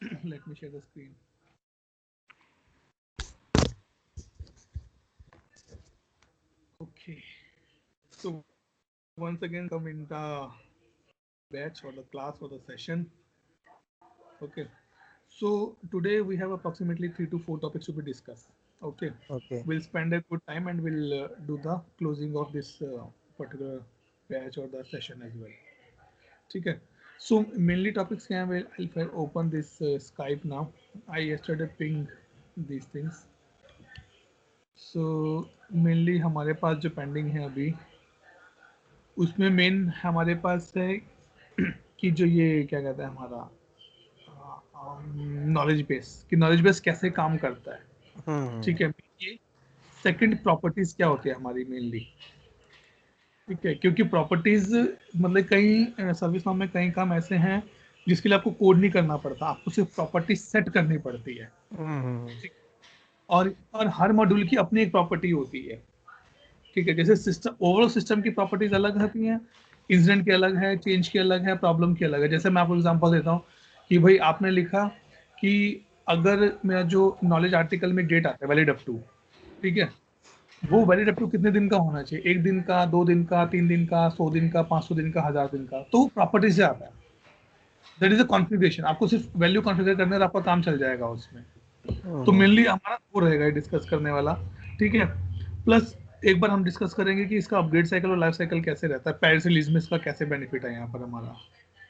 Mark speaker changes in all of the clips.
Speaker 1: Let me share the screen. Okay. So once again, welcome in the batch or the class or the session. Okay. So today we have approximately 3 to 4 topics to be discussed. Okay.
Speaker 2: Okay.
Speaker 1: We'll spend a good time and we'll do the closing of this particular batch or the session as well. ठीक है. So mainly topics क्या हैं? If I open this Skype now, I yesterday pinged these things. So mainly हमारे पास जो pending है अभी उसमें main हमारे पास है कि जो ये क्या कहता है हमारा नॉलेज बेस कि नॉलेज बेस कैसे काम करता है.
Speaker 2: हम्म
Speaker 1: ठीक है. ये सेकंड प्रॉपर्टीज क्या होती है हमारी मेनली. ठीक है. क्योंकि प्रॉपर्टीज मतलब कई सर्विस नाम में कई काम ऐसे हैं जिसके लिए आपको कोड नहीं करना पड़ता, आपको सिर्फ प्रॉपर्टी सेट करनी पड़ती है.
Speaker 2: हम्म
Speaker 1: ठीक. और हर मॉड्यूल की अपनी एक प्रॉपर्टी होती है. ठीक है. जैसे सिस्टम ओवरऑल सिस्टम की प्रॉपर्टीज अलग होती हैं, इंसिडेंट की अलग है, चेंज की अलग है, प्रॉब्लम की अलग है. जैसे मैं आपको एग्जांपल देता हूँ कि भाई आपने लिखा कि अगर मेरा जो नॉलेज आर्टिकल में डेट आता है वैलिड अप टू, ठीक है, वो वैलिड अप टू कितने दिन का होना चाहिए, 1 दिन का, 2 दिन का, 3 दिन का, 100 दिन का, 500 दिन का, 1000 दिन का, तो प्रॉपर्टी से आता है. That is a configuration. आपको सिर्फ वैल्यू कॉन्फ़िगर करने और आपका काम चल जाएगा उसमें. तो
Speaker 2: हम्म
Speaker 1: मेनली हमारा वो रहेगा डिस्कस करने वाला. ठीक है. प्लस एक बार हम डिस्कस करेंगे कि इसका अपग्रेड साइकिल और लाइफ साइकिल कैसे रहता है, पेरिस रिलीज में इसका कैसे बेनिफिट है यहाँ पर हमारा.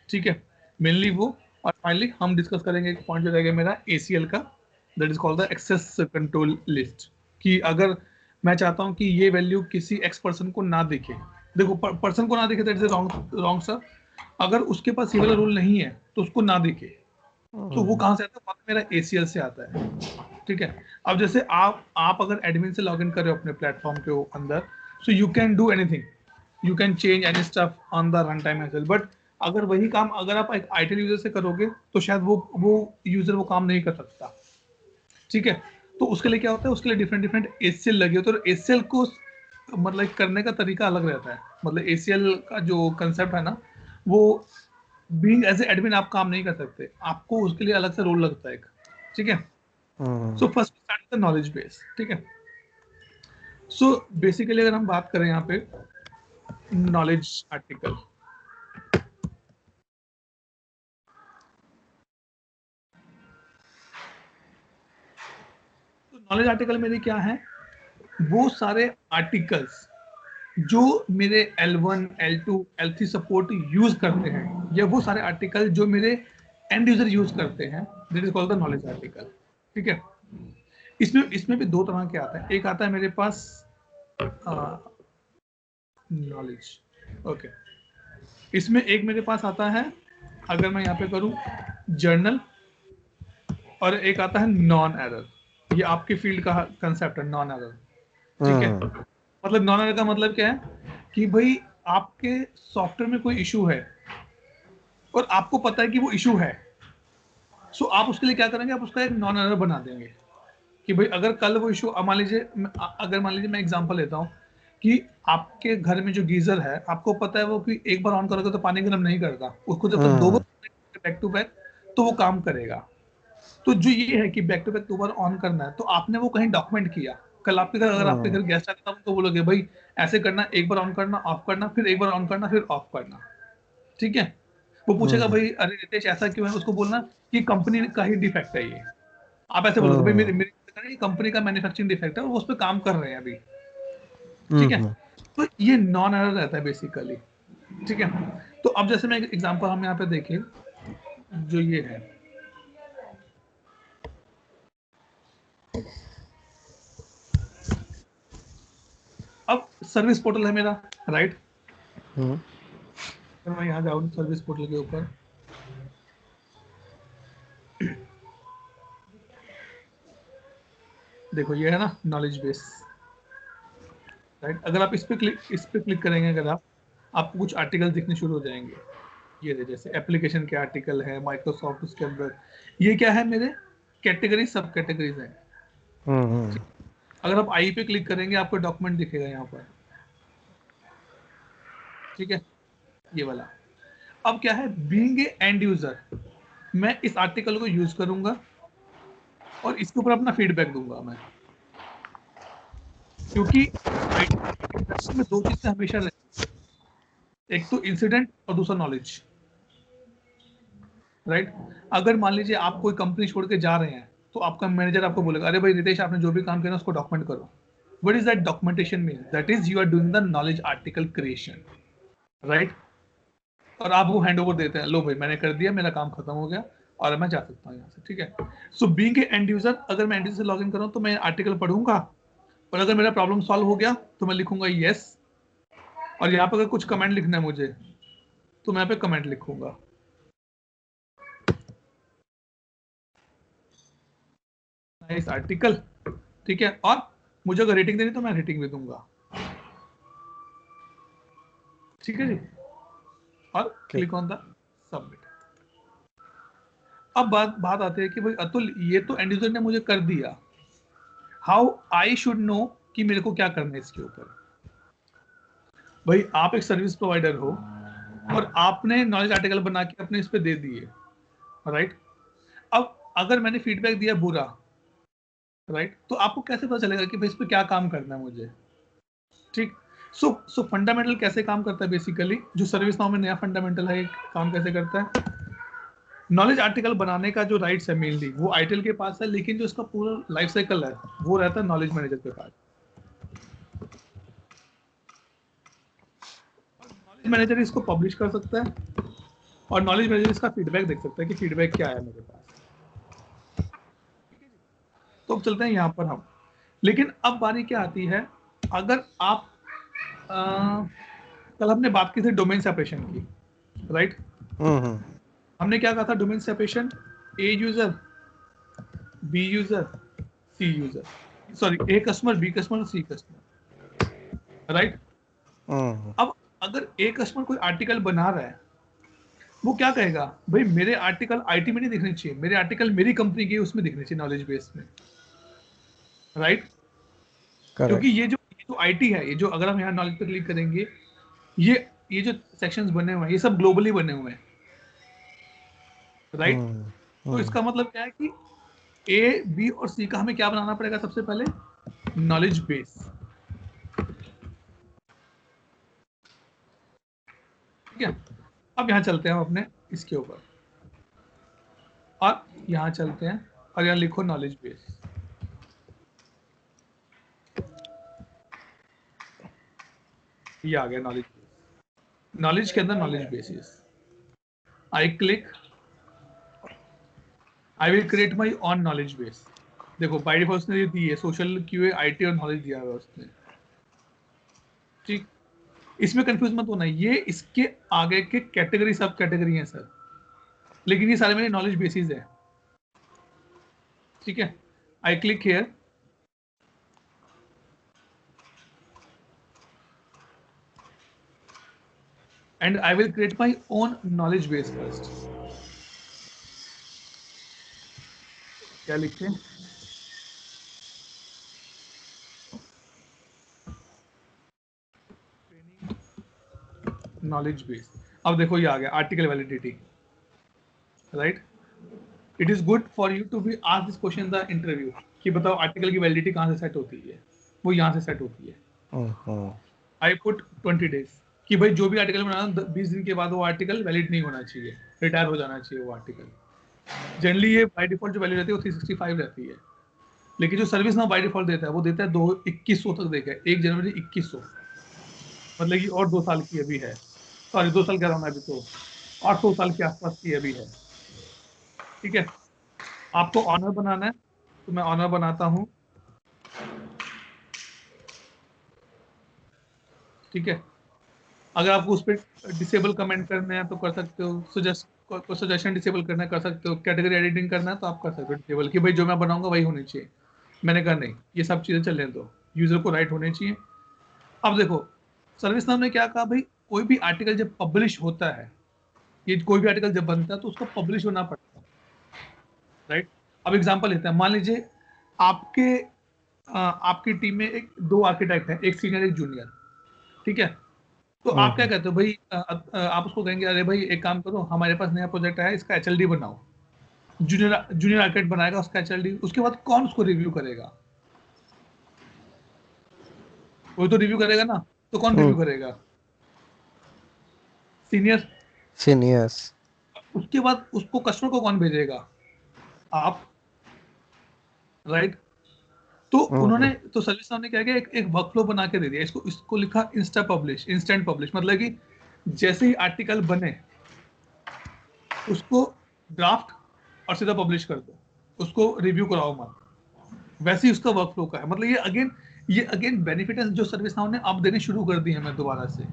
Speaker 1: ठीक है. मेनली वो. और फाइनली हम डिस्कस करेंगे एक पॉइंट जो रहेगा मेरा एसीएल का, that is called the access control list. कि अगर मैं चाहता हूँ कि ये वैल्यू किसी एक्स पर्सन को ना दिखे, देखो पर्सन को ना दिखे that is wrong wrong sir. अगर उसके पास ये वाला रूल नहीं है तो उसको ना दिखे. तो वो
Speaker 2: हम्म
Speaker 1: कहाँ से आता है, वो मेरा एसीएल से आता है. ठीक है. अब जैसे आप अगर एडमिन से लॉगिन कर रहे हो अपने प्लेटफॉर्म के अंदर, so you can do anything, you can change any stuff on the run time as well. But अगर वही काम अगर आप एक आईटी यूजर से करोगे तो शायद वो यूजर वो काम नहीं कर सकता. ठीक है. तो उसके लिए क्या होता है, उसके लिए डिफरेंट डिफरेंट एसीएल लगे होते हैं. तो एसीएल को मतलब करने का तरीका अलग रहता है. मतलब एसीएल का जो कंसेप्ट है ना, वो बीइंग एज ए एडमिन आप काम नहीं कर सकते, आपको उसके लिए अलग से रोल लगता है एक. ठीक है.
Speaker 2: Hmm
Speaker 1: so first start the knowledge base. ठीक है. सो बेसिकली अगर हम बात करें यहाँ पे नॉलेज आर्टिकल, तो नॉलेज आर्टिकल मेरे क्या है, वो सारे आर्टिकल्स जो मेरे L1 L2 L3 support use करते हैं, या वो सारे आर्टिकल जो मेरे एंड यूजर यूज करते हैं, that is called the knowledge article. ठीक है. इसमें इसमें भी दो तरह के आता है. एक आता है मेरे पास नॉलेज. ओके. इसमें एक मेरे पास आता है, अगर मैं यहाँ पे करूँ जर्नल, और एक आता है नॉन एरर. ये आपके फील्ड का कंसेप्ट है नॉन एरर. ठीक है.
Speaker 2: हम्म
Speaker 1: मतलब नॉन एरर का मतलब क्या है कि भाई आपके सॉफ्टवेयर में कोई इशू है और आपको पता है कि वो इशू है. सो आप उसके लिए क्या करेंगे, आप उसका एक नॉन एरर बना देंगे कि भाई अगर कल वो इशू, मान लीजिए, अगर मान लीजिए मैं एग्जांपल लेता हूँ कि आपके घर में जो गीजर है, आपको पता है वो कि एक बार ऑन करोगे तो पानी गर्म नहीं करता, उसको जब तक 2 बार
Speaker 2: हम्म
Speaker 1: बैक टू बैक तो वो काम करेगा. तो जो ये है कि बैक टू बैक 2 बार ऑन करना है, तो आपने वो कहीं डॉक्यूमेंट किया. कल आपके घर अगर आपके
Speaker 2: हम्म
Speaker 1: घर गेस्ट आते हैं तो बोलोगे भाई ऐसे करना, एक बार ऑन करना, ऑफ करना, फिर एक बार ऑन करना, फिर ऑफ करना. ठीक है. वो पूछेगा
Speaker 2: हम्म
Speaker 1: भाई अरे रितेश ऐसा क्यों है, उसको बोलना कि कंपनी का ही डिफेक्ट है ये. आप ऐसे बोलोगे भाई
Speaker 2: हम्म
Speaker 1: मेरी मेरी कंपनी का मैन्युफैक्चरिंग डिफेक्ट है और वो उस पर काम कर रहे हैं अभी. ठीक है.
Speaker 2: हम्म
Speaker 1: तो ये नॉन एरर रहता है बेसिकली. ठीक है. तो अब जैसे मैं एग्जांपल हम यहाँ पे देखें, जो ये है, अब सर्विस पोर्टल है मेरा, राइट.
Speaker 2: हम्म
Speaker 1: तो मैं यहाँ जाऊँ सर्विस पोर्टल के ऊपर, देखो ये है ना नॉलेज बेस, राइट. अगर आप इस पे क्लिक करेंगे, अगर आप आपको कुछ आर्टिकल दिखने शुरू हो जाएंगे. ये जैसे एप्लीकेशन के आर्टिकल है माइक्रोसॉफ्ट, उसके अंदर ये क्या है मेरे कैटेगरी, सब कैटेगरीज हैं.
Speaker 2: हम्म
Speaker 1: अगर आप आई पे क्लिक करेंगे आपको डॉक्यूमेंट दिखेगा यहाँ पर. ठीक है. ये वाला. अब क्या है बीइंग ए एंड यूजर, मैं इस आर्टिकल को यूज करूंगा और इसके ऊपर अपना फीडबैक दूंगा मैं, क्योंकि इंडस्ट्री में दो चीजें हमेशा रहती हैं, एक तो इंसिडेंट और दूसरा नॉलेज, राइट। अगर मान लीजिए आप कोई कंपनी छोड़ के जा रहे हैं तो आपका मैनेजर आपको बोलेगा, अरे भाई रितेश, आपने जो भी काम किया उसको डॉक्यूमेंट करो। What is that documentation mean? That is you are doing the knowledge article creation, right. और आप वो हैंड ओवर देते हैं, लो भाई मैंने कर दिया, मेरा काम खत्म हो गया और मैं जा सकता हूँ यहाँ से, ठीक है। So being A and user, अगर मैं एंड यूजर से लॉग इन करूँ तो मैं आर्टिकल पढ़ूंगा और अगर मेरा प्रॉब्लम सॉल्व हो गया तो मैं लिखूंगा यस, और यहाँ पर अगर कुछ कमेंट लिखना है मुझे तो मैं यहाँ पे कमेंट लिखूंगा। नाइस आर्टिकल, ठीक है। और मुझे अगर रेटिंग देनी तो मैं रेटिंग भी दूंगा, ठीक है जी। और क्लिक ऑन द सबमिट। अब बात आती है कि भाई अतुल, ये तो एंड यूजर ने मुझे कर दिया, हाउ आई शुड नो कि मेरे को क्या करना है इसके ऊपर। भाई आप एक सर्विस प्रोवाइडर हो और आपने नॉलेज आर्टिकल बना के अपने इस पे दे दिए, राइट। अब अगर मैंने फीडबैक दिया बुरा, राइट, तो आपको कैसे पता चलेगा कि भाई इस पे क्या काम करना है मुझे, ठीक। सो फंडामेंटल कैसे काम करता है बेसिकली, जो सर्विस नाउ में नया फंडामेंटल है, काम कैसे करता है। नॉलेज आर्टिकल बनाने का जो राइट्स है मेनली वो आईटीएल के पास है, लेकिन जो इसका पूरा लाइफ साइकिल है वो रहता है नॉलेज मैनेजर के पास। नॉलेज मैनेजर इसको पब्लिश कर सकता है और नॉलेज मैनेजर इसका फीडबैक देख सकता है कि फीडबैक क्या है मेरे पास। तो अब चलते हैं यहाँ पर हम, लेकिन अब बारी क्या आती है, अगर आप कल हमने बात की थी डोमेन सेपरेशन की, राइट। हमने क्या कहा था domain separation, A user, B user, C user, sorry A customer, B customer, C customer, right. अब अगर ए कस्टमर कोई आर्टिकल बना रहा है, वो क्या कहेगा, भाई मेरे आर्टिकल आईटी में नहीं दिखने चाहिए, मेरे आर्टिकल मेरी कंपनी के उसमें दिखने चाहिए, नॉलेज बेस में, राइट। क्योंकि ये जो आईटी है, ये जो अगर हम यहाँ नॉलेज पे क्लिक करेंगे, ये जो सेक्शंस बने हुए हैं ये सब ग्लोबली बने हुए हैं, राइट। तो इसका मतलब क्या है कि ए, बी और सी का हमें क्या बनाना पड़ेगा, सबसे पहले नॉलेज बेस, ठीक है। अब यहाँ चलते हैं हम अपने इसके ऊपर और यहाँ चलते हैं और यहाँ लिखो नॉलेज बेस। ये आ गया नॉलेज बेस। नॉलेज के अंदर knowledge basis, I click, I will create my on knowledge base. देखो बाय डिफॉल्ट उसने ये दी है, सोशल, क्यूए, आईटी और नॉलेज दिया हुआ है उसने, ठीक। इसमें कंफ्यूज मत होना, ये इसके आगे के कैटेगरी सब कैटेगरी हैं सर, लेकिन ये सारे मेरे नॉलेज बेसिस है, ठीक है। I click here, and I will create my own knowledge base first. क्या लिखते हैं, नॉलेज बेस। अब देखो ये आ गया article validity, right. It is good for you to be asked this question in the interview कि बताओ आर्टिकल की वैलिडिटी कहाँ से सेट होती है, वो यहाँ से सेट होती है। आई पुट 20 days कि भाई जो भी आर्टिकल बनाना 20 दिन के बाद वो आर्टिकल वैलिड नहीं होना चाहिए, रिटायर हो जाना चाहिए वो आर्टिकल। जनरली ये बाय डिफॉल्ट जो वैल्यू रहती है वो 365 रहती है, लेकिन जो सर्विस नाउ बाय डिफॉल्ट देता है वो देता है 2100 तक देगा, 1 जनवरी 2100, मतलब कि और 2 साल की अभी है, सॉरी 2 साल कह रहा हूँ मैं अभी, तो 800 साल के आसपास की अभी है, ठीक है। आपको ऑनर बनाना है तो मैं ऑनर बनाता हूँ, ठीक है। अगर आपको उस पर डिसेबल कमेंट करना है तो कर सकते हो, सजेशन डिसेबल करना है कर सकते हो, कैटेगरी एडिटिंग करना है तो आप कर सकते हो डिसेबल कि भाई जो मैं बनाऊंगा वही होनी चाहिए। मैंने कहा नहीं, ये सब चीज़ें चलने दो, यूजर को राइट होने चाहिए। अब देखो सर्विस नाउ ने क्या कहा, भाई कोई भी आर्टिकल जब पब्लिश होता है, ये कोई भी आर्टिकल जब बनता है तो उसको पब्लिश होना पड़ता है, राइट। अब एग्जांपल लेते हैं, मान लीजिए आपकी टीम में दो आर्किटेक्ट है, एक सीनियर एक जूनियर, ठीक है। तो आप क्या कहते हो भाई, आप उसको कहेंगे अरे भाई एक काम करो, हमारे पास नया प्रोजेक्ट आया, इसका एचएलडी बनाओ, जूनियर आर्किटेक्ट बनाएगा उसका एचएलडी, उसके बाद कौन उसको रिव्यू करेगा? वो तो रिव्यू करेगा ना, तो कौन रिव्यू करेगा? सीनियर।
Speaker 2: सीनियर्स।
Speaker 1: उसके बाद उसको कस्टमर को कौन भेजेगा? आप, राइट? तो उन्होंने, तो सर्विस नाउ ने क्या किया, एक वर्कफ्लो बना के दे दिया इसको। इसको लिखा इंस्टेंट पब्लिश, मतलब कि जैसे ही आर्टिकल बने उसको ड्राफ्ट और सीधा पब्लिश कर दो, उसको रिव्यू कराओ मत। वैसे ही उसका वर्कफ्लो का है। मतलब ये अगेन बेनिफिट है जो सर्विस नाउ ने अब देने शुरू कर दिए हैं, मैं दोबारा से,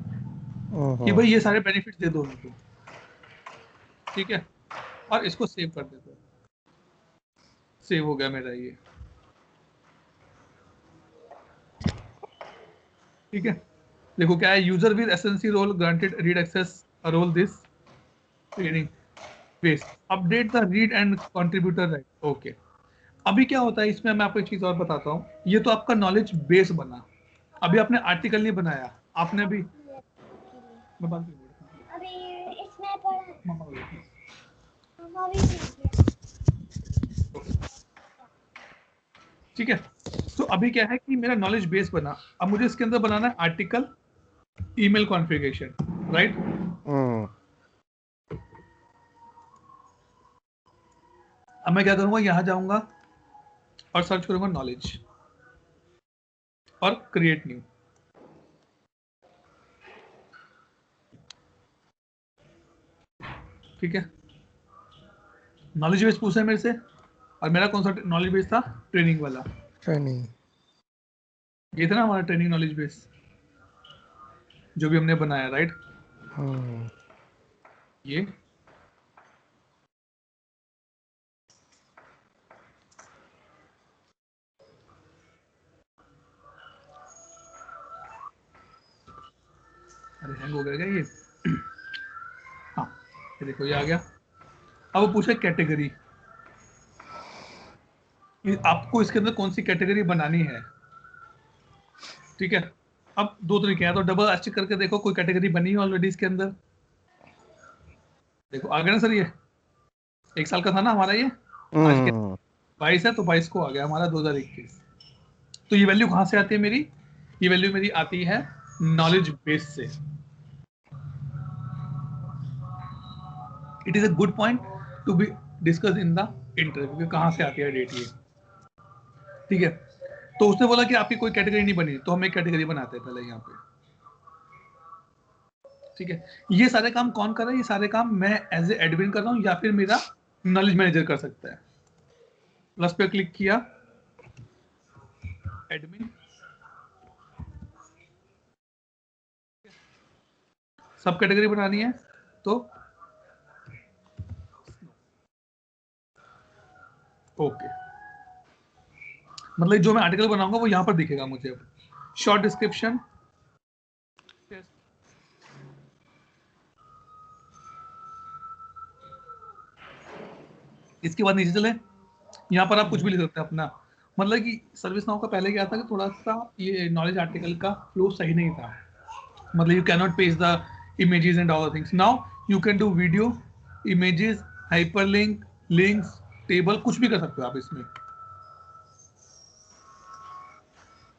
Speaker 1: कि भाई ये सारे बेनिफिट दे दो उनको, ठीक है? और इसको सेव कर देते हो। सेव हो गया मेरा ये, ठीक है? देखो क्या है, user with SNC role granted read access role this training base, update the read and contributor right. Okay, अभी क्या होता है इसमें, मैं आपको एक चीज और बताता हूँ। ये तो आपका नॉलेज बेस बना, अभी आपने आर्टिकल नहीं बनाया, आपने अभी, मैं बात नहीं बोल रहा। अभी इसमें पढ़ा मम्मा बोल रही थी। मम्मा भी ठीक है? तो अभी क्या है कि मेरा नॉलेज बेस बना, अब मुझे इसके अंदर बनाना है आर्टिकल ईमेल कॉन्फ़िगरेशन, राइट? अब मैं क्या करूंगा, यहां जाऊंगा और सर्च करूंगा नॉलेज और क्रिएट न्यू। ठीक है? नॉलेज बेस पूछा है मेरे से, और मेरा कौन सा नॉलेज बेस था? ट्रेनिंग वाला।
Speaker 2: ट्रेनिंग।
Speaker 1: ये था ना हमारा ट्रेनिंग नॉलेज बेस जो भी हमने बनाया, राइट? ये अरे हैंग हो गया क्या ये? हाँ, ये देखो ये आ गया। अब वो पूछे कैटेगरी, आपको इसके अंदर कौन सी कैटेगरी बनानी है, ठीक है? अब दो तरीके हैं, तो डबल एस्टिक करके देखो कोई कैटेगरी बनी है ऑलरेडी इसके अंदर। देखो आ गया ना सर, ये 1 साल का था ना हमारा ये, आज के 22 है तो 22 को आ गया हमारा 2021। तो ये वैल्यू कहाँ से आती है मेरी? ये वैल्यू मेरी आती है नॉलेज बेस से। It is a good point to be discuss in the interview कि कहाँ से आती है डेट ये, ठीक है? तो उसने बोला कि आपकी कोई कैटेगरी नहीं बनी, तो हम एक कैटेगरी बनाते हैं पहले यहाँ पे, ठीक है? ये सारे काम कौन कर रहा है? ये सारे काम मैं एज ए एडमिन कर रहा हूँ या फिर मेरा नॉलेज मैनेजर कर सकता है। प्लस पे क्लिक किया, एडमिन, सब कैटेगरी बनानी है तो ओके, मतलब जो मैं आर्टिकल बनाऊंगा वो यहाँ पर दिखेगा मुझे। अब शॉर्ट डिस्क्रिप्शन, इसके बाद नीचे चले, यहाँ पर आप कुछ भी लिख सकते हैं अपना। मतलब कि सर्विस नाउ का पहले क्या था कि थोड़ा सा ये नॉलेज आर्टिकल का फ्लो सही नहीं था, मतलब you can not paste the images and all things. Now you can do video, images, hyperlink, links, table, कुछ भी कर सकते हो आप इसमें।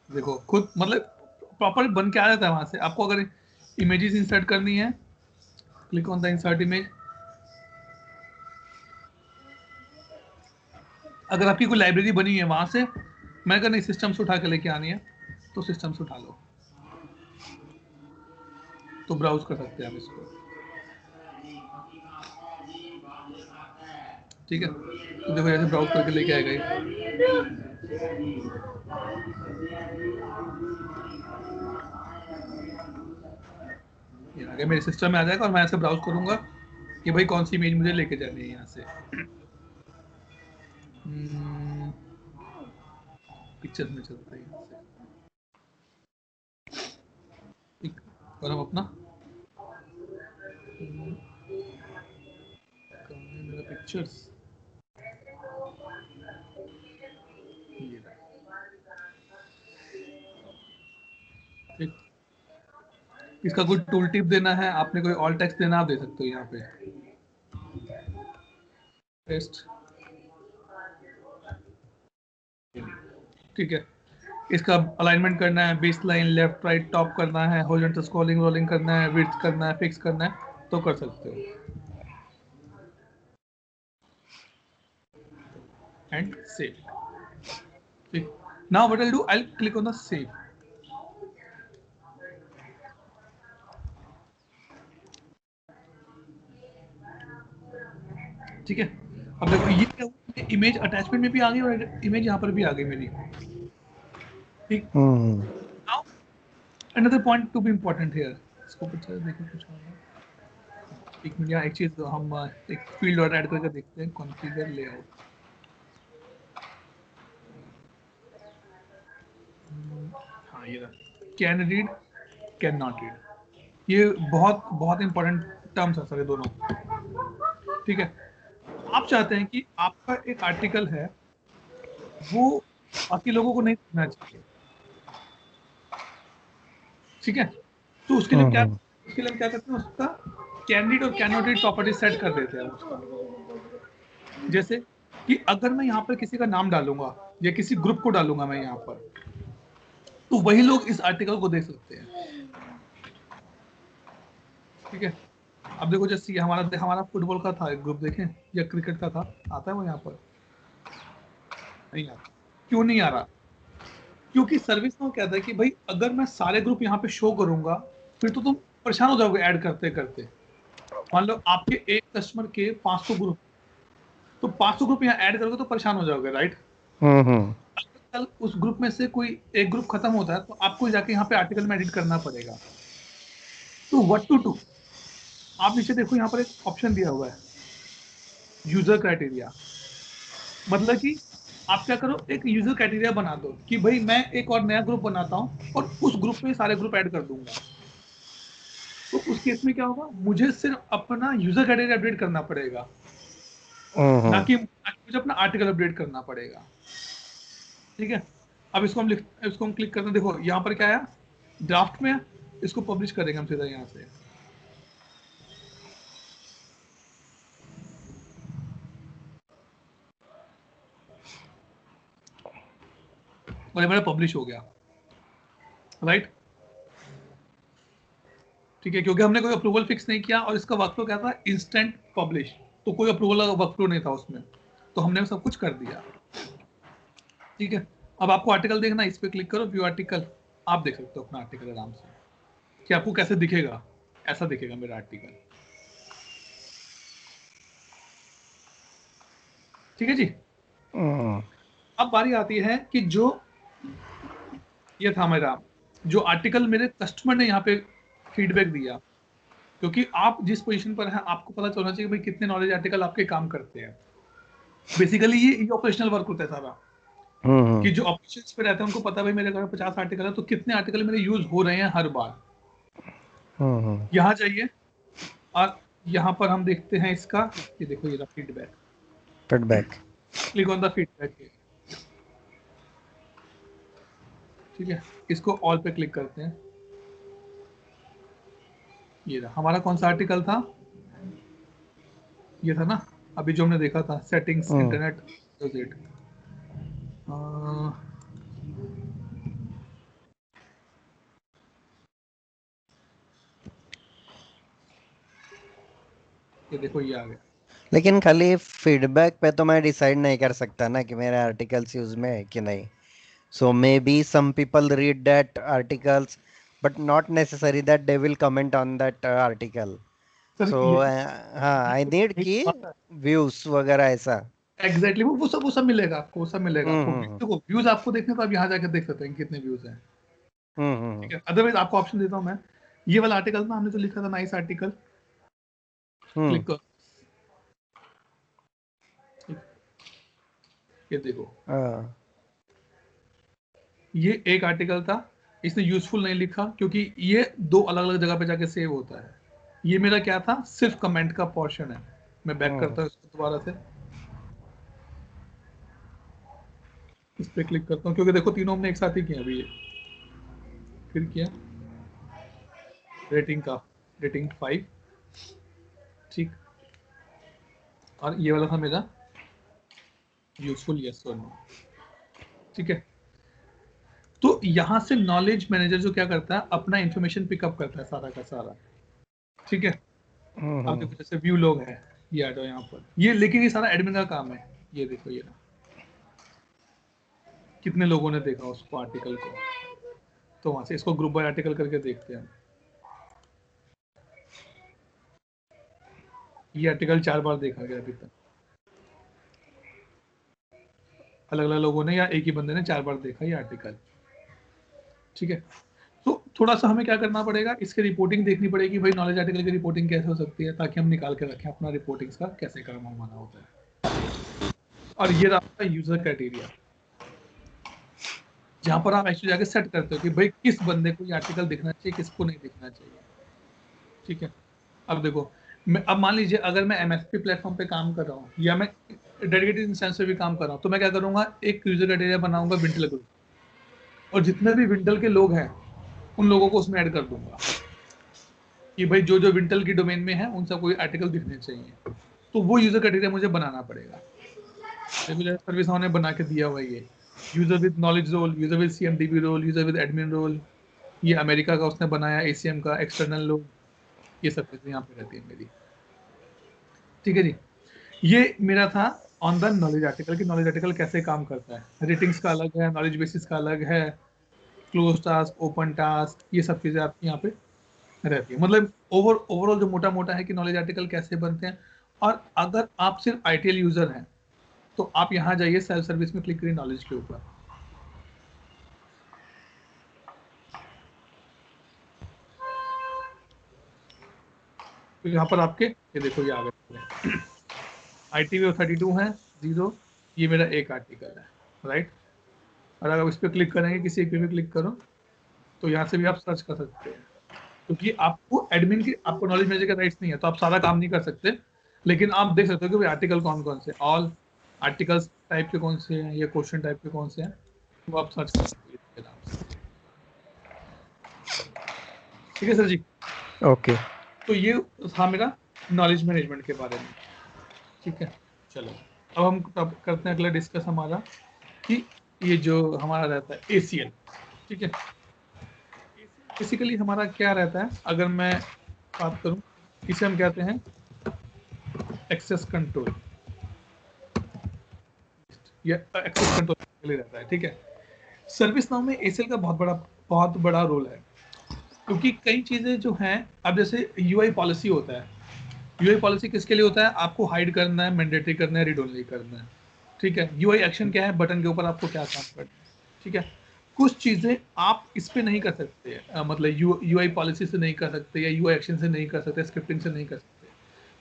Speaker 1: देखो खुद मतलब प्रॉपर बन के आ जाता है वहां से। आपको अगर इमेजेस इंसर्ट करनी है, click on the insert image. अगर आपकी कोई लाइब्रेरी बनी है वहां से, मैं अगर नहीं सिस्टम से उठा के लेके आनी है तो सिस्टम से उठा लो, तो ब्राउज कर सकते हैं आप इसको, ठीक है? तो देखो ऐसे ब्राउज करके लेके आएगा ये आ गया मेरे सिस्टम में, आ जाएगा और मैं ऐसे ब्राउज करूंगा कि भाई कौन सी इमेज मुझे लेके जानी है यहाँ से। पिक्चर में चलता है यहाँ से, ठीक? और हम अपना मेरा पिक्चर्स ये रहा, ठीक? इसका कोई टूल टिप देना है, आपने कोई ऑल टेक्स्ट देना, आप दे सकते हो यहाँ पे, पेस्ट, ठीक है, इसका अलाइनमेंट करना है, base line left right top करना है, हॉरिजॉन्टल स्क्रॉलिंग रोलिंग करना है, विड्थ करना है, फिक्स करना है, तो कर सकते हो। And save. ठीक, now what I do, I click on the save. ठीक है, अब देखो ये क्या हुआ, इमेज अटैचमेंट में भी आ गई और इमेज यहाँ पर भी आ गई मेरी। ठीक, now another point to be important here, इसको कुछ देखो कुछ और है। एक मिनट, यहाँ एक चीज हम एक फील्ड और ऐड करके देखते हैं, कॉन्फ़िगर लेआउट। हाँ ये रहा, can read, can not read. ये बहुत बहुत इंपॉर्टेंट टर्म्स है सर ये दोनों। ठीक है, आप चाहते हैं कि आपका एक आर्टिकल है वो बाकी लोगों को नहीं दिखना चाहिए। ठीक है, तो उसके लिए हम क्या करते हैं, उसका कैन रीड और can not read property set कर देते हैं उसका। जैसे कि अगर मैं यहाँ पर किसी का नाम डालूंगा या किसी ग्रुप को डालूंगा मैं यहाँ पर, तो वही लोग इस आर्टिकल को देख सकते हैं। ठीक है, अब देखो जैसे ये हमारा फुटबॉल का था एक ग्रुप, देखें, या क्रिकेट का था, आता है वो यहाँ पर? नहीं आता। क्यों नहीं आ रहा? क्योंकि सर्विस में कहता है कि भाई अगर मैं सारे ग्रुप यहाँ पे शो करूंगा फिर तो तुम परेशान हो जाओगे ऐड करते करते। मान लो आपके एक कस्टमर के 500 ग्रुप, तो 500 ग्रुप यहाँ ऐड करोगे तो परेशान हो जाओगे, राइट? कल उस ग्रुप में से कोई एक ग्रुप खत्म होता है तो आपको जाके यहाँ पे आर्टिकल में एडिट करना पड़ेगा। तो व्हाट टू डू, आप नीचे देखो यहाँ पर एक ऑप्शन दिया हुआ है, यूजर क्राइटेरिया। मतलब कि आप क्या करो, एक यूजर क्राइटेरिया बना दो कि भाई मैं एक और नया ग्रुप बनाता हूँ और उस ग्रुप में सारे ग्रुप ऐड कर दूंगा। तो उस केस में क्या होगा, मुझे सिर्फ अपना यूजर क्राइटेरिया अपडेट करना पड़ेगा, ना कि मुझे अपना आर्टिकल अपडेट करना पड़ेगा। ठीक है, अब इसको हम क्लिक करते हैं, देखो यहाँ पर क्या है, ड्राफ्ट में, इसको पब्लिश करेंगे हम सीधा यहाँ से। और ये मेरा पब्लिश हो गया, राइट? ठीक है, क्योंकि हमने कोई अप्रूवल फिक्स नहीं किया और इसका वर्कफ्लो क्या था, इंस्टेंट पब्लिश, तो कोई अप्रूवल का वर्कफ्लो नहीं था उसमें, तो हमने सब कुछ कर दिया। ठीक है, अब आपको आर्टिकल देखना, इस पे क्लिक करो, व्यू आर्टिकल। आप देख सकते हो अपना आर्टिकल आराम से कि आपको कैसे दिखेगा। ऐसा दिखेगा मेरा आर्टिकल। ठीक है जी। अब बारी आती है कि जो ये था मेरा, जो आर्टिकल मेरे कस्टमर ने यहाँ पे फीडबैक दिया, क्योंकि आप जिस पोजीशन पर हैं आपको पता चलना चाहिए भाई कितने नॉलेज आर्टिकल आपके काम करते हैं। बेसिकली ये ऑपरेशनल वर्क होता है सारा, कि जो ऑपरेशंस पे रहते हैं उनको पता है भाई मेरे घर में 50 आर्टिकल है तो कितने आर्टिकल मेरे यूज हो रहे हैं हर बार। यहाँ जाइए और यहाँ पर हम देखते हैं इसका, ये देखो ये feedback, click on the feedback. ठीक है, इसको ऑल पे क्लिक करते हैं। ये रहा हमारा, कौन सा आर्टिकल था, ये था ना अभी जो हमने देखा था, सेटिंग्स इंटरनेट विजिट। ये देखो ये आ गया।
Speaker 2: लेकिन खाली फीडबैक पे तो मैं डिसाइड नहीं कर सकता ना कि मेरे आर्टिकल्स यूज में है कि नहीं। So maybe some people read that articles but not necessary that they will comment on that article.
Speaker 1: Sir
Speaker 2: so
Speaker 1: ये
Speaker 2: हाँ, आई नीड की व्यूज वगैरह ऐसा।
Speaker 1: एग्जैक्टली वो सब मिलेगा आपको, वो सब मिलेगा आपको। देखो व्यूज आपको देखने तो आप यहाँ जाकर देख सकते हैं कितने व्यूज हैं। ठीक है, अदरवाइज आपको ऑप्शन देता हूँ मैं, ये वाला आर्टिकल ना हमने जो लिखा था नाइस आर्टिकल, क्लिक करो, ये देखो ये एक आर्टिकल था, इसने यूजफुल नहीं लिखा क्योंकि ये दो अलग अलग जगह पे जाके सेव होता है। ये मेरा क्या था, सिर्फ कमेंट का पोर्शन है। मैं बैक करता हूँ इसको दोबारा से, इस पे क्लिक करता हूँ क्योंकि देखो तीनों हमने एक साथ ही किया अभी। ये फिर किया रेटिंग का, रेटिंग 5। ठीक, और ये वाला था मेरा यूजफुल, यस और नो। ठीक है। तो यहाँ से नॉलेज मैनेजर जो क्या करता है, अपना इंफॉर्मेशन पिकअप करता है सारा का सारा, ठीक है। अब देखो जैसे व्यू लोग है, ये आ जाओ यहाँ पर, ये लेकिन ये सारा एडमिन का काम है। ये देखो ये कितने लोगों ने देखा उसको आर्टिकल को, तो वहां से इसको ग्रुप बाय आर्टिकल करके देखते हैं। ये आर्टिकल 4 बार देखा गया अभी तक, अलग अलग लोगों ने या एक ही बंदे ने 4 बार देखा ये आर्टिकल, ठीक है। तो थोड़ा सा हमें क्या करना पड़ेगा, इसकी रिपोर्टिंग देखनी पड़ेगी, भाई नॉलेज आर्टिकल की रिपोर्टिंग कैसे हो सकती है, ताकि हम निकाल के रखें अपना रिपोर्टिंग्स का कैसे काम हमारा होता है। और ये रहा आपका यूजर क्राइटेरिया, जहां पर आप एक्चुअली जाके सेट करते हो कि भाई किस बंदे को ये आर्टिकल दिखना चाहिए, किसको नहीं दिखना चाहिए, ठीक है। अब देखो, मैं अब मान लीजिए अगर मैं एमएसपी प्लेटफॉर्म पे काम कर रहा हूँ या मैं डेडिकेटेड इंस्टेंस पे भी काम कर रहा हूँ, तो मैं क्या करूंगा, एक यूजर क्राइटेरिया बनाऊंगा विंटल ग्रुप, और जितने भी विंटल के लोग हैं उन लोगों को उसमें ऐड कर दूंगा कि भाई जो जो विंटल की डोमेन में है उन सबको आर्टिकल दिखने चाहिए। तो वो यूजर क्राइटेरिया मुझे बनाना पड़ेगा। रेगुलर सर्विस ने बना के दिया हुआ ये user with knowledge role, user with CMDB role, user with admin role, ये अमेरिका का उसने बनाया, एसीएम का एक्सटर्नल लोग, ये सब चीजें यहाँ पे रहती है मेरी, ठीक है जी। ये मेरा था ऑन द नॉलेज आर्टिकल, की नॉलेज आर्टिकल कैसे काम करता है। रेटिंग्स का अलग है, नॉलेज बेसिस का अलग है, क्लोज टास्क, ओपन टास्क, ये सब चीजें आपकी यहाँ पे रहती है। मतलब ओवरऑल जो मोटा मोटा है कि नॉलेज आर्टिकल कैसे बनते हैं। और अगर आप सिर्फ आईटीएल यूजर हैं तो आप यहाँ जाइए, सेल्फ सर्विस में क्लिक करिए नॉलेज के ऊपर, तो यहाँ पर आपके ये देखो ये आ गए ITV32 है 0, ये मेरा एक आर्टिकल है, राइट। और अगर इस पर क्लिक करेंगे, किसी एक पे क्लिक करो, तो यहाँ से भी आप सर्च कर सकते हैं, क्योंकि आपको एडमिन की, आपको नॉलेज मैनेजर का राइट्स नहीं है, तो आप सारा काम नहीं कर सकते, लेकिन आप देख सकते हो कि भाई आर्टिकल कौन कौन से, ऑल आर्टिकल्स टाइप के कौन से हैं या क्वेश्चन टाइप के कौन से हैं, वो आप सर्च कर सकते हैं। ठीक है सर जी।
Speaker 2: ओके
Speaker 1: तो ये था मेरा नॉलेज मैनेजमेंट के बारे में, ठीक है। चलो अब हम तब करते हैं अगला डिस्कस हमारा, कि ये जो हमारा रहता है ACL, ठीक है। बेसिकली हमारा क्या रहता है, अगर मैं बात करूं, इसे हम कहते हैं एक्सेस कंट्रोल, या एक्सेस कंट्रोल के लिए रहता है, ठीक है। सर्विस नाउ में ACL का बहुत बड़ा रोल है, क्योंकि कई चीजें जो हैं, अब जैसे यूआई पॉलिसी होता है, यूआई पॉलिसी किसके लिए होता है, आपको हाइड करना है, मैंडेटरी करना है, रीड ओनली करना है, ठीक है। यूआई एक्शन क्या है, बटन के ऊपर आपको क्या काम करना है, ठीक है। कुछ चीजें आप इस पे नहीं कर सकते, मतलब यूआई पॉलिसी से नहीं कर सकते, या यूआई एक्शन से नहीं कर सकते, स्क्रिप्टिंग से नहीं कर सकते,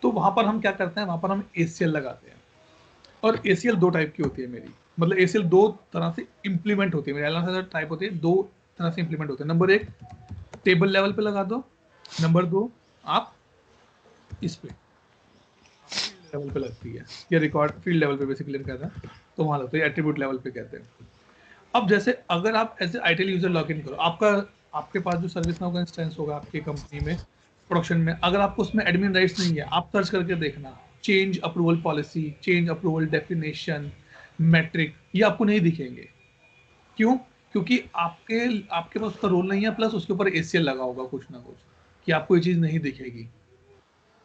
Speaker 1: तो वहां पर हम क्या करते हैं, वहां पर हम ACL लगाते हैं। और ACL दो टाइप की होती है मेरी, मतलब ACL दो तरह से इम्प्लीमेंट होती है मेरी, अलग टाइप होती है, दो तरह से इम्प्लीमेंट होते हैं। नंबर एक, टेबल लेवल पे लगा दो। नंबर दो, आप इस पे लेवल पे लगती है, या रिकॉर्ड फील्ड लेवल पे बेसिकली कहते हैं, तो वहां लगता है, एट्रीब्यूट लेवल पे कहते हैं। अब जैसे अगर आप as a ITL user log in करो, आपके पास जो सर्विस नाउ का इंस्टेंस होगा आपकी कंपनी में, प्रोडक्शन में, अगर आपको उसमें एडमिन राइट्स नहीं है, आप सर्च करके देखना change approval policy, change approval definition, metric, ये आपको नहीं दिखेंगे। क्यों? क्योंकि आपके आपके पास उसका रोल नहीं है, प्लस उसके ऊपर ACL लगा होगा कुछ ना कुछ, कि आपको ये चीज नहीं दिखेगी,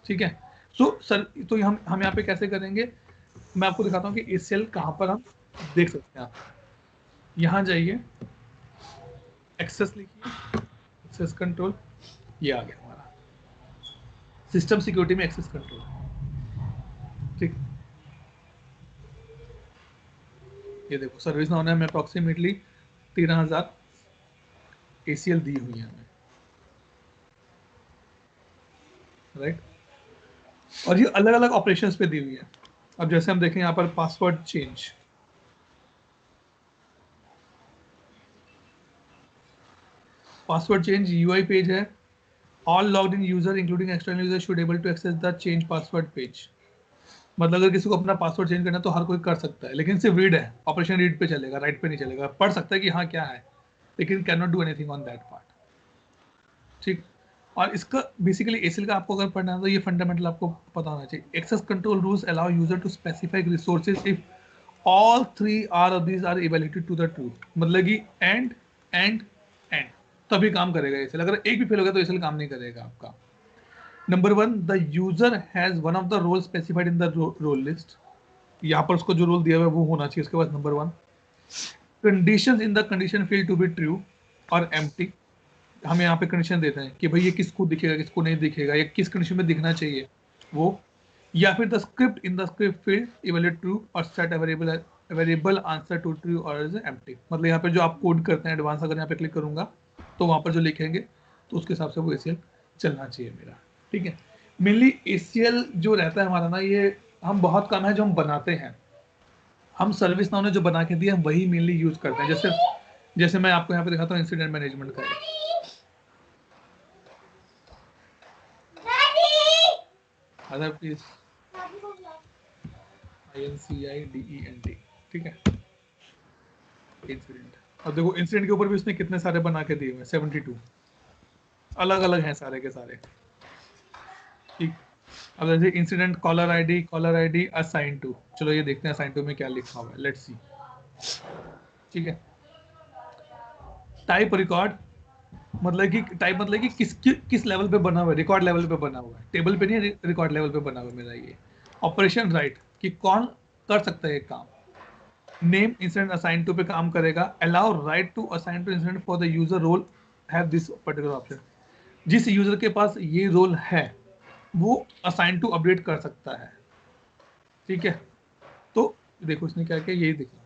Speaker 1: ठीक है। सो सर, तो हम यहाँ पे कैसे करेंगे, मैं आपको दिखाता हूँ कि ACL कहाँ पर हम देख सकते हैं। आप यहाँ जाइए, एक्सेस लिखिए, एक्सेस कंट्रोल, ये आ गया हमारा सिस्टम सिक्योरिटी में एक्सेस कंट्रोल, ठीक। ये देखो सर्विस नाउ ने हमें अप्रोक्सीमेटली 13,000 ACL दी हुई है हमें, राइट। और ये अलग अलग ऑपरेशंस पे दी हुई है। अब जैसे हम देखें यहाँ पर password change, password change UI page है, all logged in user including external user should able to access the change password page. मतलब अगर किसी को अपना पासवर्ड चेंज करना है तो हर कोई कर सकता है, लेकिन सिर्फ रीड है, ऑपरेशन रीड पे चलेगा, राइट पे नहीं चलेगा। पढ़ सकता है कि हाँ क्या है, लेकिन can not do anything on that part, ठीक। और इसका बेसिकली एसीएल का आपको अगर पढ़ना है तो ये फंडामेंटल आपको पता होना चाहिए। Access control rules allow user to specify resources if all three are of these are evaluated to the truth, मतलब कि एंड तभी काम करेगा एसीएल। अगर एक भी फेल हो गया तो एसीएल काम नहीं करेगा आपका। Number 1, the user has one of the role specified in the role list, यहाँ पर उसको जो रोल दिया हुआ है वो होना चाहिए उसके बाद। Number 1, conditions in the condition field to be true और एम्प्टी, हमें यहाँ पे कंडीशन देते हैं कि भाई ये किसको दिखेगा किसको नहीं दिखेगा, या किस कंडीशन में दिखना चाहिए वो। या फिर the script in the script field evaluate true और set variable answer to true और इज एम्प्टी, मतलब यहाँ पे जो आप कोड करते हैं एडवांस, अगर यहाँ पे क्लिक करूंगा तो वहाँ पर जो लिखेंगे तो उसके हिसाब से वो एसीएल चलना चाहिए मेरा। ठीक है, मेनली एसीएल जो रहता है हमारा ना, ये हम बहुत कम है जो हम बनाते हैं, हम सर्विस नाउ ने जो बना के दिया हम वही मेनली यूज करते हैं। जैसे मैं आपको यहाँ पे दिखाता हूँ इंसिडेंट मैनेजमेंट का है। अदर प्लीज INCIDENT, ठीक है, इंसिडेंट। अब देखो इंसिडेंट के ऊपर भी उसने कितने सारे बना के दिए हुए हैं, 72 अलग अलग हैं सारे के सारे। ठीक, अब जैसे incident caller ID assign to, चलो ये देखते हैं असाइन टू में क्या लिखा हुआ है, लेट्स सी। ठीक है, टाइप रिकॉर्ड, मतलब कि टाइप मतलब कि किस लेवल पे बना हुआ है, रिकॉर्ड लेवल पे बना हुआ है, टेबल पे नहीं, रिकॉर्ड लेवल पे बना हुआ है मेरा ये। ऑपरेशन राइट, कि कौन कर सकता है ये काम। नेम इंसिडेंट असाइन टू पे काम करेगा। Allow write to assign to incident for the user role have this particular option, जिस यूजर के पास ये रोल है वो असाइन टू अपडेट कर सकता है। ठीक है, तो देखो इसने क्या किया, यही देखो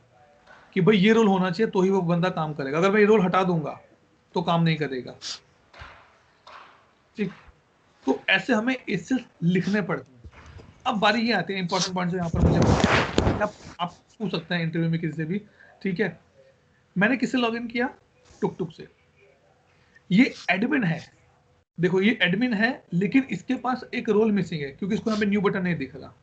Speaker 1: कि भाई ये रोल होना चाहिए तो ही वो बंदा काम करेगा, अगर मैं ये रोल हटा दूंगा तो काम नहीं करेगा। ठीक, तो ऐसे हमें इससे लिखने पड़ते हैं। अब बारी ये आती है इंपॉर्टेंट पॉइंट जो यहाँ पर मुझे आप पूछ सकते हैं इंटरव्यू में किसी से भी। ठीक है, मैंने किससे लॉगिन किया, टुक से। ये एडमिन है, देखो ये एडमिन है लेकिन इसके पास एक रोल मिसिंग है क्योंकि इसको यहाँ पे न्यू बटन नहीं दिख रहा।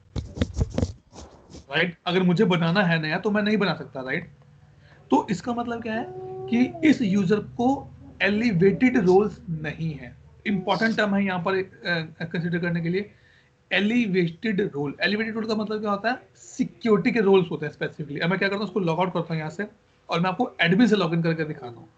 Speaker 1: राइट, अगर मुझे बनाना है नया तो मैं नहीं बना सकता। राइट, तो इसका मतलब क्या है कि इस यूजर को एलिवेटेड रोल्स नहीं है। इंपॉर्टेंट टर्म है यहाँ पर कंसिडर करने के लिए, एलिवेटेड रोल। एलिवेटेड रोल का मतलब क्या होता है, सिक्योरिटी के रोल्स होते हैं स्पेसिफिकली। अब मैं क्या करता हूँ, उसको लॉग आउट करता हूँ यहाँ से और मैं आपको एडमिन से लॉगिन करके दिखाता हूँ।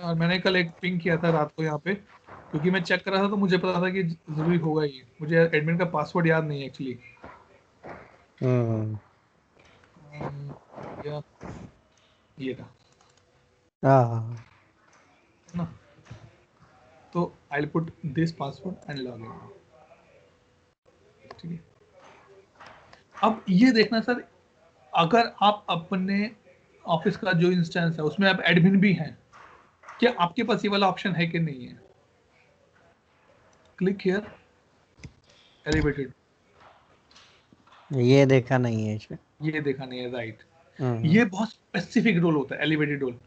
Speaker 1: और मैंने कल एक पिंग किया था रात को यहाँ पे, क्योंकि मैं चेक कर रहा था तो मुझे पता था कि जरूरी होगा ये, मुझे एडमिन का पासवर्ड याद नहीं है एक्चुअली। ये था ना, तो I will put this password and log in. ठीक है, अब ये देखना सर, अगर आप अपने ऑफिस का जो इंस्टेंस है उसमें आप एडमिन भी हैं, क्या आपके पास ये वाला ऑप्शन है कि नहीं है। क्लिक हियर, एलिवेटेड,
Speaker 2: ये देखा नहीं है इसमें।
Speaker 1: ये देखा नहीं है। राइट, ये बहुत स्पेसिफिक रोल होता है एलिवेटेड रोल।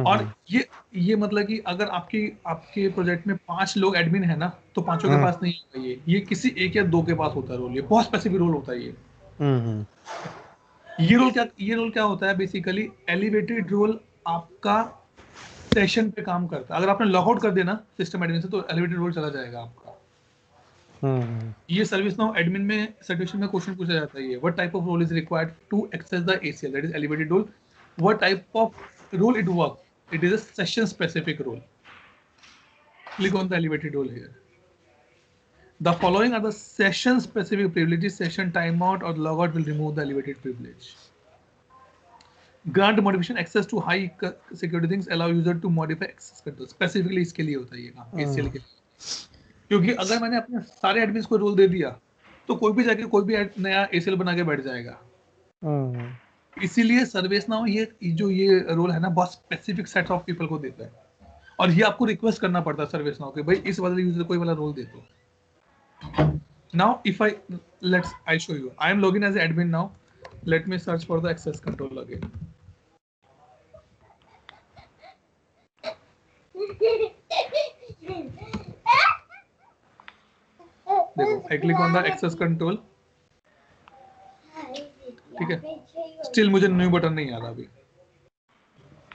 Speaker 1: और ये मतलब कि अगर आपके प्रोजेक्ट में 5 लोग एडमिन है ना, तो पांचों के पास नहीं होगा ये किसी एक या दो के पास होता है रोल। ये बहुत स्पेसिफिक रोल होता है ये। ये रोल क्या होता है बेसिकली, एलिवेटेड रोल आपका सेशन पे काम करता है। अगर आपने लॉग आउट कर देना सिस्टम एडमिन से तो एलिवेटेड रोल चला जाएगा आपका। ये सर्विस नाउ एडमिन में सर्टिफिकेशन में क्वेश्चन पूछा जाता है, ये what type of role is required to access the ACL, that is elevated role. What type of role it work, it is a session specific role. Click on the elevated role here. The following are the session specific privileges. Session timeout or logout will remove the elevated privilege. Grant modification access to high security things, allow user to modify access control. Specifically इसके लिए होता है ये काम, ACL के लिए। क्योंकि अगर मैंने अपने सारे एडमिन्स को रोल दे दिया तो कोई भी जाके कोई भी नया ACL बना के बैठ जाएगा। इसीलिए सर्विस नाउ ये रोल है ना, बहुत स्पेसिफिक सेट ऑफ पीपल को देता है और ये आपको रिक्वेस्ट करना पड़ता है सर्विस नाउ कि भाई इस वाले यूजर को ये वाला रोल दे दो। Now if I show you, I am logging as admin now. Let me search for the access control again. देखो, I click on the access control. ठीक है, स्टिल मुझे न्यू बटन नहीं आ रहा अभी।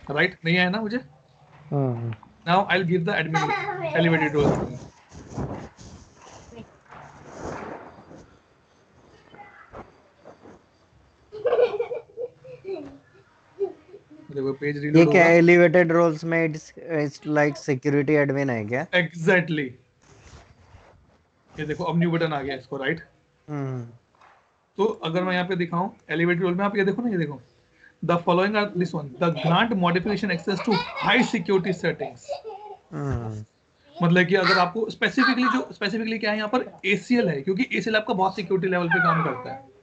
Speaker 1: राइट? नहीं आया ना मुझे? Now I will give the admin elevated role. देखो पेज
Speaker 2: ये
Speaker 1: रीलोड
Speaker 2: क्या
Speaker 1: होगा।
Speaker 2: एलिवेटेड रोल्स में इट्स लाइक सिक्योरिटी एडमिन है क्या?
Speaker 1: एग्जैक्टली ये देखो अब न्यू बटन आ गया इसको, राइट? तो अगर मैं यहाँ पे दिखाऊं एलिवेटेड रोल में, आप ये देखो ना, ये देखो the following are this one, the grant modification access to high security settings. मतलब कि अगर आपको स्पेसिफिकली क्या है यहाँ पर, ACL है, क्योंकि ACL आपका बहुत सिक्योरिटी लेवल पे काम करता है।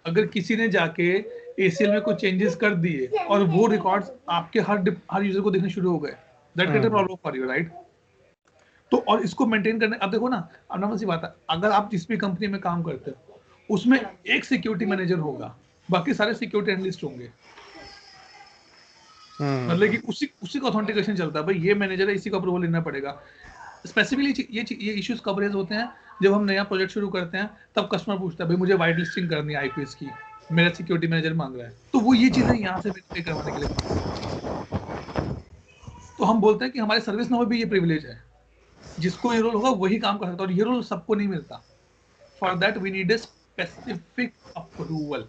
Speaker 1: अगर किसी ने जाके ACL में कुछ चेंजेस कर दिए और वो रिकॉर्ड्स आपके हर यूजर को दिखने शुरू हो गए, that get a problem for you, right? तो और इसको मेंटेन करने, अब देखो ना, अब नॉर्मल सी बात है, अगर आप जिस भी कंपनी में काम करते हो उसमें एक सिक्योरिटी मैनेजर होगा, बाकी सारे सिक्योरिटी एनालिस्ट होंगे। मतलब कि उसी का ऑथेंटिकेशन चलता है, भाई ये मैनेजर है, इसी का अप्रूवल लेना पड़ेगा। स्पेसिफिकली ये इश्यूज कवरेज होते हैं जब हम नया प्रोजेक्ट शुरू करते हैं, तब कस्टमर पूछता है भाई मुझे वाइट लिस्टिंग करनी है आईपीएस की, मेरा सिक्योरिटी मैनेजर मांग रहा है, तो वो ये चीजें यहाँ से वेरीफाई करवाने के लिए मांगते हैं। तो हम बोलते हैं कि हमारे सर्विस नाउ में भी ये प्रिविलेज है, जिसको ये रोल होगा वही काम कर सकता है, और ये रोल सबको नहीं मिलता। For that we need a specific approval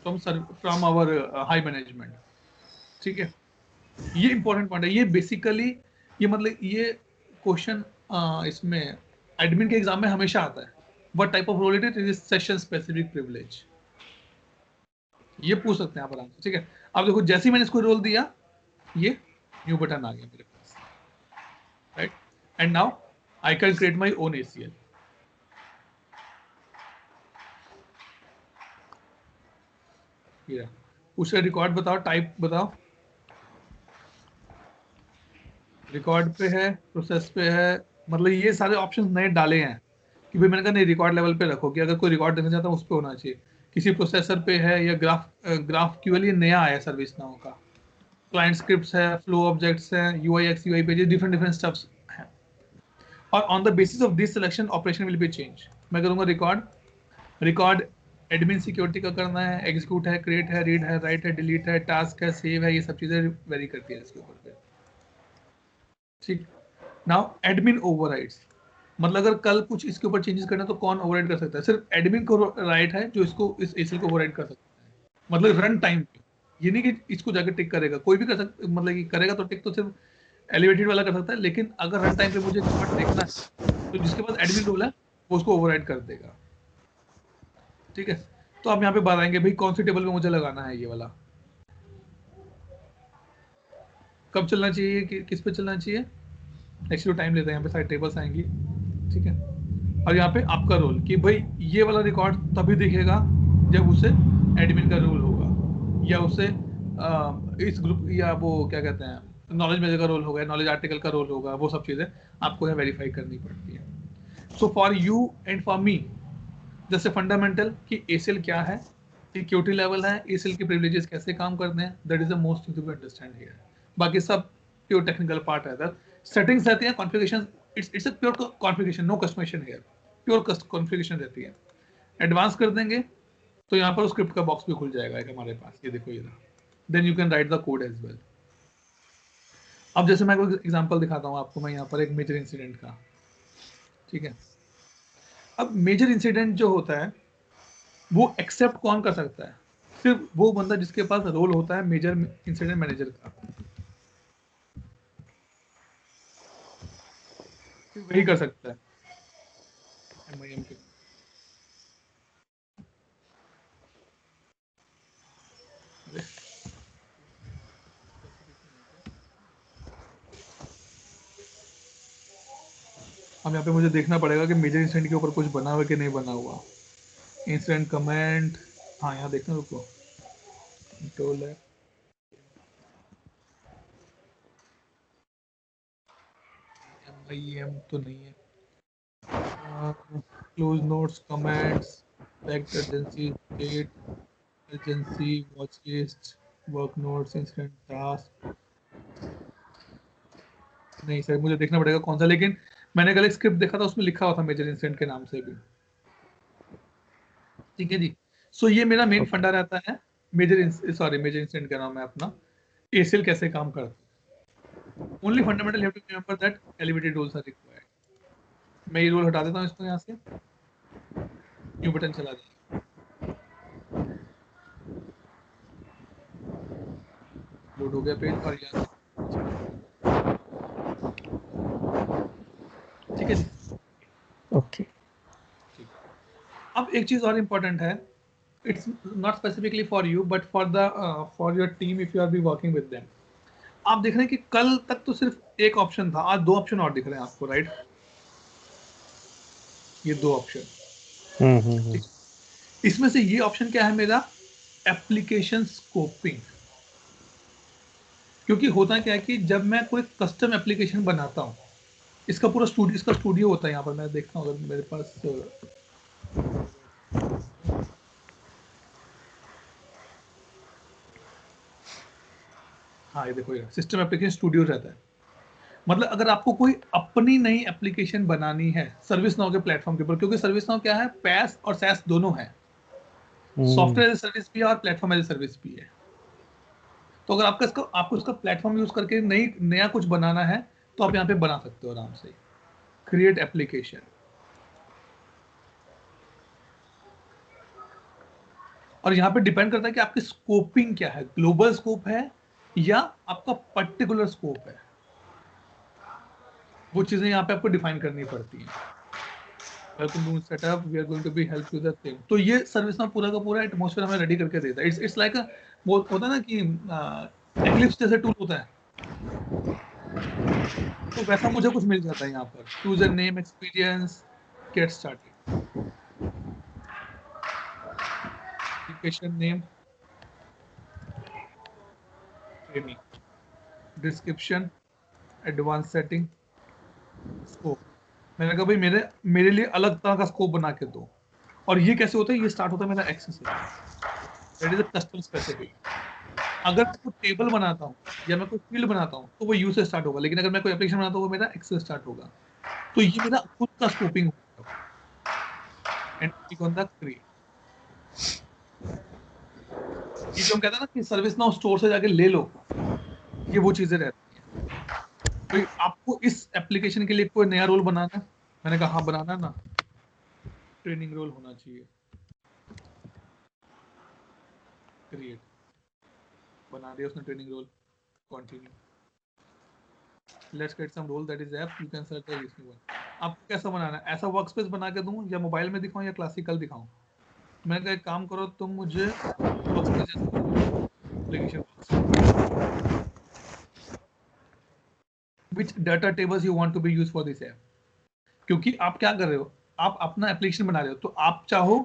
Speaker 1: from our high management. ठीक है, ये इंपॉर्टेंट पॉइंट है। ये बेसिकली ये मतलब ये क्वेश्चन इसमें एडमिन के एग्जाम में हमेशा आता है, what type of role it is, session specific privilege, ये पूछ सकते हैं आप आराम से। ठीक है, अब देखो जैसे ही मैंने इसको रोल दिया, ये न्यू बटन आ गया मेरे पास, right? And now I can create my own ACL। ये उसे रिकॉर्ड बताओ, टाइप बताओ, रिकॉर्ड पे है, प्रोसेस पे है, मतलब ये सारे ऑप्शन नए डाले हैं कि भाई मैंने कहा नहीं रिकॉर्ड लेवल पे रखो, कि अगर कोई रिकॉर्ड देखना चाहता है उस पे होना चाहिए। किसी प्रोसेसर पे है या ग्राफ QL, ये नया आया सर्विस नाउ का। क्लाइंट स्क्रिप्ट्स है, फ्लो ऑब्जेक्ट्स है, UIX UI pages, different different stuffs हैं। और on the basis of this selection operation will be change. मैं करूंगा रिकॉर्ड एडमिन सिक्योरिटी का करना है, एग्जीक्यूट है, क्रिएट है, रीड है, राइट है, डिलीट है, टास्क है, सेव है, ये सब चीजें वेरी करती है इसके ऊपर पे। ठीक, नाउ एडमिन ओवरराइड्स, मतलब अगर कल कुछ इसके ऊपर चेंजेस करना है तो कौन ओवरराइड कर सकता है? सिर्फ एडमिन को राइट है जो इसको इस ACL को ओवरराइड कर सकता है, मतलब रन टाइम पे। ये नहीं कि इसको जाकर टिक करेगा, कोई भी कर सकता, मतलब कि करेगा तो टिक तो सिर्फ एलिवेटेड वाला कर सकता है, लेकिन अगर रन टाइम पे मुझे रिकॉर्ड देखना है तो जिसके पास एडमिन रोल है वो उसको ओवरराइड कर देगा। ठीक है, तो आप यहाँ पे बताएंगे भाई कौन सी टेबल में मुझे लगाना है ये वाला, कब चलना चाहिए, किस पे चलना चाहिए। एक्चुअली टाइम लेता है, यहाँ पे सारी टेबल्स आएंगी। ठीक है, और यहाँ पे आपका रोल कि भाई ये वाला रिकॉर्ड तभी दिखेगा जब उसे एडमिन का रोल होगा, या उसे इस ग्रुप, या वो क्या कहते हैं नॉलेज मेजर का रोल होगा, नॉलेज आर्टिकल का रोल होगा, वो सब चीज़ें आपको यहाँ वेरीफाई करनी पड़ती है। So for you and for me, जैसे फंडामेंटल कि ACL क्या है, सिक्योरिटी लेवल है, ACL के प्रिविलेजेस कैसे काम करते हैं, that is the most thing to understand here. बाकी सब प्योर टेक्निकल पार्ट है। इधर सेटिंग्स रहती है, configuration, it's a pure configuration, no customization here, pure configuration रहती है। एडवांस कर देंगे तो यहाँ पर स्क्रिप्ट का बॉक्स भी खुल जाएगा एक हमारे पास, ये देखो ये रहा, then you can write the code as well. अब जैसे मैं कोई एग्जांपल दिखाता हूँ आपको, मैं यहाँ पर एक मेजर इंसिडेंट का। ठीक है, अब मेजर इंसिडेंट जो होता है वो एक्सेप्ट कौन कर सकता है? सिर्फ वो बंदा जिसके पास रोल होता है मेजर इंसिडेंट मैनेजर का, सिर्फ वही कर सकता है MIM के। अरे, अब यहाँ पे मुझे देखना पड़ेगा कि मेजर इंसिडेंट के ऊपर कुछ बना हुआ है कि नहीं बना हुआ। इंसिडेंट कमेंट, हाँ यहाँ देखना, रुको, कंट्रोल है, MIM तो नहीं है, close notes, comments, fact, urgency, date, urgency, watch list, work notes, incident task, नहीं सर मुझे देखना पड़ेगा कौन सा, लेकिन मैंने कल एक स्क्रिप्ट देखा था उसमें लिखा हुआ था मेजर इंसिडेंट के नाम से भी। ठीक है जी, सो ये मेरा मेन फंडा रहता है। मेजर इंसिडेंट का नाम है अपना ACL कैसे काम करता है। Only fundamental have to remember that elevated rules are required. मैं ये रूल हटा देता हूँ इसको यहाँ से, न्यू बटन चला जाएगा, लोड हो गया पेज और यहाँ ठीक है जी।
Speaker 3: ओके
Speaker 1: ठीक। अब एक चीज और इम्पोर्टेंट है, it's not specifically for you but for your team if you R be working with them. आप देख रहे हैं कि कल तक तो सिर्फ एक ऑप्शन था, आज 2 ऑप्शन और दिख रहे हैं आपको, राइट? ये 2 ऑप्शन, ठीक। इसमें से ये ऑप्शन क्या है मेरा, एप्लीकेशन स्कोपिंग। क्योंकि होता क्या है कि जब मैं कोई कस्टम एप्लीकेशन बनाता हूँ, इसका स्टूडियो होता है यहाँ पर, मैं देखता हूँ अगर मेरे पास हाँ ये देखो, ये सिस्टम एप्लीकेशन स्टूडियो रहता है। मतलब अगर आपको कोई अपनी नई एप्लीकेशन बनानी है सर्विस नाउ के प्लेटफॉर्म के ऊपर, क्योंकि सर्विस नाउ क्या है, पैस और सैस दोनों है, सॉफ्टवेयर एज ए सर्विस भी है और प्लेटफॉर्म एज ए सर्विस भी है। तो अगर आपको इसका प्लेटफॉर्म यूज करके नया कुछ बनाना है तो आप यहाँ पे बना सकते हो आराम से, क्रिएट एप्लीकेशन। और यहाँ पे डिपेंड करता है कि आपकी स्कोपिंग क्या है, ग्लोबल स्कोप है या आपका पर्टिकुलर स्कोप है, वो चीजें यहाँ पे आपको डिफाइन करनी पड़ती हैं। Welcome to setup, we are going to be help you the thing. तो ये सर्विस ना पूरा का पूरा एटमॉस्फेयर हमें रेडी करके देता है। इट्स लाइक वो होता है ना कि एक्लिप्स जैसे टूल होता है, तो वैसा मुझे कुछ मिल जाता है यहाँ पर। User name, experience, get started, application name, training, description, advance setting, scope. मैंने कहा भाई मेरे मेरे लिए अलग तरह का स्कोप बना के दो। और ये कैसे होता है, ये स्टार्ट होता है मेरा एक्सेस से, that is a custom specific. अगर मैं कोई टेबल बनाता हूँ या मैं कोई फील्ड बनाता हूँ तो वो यू से स्टार्ट होगा, लेकिन अगर मैं कोई एप्लीकेशन बनाता हूँ वो मेरा एक्स से स्टार्ट होगा। तो ये मेरा खुद का स्कोपिंग होगा। And click on the create. ये जो हम कहते हैं ना कि सर्विस नाउ स्टोर से जाके ले लो, ये वो चीजें रहती हैं। तो आपको इस एप्लीकेशन के लिए कोई नया रोल बनाना है, मैंने कहा हाँ बनाना ना, ट्रेनिंग रोल होना चाहिए, क्रिएट, बना दिया उसने training role, continue. Let's get some role that is app, you can search the listing one. आपको कैसा बनाना है, ऐसा वर्कस्पेस बना के दूं या मोबाइल में दिखाऊं या क्लासिकल दिखाऊं? मैंने कहा एक काम करो तुम मुझे वर्कस्पेस जैसा application, which data tables you want to be used for this app. क्योंकि आप क्या कर रहे हो, आप अपना एप्लीकेशन बना रहे हो, तो आप चाहो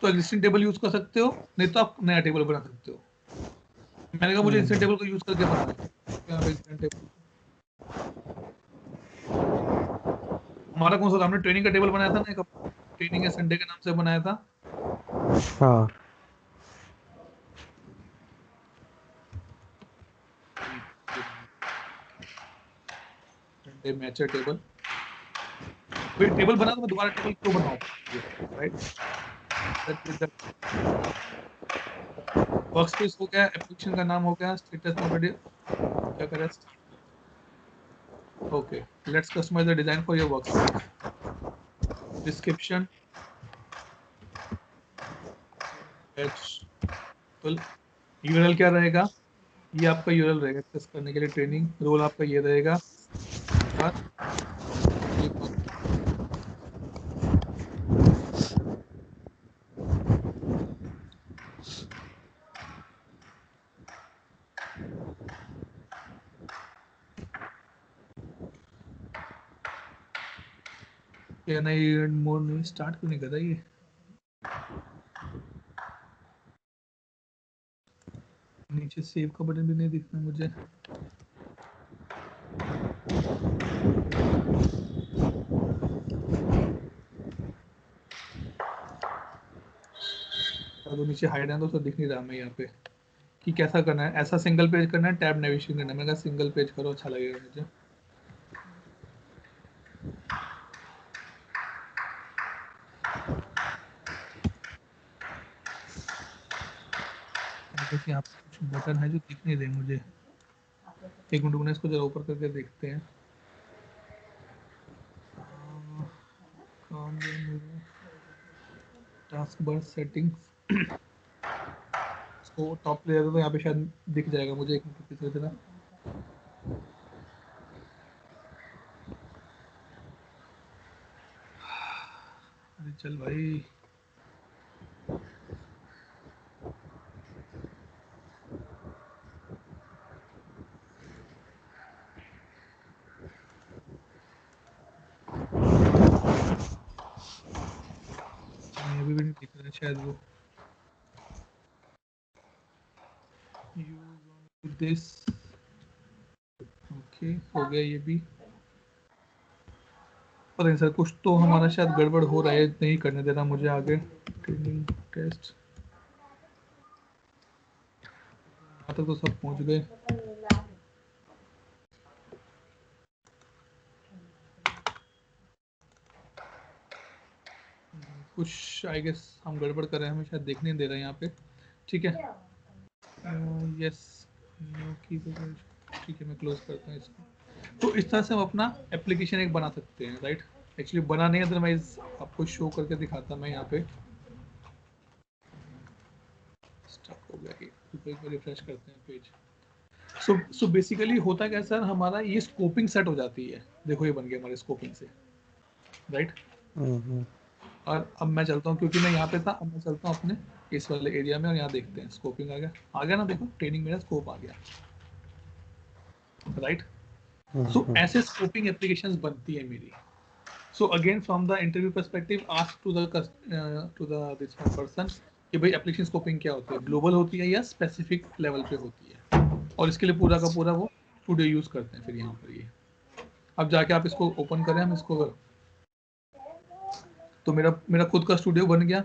Speaker 1: तो एग्जिस्टिंग टेबल यूज कर सकते हो, नहीं तो आप नया टेबल बना सकते हो। मैंने कहा मुझे इंस्टेंट टेबल को यूज करके बनाना है, यहाँ पे इंस्टेंट टेबल हमारा कौन सा था, हमने ट्रेनिंग का टेबल बनाया था ना, एक ट्रेनिंग है संडे के नाम से बनाया था।
Speaker 3: हाँ
Speaker 1: संडे मैचर टेबल, कोई टेबल बना तो मैं दोबारा टेबल क्यों बनाऊं, राइट? वर्कस्पेस हो गया, एप्लीकेशन का नाम हो गया, स्टेटस में ऑलरेडी क्या करें, okay. Let's customize the design for your workspace. Description, URL क्या रहेगा, ये आपका यूआरएल रहेगा एक्सेस करने के लिए। ट्रेनिंग रोल आपका ये रहेगा, और ये क्या नहीं, मोड नहीं स्टार्ट क्यों नहीं कर रहा ये, नीचे सेव का बटन भी नहीं दिख रहा मुझे। तो नीचे हाइड है तो दिख नहीं रहा मैं यहाँ पे कि कैसा करना है। ऐसा सिंगल पेज करना है, टैब नेविगेशन करना है। मैंने कहा सिंगल पेज करो, अच्छा लगेगा मुझे। देखिए यहाँ पे कुछ बटन है जो दिख नहीं रहे मुझे। एक मिनट रुकना, इसको जरा ऊपर करके देखते हैं। टास्क बार सेटिंग्स, इसको टॉप ले जाता तो यहाँ पे शायद दिख जाएगा मुझे। एक मिनट पीछे जरा, अरे चल भाई, अभी भी नहीं दिख रहा है शायद वो। यूज दिस, ओके हो गया ये भी। पता नहीं सर, कुछ तो हमारा शायद गड़बड़ हो रहा है, नहीं करने दे रहा मुझे आगे। ट्रेनिंग टेस्ट, यहाँ तक तो सब पहुँच गए। कुछ आई गेस हम गड़बड़ कर रहे हैं, हमें शायद देखने नहीं दे रहा है यहाँ पे। ठीक है, यस, ठीक है, मैं क्लोज करता हूँ इसको। तो इस तरह से हम अपना एप्लीकेशन एक बना सकते हैं, राइट। एक्चुअली बना नहीं, अदरवाइज आपको शो करके दिखाता मैं यहाँ पे। स्टक हो गया, एक बार रिफ्रेश करते हैं पेज। सो बेसिकली होता क्या सर, हमारा ये स्कोपिंग सेट हो जाती है। देखो ये बन गया हमारे स्कोपिंग से, राइट। और अब मैं चलता हूँ, क्योंकि मैं यहाँ पे था, अब मैं चलता हूँ अपने इस वाले एरिया में, और यहाँ देखते हैं स्कोपिंग आ गया ना, देखो ट्रेनिंग मेरा स्कोप आ गया, राइट। सो ऐसे स्कोपिंग एप्लीकेशंस बनती है मेरी। So again from the interview perspective, ask to the this person कि भाई एप्लीकेशन स्कोपिंग क्या होती है, ग्लोबल होती है या स्पेसिफिक लेवल पे होती है, और इसके लिए पूरा का पूरा वो स्टूडियो यूज करते हैं। फिर यहाँ पर ये अब जाके आप इसको ओपन करें, हम इसको, तो मेरा खुद का स्टूडियो बन गया।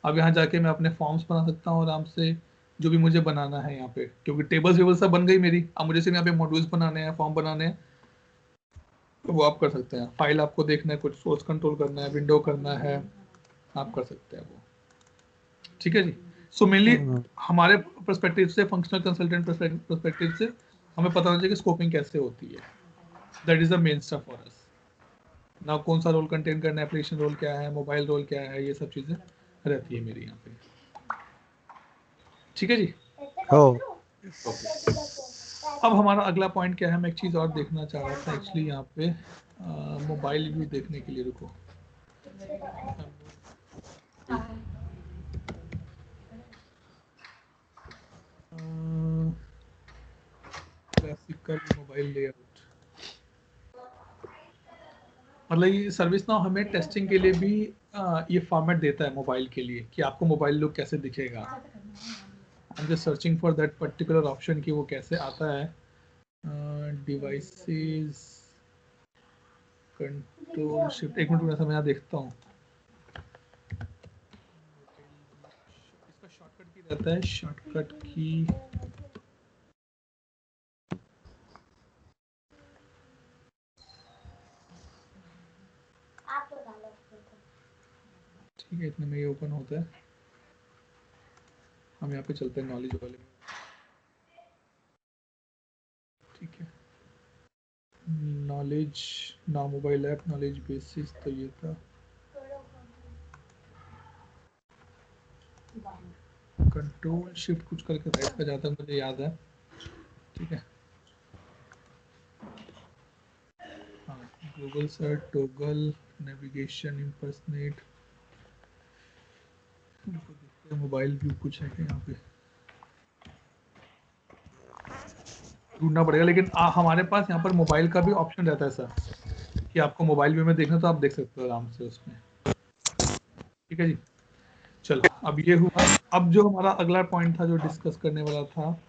Speaker 1: अब यहाँ जाके मैं अपने फॉर्म्स बना सकता हूँ आराम से, जो भी मुझे बनाना है यहाँ पे, क्योंकि टेबल्स वेबल्स सब बन गई मेरी। अब मुझे सिर्फ यहाँ पे मॉड्यूल्स बनाने हैं, फॉर्म बनाने हैं, तो वो आप कर सकते हैं। फाइल आपको देखना है, कुछ सोर्स कंट्रोल करना है, विंडो करना है, आप कर सकते हैं वो। ठीक है जी। सो मेनली हमारे पर्सपेक्टिव से, फंक्शनल कंसल्टेंट पर्सपेक्टिव से, हमें पता होना चाहिए कि स्कोपिंग कैसे होती है। That is the main stuff for us. ना कौन सा रोल कंटेन करना है, एप्लीकेशन रोल क्या है, मोबाइल रोल क्या है, ये सब चीज़ें रहती है मेरी यहाँ पे। ठीक है जी। अब हमारा अगला पॉइंट क्या है, मैं एक चीज़ और देखना चाह रहा था एक्चुअली यहाँ पे, मोबाइल व्यू देखने के लिए, रुको। क्लासिकल मोबाइल लेआउट, मतलब ये सर्विस नाउ हमें टेस्टिंग के लिए भी ये फॉर्मेट देता है मोबाइल के लिए, कि आपको मोबाइल लुक कैसे दिखेगा। I am just searching for that particular option कि वो कैसे आता है। डिवाइसेस, कंट्रोल शिफ्ट, एक मिनट मैं यहाँ देखता हूँ। इसका शॉर्टकट की रहता है, शॉर्टकट की ठीक है, इतने में ये ओपन होता है। हम यहाँ पे चलते हैं नॉलेज वाले में। ठीक है, नॉलेज ना, मोबाइल ऐप नॉलेज बेसिस, तो ये था कंट्रोल शिफ्ट कुछ करके राइट पे जाता है, मुझे याद है। ठीक है, हाँ, Google search, toggle, navigation, impersonate, mobile view कुछ है क्या यहाँ पे, ढूंढना पड़ेगा। लेकिन हमारे पास यहाँ पर मोबाइल का भी ऑप्शन रहता है सर, कि आपको मोबाइल व्यू में देखना तो आप देख सकते हो आराम से उसमें। ठीक है जी। चलो, अब ये हुआ। अब जो हमारा अगला पॉइंट था जो डिस्कस करने वाला था,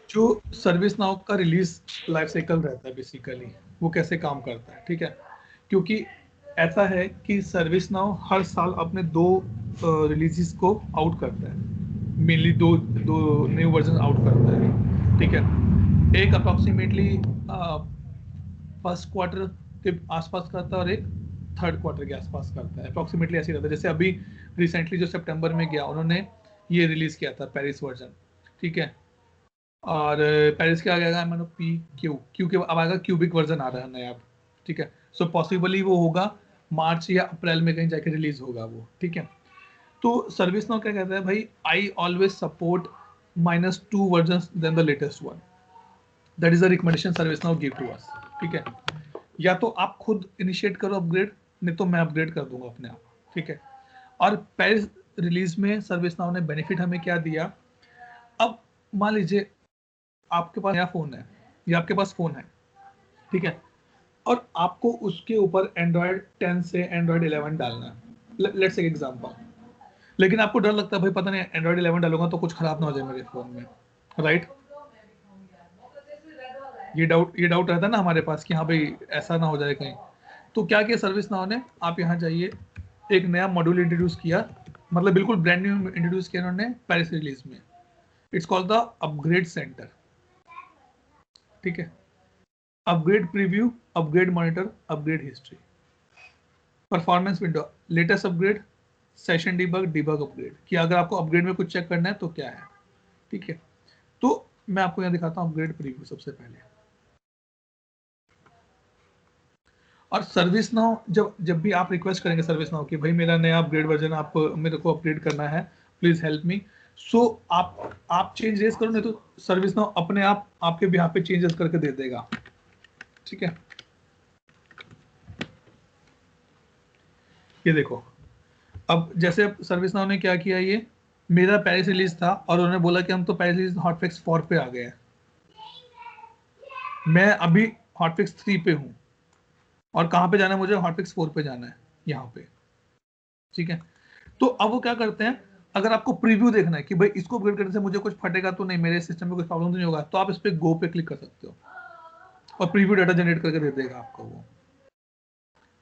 Speaker 1: जो सर्विस नाउ का रिलीज लाइफ साइकिल रहता है बेसिकली, वो कैसे काम करता है। ठीक है, क्योंकि ऐसा है कि सर्विस नाउ हर साल अपने 2 रिलीजेस को आउट करता है, मेनली दो न्यू वर्जन आउट करता है। ठीक है, एक अप्रॉक्सीमेटली फर्स्ट क्वार्टर के आसपास करता है, और एक थर्ड क्वार्टर के आसपास करता है, अप्रॉक्सीमेटली ऐसे रहता है। जैसे अभी रिसेंटली जो सितंबर में गया, उन्होंने ये रिलीज किया था पेरिस वर्जन। ठीक है, और पेरिस के आगे आएगा मानो पी क्यू, क्यू के अब आएगा क्यूबिक वर्जन आ रहा है नया अब, ठीक है। सो पॉसिबली वो होगा मार्च या अप्रैल में कहीं जाके रिलीज होगा वो, ठीक है। तो सर्विस नाउ क्या कहता है भाई, I always support -2 version then the latest one, that is the recommendation ServiceNow give to us, ठीक है। या तो आप खुद इनिशिएट करो अपग्रेड, नहीं तो मैं अपग्रेड कर दूंगा अपने आप, ठीक है। और पेरिस रिलीज में सर्विस नाउ ने बेनिफिट हमें क्या दिया, अब मान लीजिए आपके पास नया फोन है या आपके पास फोन है, ठीक है, और आपको उसके ऊपर एंड्रॉयड 10 से एंड्रॉयड 11 डालना है, लेट्स एक एग्जांपल, लेकिन आपको डर लगता है भाई पता नहीं एंड्रॉयड 11 डालूंगा तो कुछ खराब ना हो जाए मेरे फोन में, राइट। ये डाउट रहता है ना हमारे पास कि हाँ भाई ऐसा ना हो जाए कहीं। तो क्या किया सर्विस नाउ ने, आप यहाँ जाइए, एक नया मॉड्यूल इंट्रोड्यूस किया, मतलब बिल्कुल ब्रांड न्यू इंट्रोड्यूस किया उन्होंने पेरिस रिलीज में। It's called the upgrade centre, ठीक है। Upgrade preview, upgrade monitor, upgrade history, performance window, latest upgrade, session debug, debug upgrade, कि अगर आपको अपग्रेड में कुछ चेक करना है तो क्या है, ठीक है। तो मैं आपको यहाँ दिखाता हूँ अपग्रेड प्रीव्यू सबसे पहले। और सर्विस नाउ जब भी आप रिक्वेस्ट करेंगे सर्विस नाउ कि भाई मेरा नया अपग्रेड वर्जन आप मेरे को अपग्रेड करना है, प्लीज हेल्प मी, सो आप चेंज रेज करो, नहीं तो सर्विस नाउ अपने आप आपके बिहाफ पे चेंजेस करके दे देगा, ठीक है। ये देखो, अब जैसे सर्विस नाउ ने क्या किया, ये मेरा पेरिस रिलीज था और उन्होंने बोला कि हम तो पेरिस रिलीज हॉटफिक्स 4 पे आ गए हैं, मैं अभी हॉटफिक्स 3 पे हूँ, और कहाँ पे जाना है मुझे, हॉटफिक्स 4 पे जाना है यहाँ पे, ठीक है। तो अब वो क्या करते हैं, अगर आपको प्रीव्यू देखना है कि भाई इसको अपग्रेड करने से मुझे कुछ फटेगा तो नहीं, मेरे सिस्टम में कुछ प्रॉब्लम तो नहीं होगा, तो आप इस पे गो पे क्लिक कर सकते हो और प्रीव्यू डाटा जनरेट करके दे देगा आपको वो,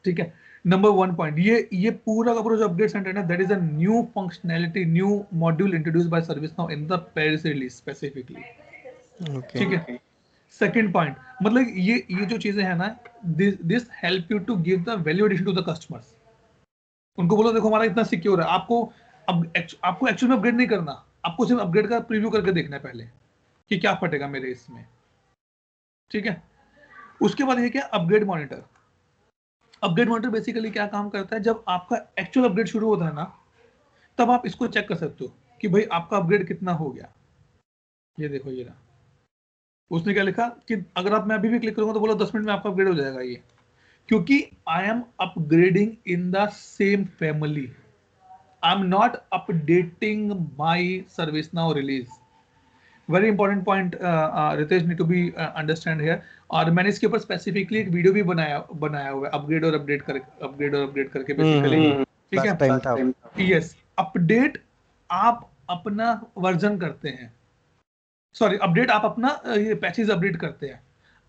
Speaker 1: ठीक है। नंबर 1 पॉइंट, ये पूरा का पूरा जो अपडेट सेंटर है, that is a new functionality, new module introduce by service now in the Paris release specifically,
Speaker 2: Okay.
Speaker 1: ठीक है। सेकंड पॉइंट, मतलब ये जो चीजें हैं ना, this help you to give the value addition to the customers. उनको बोलो देखो हमारा इतना सिक्योर है, आपको एक्चुअल में अपग्रेड नहीं करना, आपको सिर्फ अपग्रेड का प्रीव्यू करके देखना है पहले कि क्या फटेगा मेरे इसमें, ठीक है। उसके बाद ये क्या, upgrade monitor. Upgrade monitor basically क्या काम करता है, जब आपका एक्चुअल अपग्रेड शुरू होता है ना, तब आप इसको चेक कर सकते हो कि भाई आपका अपग्रेड कितना हो गया। ये देखो ये रहा, उसने क्या लिखा कि अगर आप मैं अभी भी क्लिक करूंगा तो बोलो 10 मिनट में आपका अपग्रेड हो जाएगा ये, क्योंकि I am upgrading in the same family, I'm not updating my ServiceNow release. Very important point, Ritesh need to be understand here. और मैंने इसके ऊपर स्पेसिफिकली एक वीडियो भी बनाया हुआ है, अपग्रेड और अपडेट करके बेसिकली, ठीक
Speaker 2: Last time था।
Speaker 1: है। यस, अपडेट आप अपना वर्जन करते हैं, सॉरी अपडेट आप अपना ये पैचेज अपडेट करते हैं,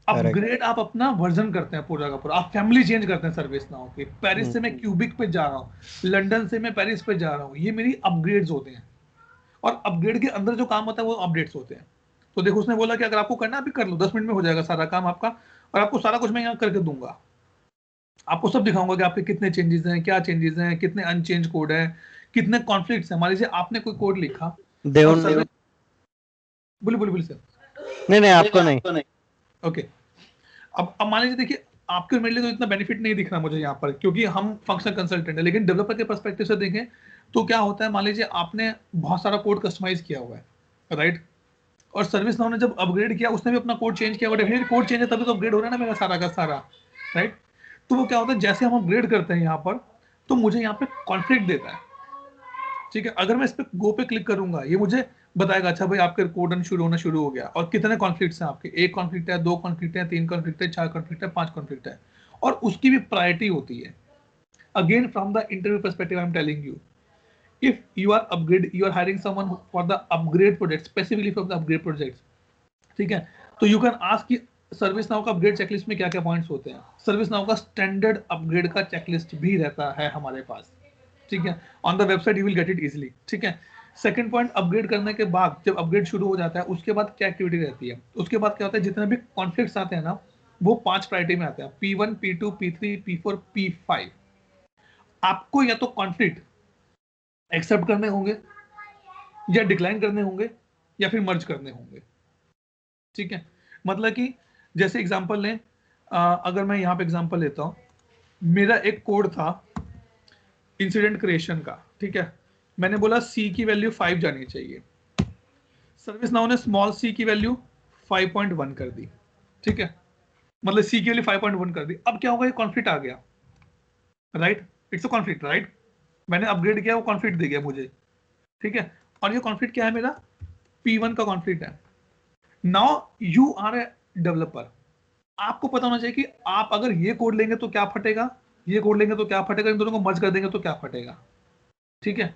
Speaker 2: Correct.
Speaker 1: अपग्रेड आप अपना वर्जन करते हैं पूरा का पूरा, आप फैमिली चेंज करते हैं सर्विस नाउ की। पेरिस से मैं क्यूबिक पे जा रहा हूँ, लंदन से मैं पेरिस पे जा रहा हूँ, ये मेरी अपग्रेड्स होते हैं। और अपग्रेड के अंदर जो काम होता है वो अपडेट्स होते हैं। तो देखो उसने बोला कि अगर आपको करना है अभी कर लो, 10 मिनट में हो जाएगा सारा काम आपका, और आपको सारा कुछ मैं यहाँ करके दूंगा, आपको सब दिखाऊंगा कि आपके कितने चेंजेस हैं, क्या चेंजेस हैं, कितने अनचेंज कोड है, कितने कॉन्फ्लिक्ट्स हैं। मान लीजिए आपने कोई कोड लिखा और
Speaker 2: देउन
Speaker 1: सर्विस, बोलिए बोलिए बोलिए सर।
Speaker 2: नहीं नहीं आपको नहीं।
Speaker 1: ओके, अब मान लीजिए देखिए, आपके और मेरे लिए तो इतना बेनिफिट नहीं दिख रहा मुझे यहाँ पर, क्योंकि हम फंक्शनल कंसल्टेंट है, लेकिन डेवलपर के पर्सपेक्टिव से देखें तो क्या होता है, मान लीजिए आपने बहुत सारा कोड कस्टमाइज किया हुआ है, राइट, और सर्विस नाउ ने जब अपग्रेड किया उसने भी अपना कोड चेंज किया, डेफिनेटली कोड चेंज है तभी तो अपग्रेड हो रहा है ना मेरा सारा का सारा, राइट। तो वो क्या होता है, जैसे हम अपग्रेड करते हैं यहाँ पर, तो मुझे यहाँ पे कॉन्फ्लिक्ट देता है, ठीक है। अगर मैं इस पे गो पे क्लिक करूंगा, ये मुझे बताएगा अच्छा भाई आपके कोड रन शुरू होना शुरू हो गया, और कितने कॉन्फ्लिक्ट्स हैं आपके, 1 कॉन्फ्लिक्ट है, 2 कॉन्फ्लिक्ट है, 3 कॉन्फ्लिक्ट है, 4 कॉन्फ्लिक्ट है, 5 कॉन्फ्लिक्ट है, और उसकी भी प्रायोरिटी होती है। Again from the interview perspective I am telling you, if you are hiring someone for the upgrade project, specifically for the upgrade projects, ठीक है, तो यू कैन आस्क कि सर्विस नाउ का अपग्रेड चेकलिस्ट में क्या क्या पॉइंट्स होते हैं। सर्विस नाउ का स्टैंडर्ड अपग्रेड का चेकलिस्ट भी रहता है हमारे पास, ठीक है, on the website you will get it easily, ठीक है। सेकंड पॉइंट, अपग्रेड करने के बाद जब अपग्रेड शुरू हो जाता है उसके बाद क्या एक्टिविटी रहती है, उसके बाद क्या होता है, जितने भी कॉन्फ्लिक्ट्स आते हैं ना वो 5 प्रायोरिटी में आते हैं, P1, P2, P3, P4, P5। आपको या तो कॉन्फ्लिक्ट एक्सेप्ट करने होंगे, या डिक्लाइन करने होंगे, या फिर मर्ज करने होंगे, ठीक है, मतलब कि जैसे एग्जांपल लें, अगर मैं यहाँ पे एग्जांपल लेता हूँ, मेरा एक कोड था इंसिडेंट क्रिएशन का, ठीक है, मैंने बोला सी की वैल्यू 5 जानी चाहिए, सर्विस नाउ ने स्मॉल सी की वैल्यू 5.1 कर दी, ठीक है, मतलब सी की वैल्यू 5.1 कर दी। अब क्या होगा, ये कॉन्फ्लिक्ट आ गया, right, it's a conflict, right, मैंने अपग्रेड किया, वो कॉन्फ्लिक्ट दे गया मुझे, ठीक है, और ये कॉन्फ्लिक्ट क्या है, मेरा P1 का कॉन्फ्लिक्ट है। Now you are a developer, आपको पता होना चाहिए कि आप अगर ये कोड लेंगे तो क्या फटेगा, ये कोड लेंगे तो क्या फटेगा, इन दोनों को मर्ज कर देंगे तो क्या फटेगा, ठीक है।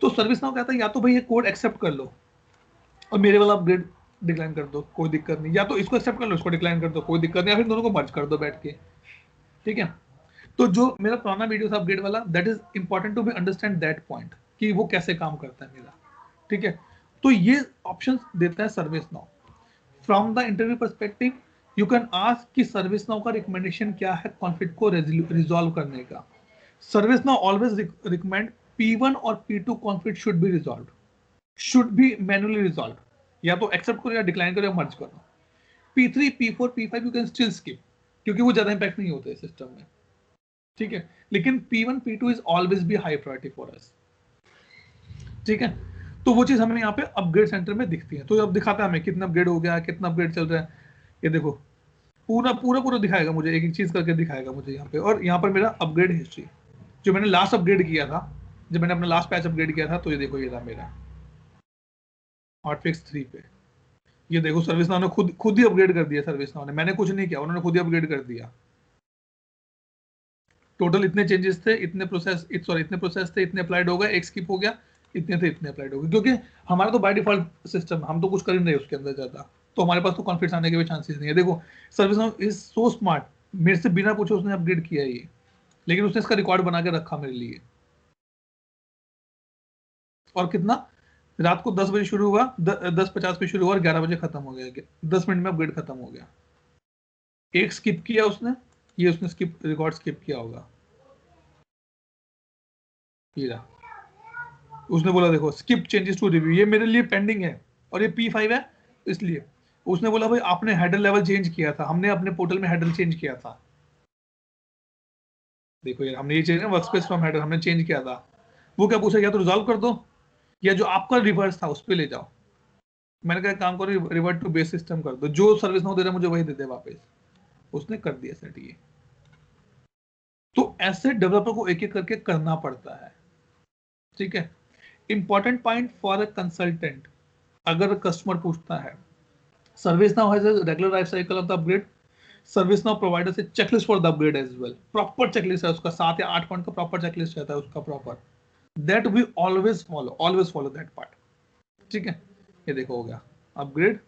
Speaker 1: तो सर्विस नाउ कहता है या तो भाई ये कोड एक्सेप्ट कर लो और मेरे वाला अपग्रेड डिक्लाइन कर दो, कोई दिक्कत नहीं, या तो इसको एक्सेप्ट कर लो, इसको डिक्लाइन कर दो, कोई दिक्कत नहीं, या फिर दोनों को मर्ज कर दो बैठ के, ठीक है। तो जो मेरा पुराना वीडियो था अपग्रेड वाला, that is important to be understand that point कि वो कैसे काम करता है मेरा, ठीक है। तो ये ऑप्शन देता है service now. From the interview perspective you can ask कि सर्विस नाउ का रिकमेंडेशन क्या है कॉन्फ्लिक्ट को रिजॉल्व करने का। Service now always recommend P1 और P2 conflict should be resolve, should be manually resolve, या तो एक्सेप्ट करो या डिक्लाइन करो या मर्ज करो। P3 P4 P5 you can still skip, क्योंकि वो ज्यादा इंपैक्ट नहीं होता है सिस्टम में, ठीक है, लेकिन P1 P2 is always be high priority for us, ठीक है। तो वो चीज हमें यहाँ पे अपग्रेड सेंटर में दिखती है। तो अब दिखाता है हमें कितना अपग्रेड हो गया, कितना अपग्रेड चल रहा है, ये देखो पूरा पूरा पूरा दिखाएगा मुझे, एक एक चीज करके दिखाएगा मुझे यहाँ पे। और यहाँ पर मेरा अपग्रेड हिस्ट्री, जो मैंने लास्ट अपग्रेड किया था, जब मैंने अपना लास्ट पैच अपग्रेड किया था, तो ये देखो ये था मेरा हॉटफिक्स 3 पे, ये देखो सर्विस नाउ ने खुद ही अपग्रेड कर दिया, सर्विस नाउ ने, मैंने कुछ नहीं किया, उन्होंने खुद ही अपग्रेड कर दिया। टोटल इतने चेंजेस थे, इतने प्रोसेस, सॉरी इतने प्रोसेस थे, इतने अप्लाइड हो गए, एक स्किप हो गया, इतने थे, इतने अप्लाइड हो गए, क्योंकि हमारा तो बाय डिफॉल्ट सिस्टम, हम तो कुछ कर ही नहीं रहे उसके अंदर ज्यादा, तो हमारे पास तो कॉन्फ्लिक्ट आने के भी चांसेस नहीं है। देखो service now is so smart, मेरे से बिना पूछे उसने अपग्रेड किया है ये, लेकिन उसने इसका रिकॉर्ड बना के रखा मेरे लिए। और कितना, रात को 10 बजे शुरू हुआ, 10:50 पे शुरू हुआ और 11 बजे खत्म हो गया, 10 मिनट में अपग्रेड खत्म हो गया। एक स्किप किया उसने, ये उसने स्किप रिकॉर्ड स्किप किया होगा, ये रहा। उसने बोला देखो स्किप चेंजेस टू रिव्यू, ये मेरे लिए पेंडिंग है और ये P5 है, इसलिए उसने बोला भाई आपने हेडर लेवल चेंज किया था, हमने अपने पोर्टल में हेडर चेंज किया था, देखो यार हमने ये चेंज वर्कस्पेस फ्रॉम हेडर हमने चेंज किया था। वो क्या पूछा, या तो रिजॉल्व कर दो या जो आपका रिवर्स था उस पर ले जाओ। मैंने कहा काम करो, रिवर्ट टू बेस सिस्टम कर दो, जो सर्विस नाउ दे रहा मुझे वही दे दे वापस। उसने कर दिया सेट ये। तो ऐसे डेवलपर को एक एक करके करना पड़ता है, ठीक है। Important point for a consultant, अगर कस्टमर पूछता है, service now has a regular life cycle of the upgrade, ServiceNow provide us a checklist for the upgrade as well, proper checklist है उसका, 7 या 8 पॉइंट का प्रॉपर चेकलिस्ट रहता है उसका proper, that we always follow that part, ठीक है। ये देखो हो गया अपग्रेड,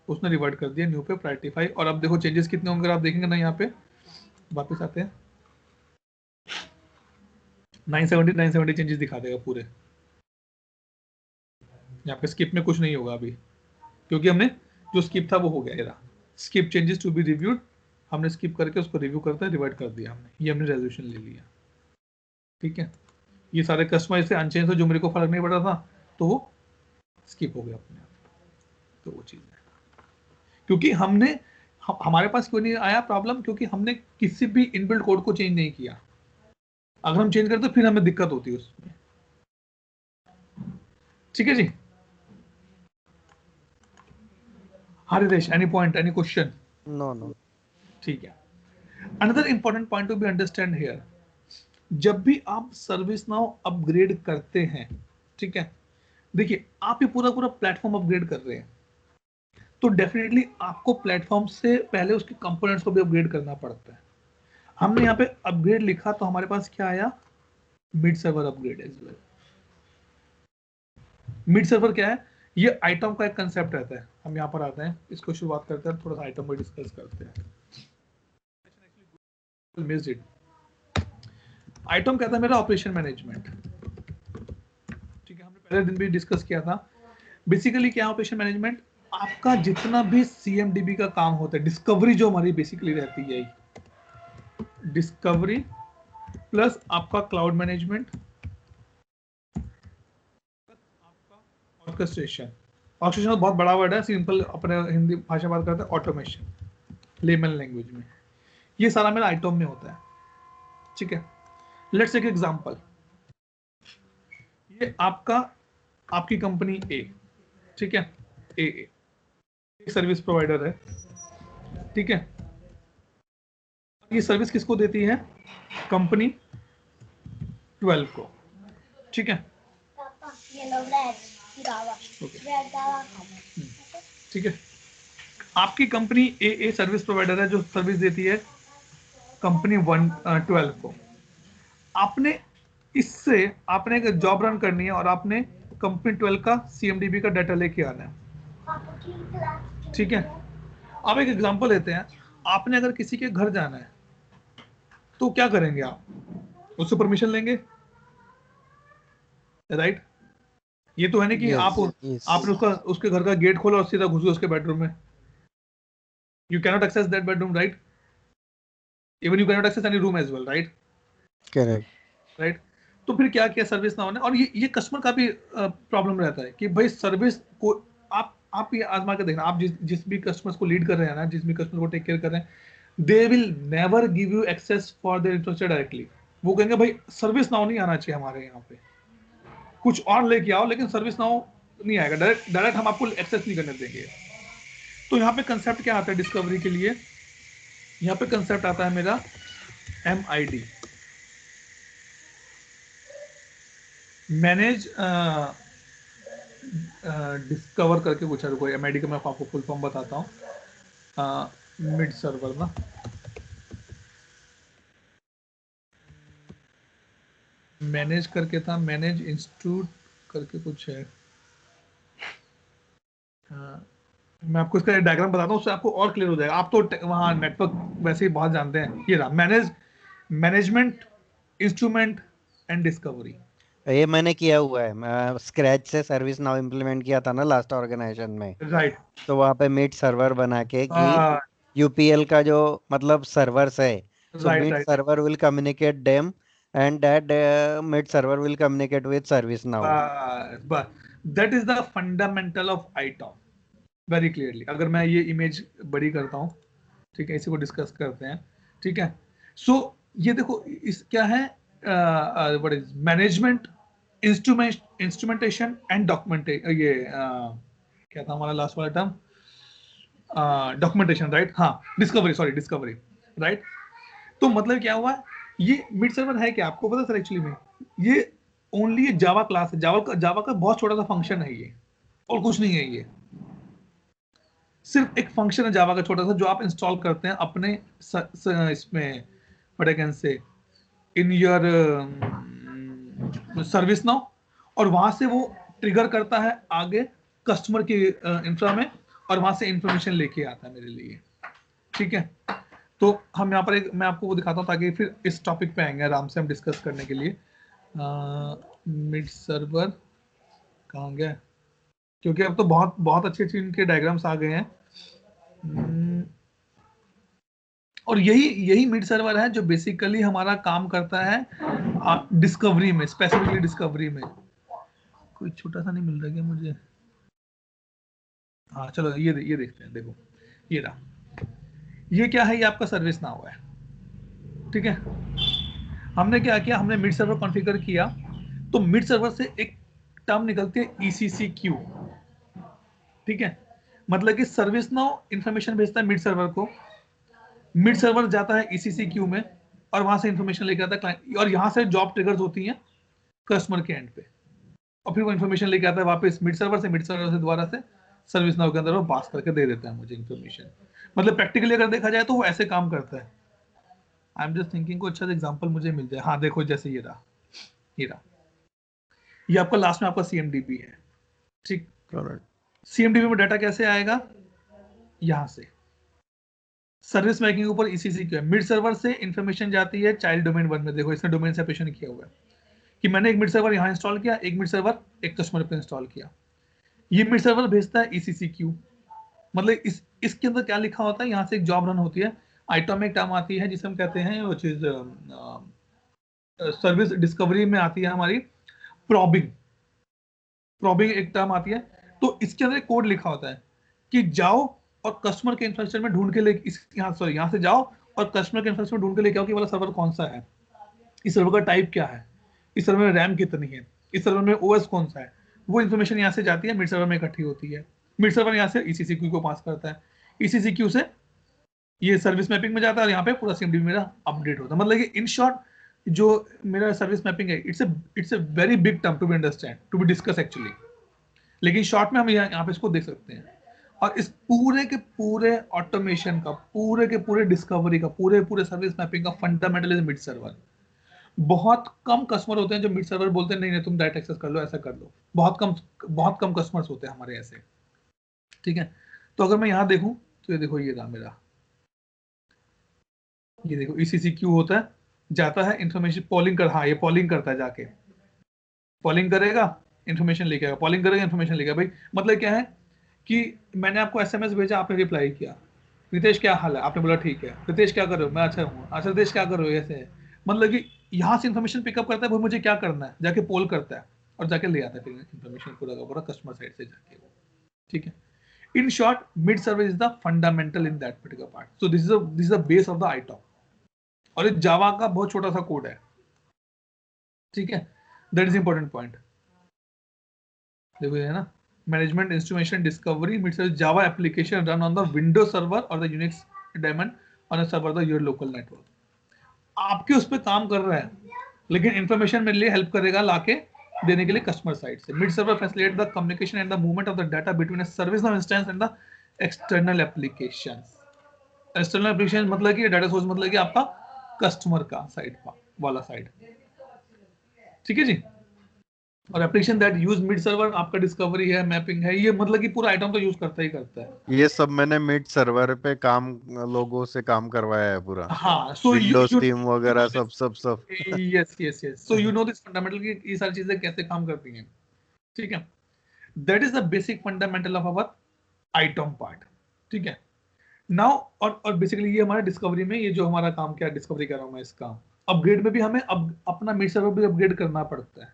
Speaker 1: उसने रिवर्ट कर दिया न्यू पे प्रायोरिटी 5। और अब देखो चेंजेस कितने होंगे आप देखेंगे ना, यहाँ पे वापस आते हैं, 970 चेंजेस दिखा देगा पूरे। यहाँ पे स्किप में कुछ नहीं होगा अभी, क्योंकि हमने जो स्किप था वो हो गया, ये skip changes to be reviewed, हमने स्किप करके उसको रिव्यू करते हैं, रिवर्ट कर दिया हमने, ये हमने रेजोल्यूशन ले लिया, ठीक है। ये सारे कस्टमर से अनचेंज थे, जो मेरे को फर्क नहीं पड़ा था, तो वो स्किप हो गया अपने आप। तो वो चीज़ है, क्योंकि हमने हमारे पास क्यों नहीं आया प्रॉब्लम, क्योंकि हमने किसी भी इनबिल्ट कोड को चेंज नहीं किया। अगर हम चेंज करते फिर हमें दिक्कत होती है उसमें, ठीक है जी। Haridesh any point, any question?
Speaker 2: No no.
Speaker 1: ठीक है। Another important point to be understand here, जब भी आप सर्विस नाउ अपग्रेड करते हैं, ठीक है, देखिए आप ये पूरा पूरा प्लेटफॉर्म अपग्रेड कर रहे हैं, तो डेफिनेटली आपको प्लेटफॉर्म से पहले उसके कंपोनेंट्स को भी अपग्रेड करना पड़ता है। हमने यहाँ पे अपग्रेड लिखा तो हमारे पास क्या आया, mid server upgrade as well. Mid server क्या है, ये आइटम का एक कंसेप्ट रहता है। हम यहाँ पर आते हैं, इसको शुरुआत करते हैं, थोड़ा सा आइटम में डिस्कस करते हैं। Missed it. आइटम कहता है मेरा ऑपरेशन मैनेजमेंट, ठीक है, हमने पहले दिन भी डिस्कस किया था। बेसिकली क्या है ऑपरेशन मैनेजमेंट, आपका जितना भी CMDB का काम होता है, डिस्कवरी जो हमारी बेसिकली रहती है, डिस्कवरी प्लस आपका क्लाउड मैनेजमेंट, आपका ऑर्केस्ट्रेशन, ऑर्केस्ट्रेशन बहुत बड़ा वर्ड है, सिंपल अपने हिंदी भाषा बात करते हैं ऑटोमेशन, लेमन लैंग्वेज में। ये सारा मेरा आइटम में होता है, ठीक है। लेट्स टेक एग्जांपल, ये आपकी कंपनी ए, ठीक है, ए सर्विस प्रोवाइडर है, ठीक है। ये सर्विस किसको देती है? कंपनी 12 को, ठीक है। ठीक है, आपकी कंपनी ए सर्विस प्रोवाइडर है जो सर्विस देती है कंपनी 12 को। आपने एक जॉब रन करनी है और आपने कंपनी 12 का CMDB का डाटा लेके आना है, ठीक है। अब एक एग्जांपल लेते हैं, आपने अगर किसी के घर जाना है तो क्या करेंगे आप? उससे परमिशन लेंगे, राइट? ये तो है ना कि आपने उसके घर का गेट खोला और सीधा घुस गए उसके बेडरूम में। You cannot access that bedroom, right? Even you cannot access any room as well, right?
Speaker 2: Correct.
Speaker 1: Right. तो फिर क्या किया सर्विस ना होने, और ये कस्टमर का भी प्रॉब्लम रहता है कि भाई सर्विस को आप ये आजमा के देखना, आप जिस भी कस्टमर्स को लीड कर रहे हैं ना, जिस भी कस्टमर को टेक केयर कर रहे हैं, they will never give you access for their infrastructure directly. वो कहेंगे भाई सर्विस नाउ नहीं आना चाहिए हमारे यहाँ पे, कुछ और लेके आओ, लेकिन सर्विस नाउ नहीं आएगा, डायरेक्ट हम आपको एक्सेस नहीं करने देंगे। तो यहाँ पे कंसेप्ट क्या आता है डिस्कवरी के लिए? यहाँ पे कंसेप्ट आता है मेरा MID, मैनेज डिस्कवर करके कुछ है। कोई MID का मैं आपको फुल फॉर्म बताता हूँ। मिड सर्वर ना, मैनेज करके था, मैनेज इंस्टीट्यूट करके कुछ है। मैं आपको इसका डायग्राम बताता हूँ, उससे आपको और क्लियर हो जाएगा। आप तो वहाँ नेटवर्क वैसे ही बहुत जानते हैं। ये रहा मैनेजमेंट इंस्ट्रूमेंट एंड डिस्कवरी।
Speaker 2: ये मैंने किया हुआ है, मैं स्क्रैच से सर्विस नाउ इम्प्लीमेंट किया था ना लास्ट ऑर्गेनाइजेशन में।
Speaker 1: राइट।
Speaker 2: तो वहाँ पे मीट सर्वर बना के कि UPL का जो मतलब सर्वर्स है, so meet server will communicate them and that meet server will communicate with service now.
Speaker 1: That is the fundamental of ITOM, very clearly. अगर मैं ये इमेज बड़ी करता हूँ, ठीक है, इसी को डिस्कस करते हैं, ठीक है। सो ये देखो, इस क्या है, what is management instrumentation and documentation, ये क्या था हमारा लास्ट वाला टर्म? Documentation, right? हाँ, डिस्कवरी, राइट। तो मतलब क्या हुआ, ये मिड सर्वर है क्या आपको पता सर? एक्चुअली में ये ओनली जावा क्लास है, जावा का बहुत छोटा सा फंक्शन है ये, और कुछ नहीं है। ये सिर्फ एक फंक्शन है जावा का छोटा सा, जो आप इंस्टॉल करते हैं अपने इसमें, what I can say, in your service now, और वहां से वो ट्रिगर करता है आगे कस्टमर के इंफ्रा में, और वहां से इंफॉर्मेशन लेके आता है मेरे लिए, ठीक है। तो हम यहाँ पर मैं आपको वो दिखाता हूँ ताकि फिर इस टॉपिक पे आएंगे आराम से हम डिस्कस करने के लिए। मिड सर्वर कहाँ गया? क्योंकि अब तो बहुत बहुत अच्छे इनके डायग्राम्स आ गए हैं। और यही मिड सर्वर है जो बेसिकली हमारा काम करता है डिस्कवरी में, स्पेसिफिकली डिस्कवरी में। कोई छोटा सा नहीं मिल रहा क्या मुझे? हाँ चलो, ये देखते हैं। देखो ये रहा, ये क्या है? ये आपका सर्विस नाउ है, ठीक है। हमने क्या किया, हमने मिड सर्वर कॉन्फ़िगर किया, तो मिड सर्वर से एक टर्म निकलती है ECCQ, ठीक है। मतलब कि सर्विस नाउ इंफॉर्मेशन भेजता है मिड सर्वर को, मिड सर्वर जाता है ECCQ में, और वहां से इंफॉर्मेशन लेके आता है क्लाइंट, और यहाँ से जॉब ट्रिगर्स होती हैं कस्टमर के एंड पे, और फिर वो इंफॉर्मेशन लेके आता है वापस मिड सर्वर से दोबारा से सर्विस नाउ के अंदर वो पास करके दे देता है मुझे इंफॉर्मेशन। मतलब प्रैक्टिकली अगर देखा जाए तो वो ऐसे काम करता है। आई एम जस्ट थिंकिंग को अच्छा सा एग्जांपल मुझे मिल जाए। हाँ देखो, जैसे ये रहा, ये आपका लास्ट में आपका CMDB है, ठीक। CMDB में डाटा कैसे आएगा? यहाँ से सर्विस मैकिंग ऊपर ECCQ है, मिड सर्वर से इंफॉर्मेशन जाती है चाइल्ड डोमेन 1 में। देखो इसने डोमेन सेपरेशन किया हुआ है कि मैंने एक मिड सर्वर यहाँ इंस्टॉल किया, एक मिड सर्वर एक कस्टमर पे इंस्टॉल किया। ये मिड सर्वर भेजता है ECCQ। मतलब इसके अंदर क्या लिखा होता है, यहाँ से एक जॉब रन होती है, आइटम में एक टर्म आती है जिसे हम कहते हैं, वो चीज सर्विस डिस्कवरी में आती है हमारी, प्रॉबिंग एक टर्म आती है। तो इसके अंदर एक कोड लिखा होता है कि जाओ और कस्टमर के इंफ्रास्ट्रक्चर में ढूंढ के ले, इस यहाँ से जाओ और कस्टमर के इंफ्रास्ट्रक्चर में ढूंढ के लेके आओ कि वाला सर्वर कौन सा है, इस सर्वर का टाइप क्या है, इस सर्वर में रैम कितनी है, इस सर्वर में ओएस कौन सा है। वो इन्फॉर्मेशन यहाँ से जाती है, मिड सर्वर में इकट्ठी होती है। मिड सर्वर यहाँ से ईसीसी क्यू को पास करता है, ईसीसी क्यू से ये सर्विस मैपिंग में जाता है और यहाँ पे पूरा सीएमडी मेरा अपडेट होता है। मतलब कि इन शॉर्ट जो मेरा सर्विस मैपिंग है, it's a very big term to be understand, to be discuss actually, लेकिन शॉर्ट में हम यहाँ पे इसको देख सकते हैं। और इस पूरे के पूरे ऑटोमेशन का, पूरे के पूरे डिस्कवरी का, पूरे सर्विस मैपिंग का फंडामेंटल इज मिड सर्वर। बहुत कम कस्टमर होते हैं जो मिड सर्वर बोलते हैं नहीं नहीं तुम डायरेक्ट एक्सेस कर लो, ऐसा कर लो। बहुत कम कस्टमर्स होते हैं हमारे ऐसे, ठीक है। तो अगर मैं यहाँ देखूं तो ये देखो, ये रहा मेरा, ये देखो ईसीसी क्यू होता है, जाता है इन्फॉर्मेशन पॉलिंग कर, हाँ ये पॉलिंग करता है, जाके पॉलिंग करेगा, इन्फॉर्मेशन लेके आएगा, पॉलिंग करेगा, इन्फॉर्मेशन लेके भाई। मतलब क्या है कि मैंने आपको एसएमएस भेजा, आपने रिप्लाई किया, रितेश क्या हाल है, आपने बोला ठीक है। रितेश क्या कर रहे हो, मैं अच्छा हूँ, अच्छा रितेश क्या कर रहे हो, ऐसे है। मतलब कि यहाँ से इन्फॉर्मेशन पिकअप करता है, वो मुझे क्या करना है, जाके पोल करता है और जाके ले आता है फिर इन्फॉर्मेशन पूरा का पूरा कस्टमर साइड से जाके, ठीक है। In short mid service is the fundamental in that particular part. So this is the base of the item. और ये जावा का बहुत छोटा सा कोड है, ठीक है। That is important point. देखो ये है ना, management instrumentation discovery MID service Java application run on the Windows server और the Unix diamond on a server the your local network. आपके उस पर काम कर रहा है, लेकिन इंफॉर्मेशन मेरे लिए हेल्प करेगा लाके देने के लिए कस्टमर साइड से। Mid server facilitate the communication and the movement of the data between a service now instance and the external applications. External application मतलब कि डाटा सोर्स, मतलब कि आपका कस्टमर का साइड वाला साइड, ठीक है जी। और application that use mid server आपका डिस्कवरी है, मैपिंग है, ये मतलब कि पूरा आइटम तो यूज करता ही करता है।
Speaker 4: ये सब मैंने मिड सर्वर पे काम, लोगों से काम करवाया है पूरा,
Speaker 1: हाँ, सो
Speaker 4: विंडोज
Speaker 1: यू
Speaker 4: टीम वगैरह सब सब सब।
Speaker 1: Yes so you know this fundamental कि ये सारी चीजें कैसे काम करती हैं, ठीक है। That is the basic fundamental of our item part, ठीक है। नाउ और बेसिकली ये हमारा डिस्कवरी में, ये जो हमारा काम क्या डिस्कवरी कर रहा हूँ मैं, इसका अपग्रेड में भी हमें अब अपना मिड सर्वर भी अपग्रेड करना पड़ता है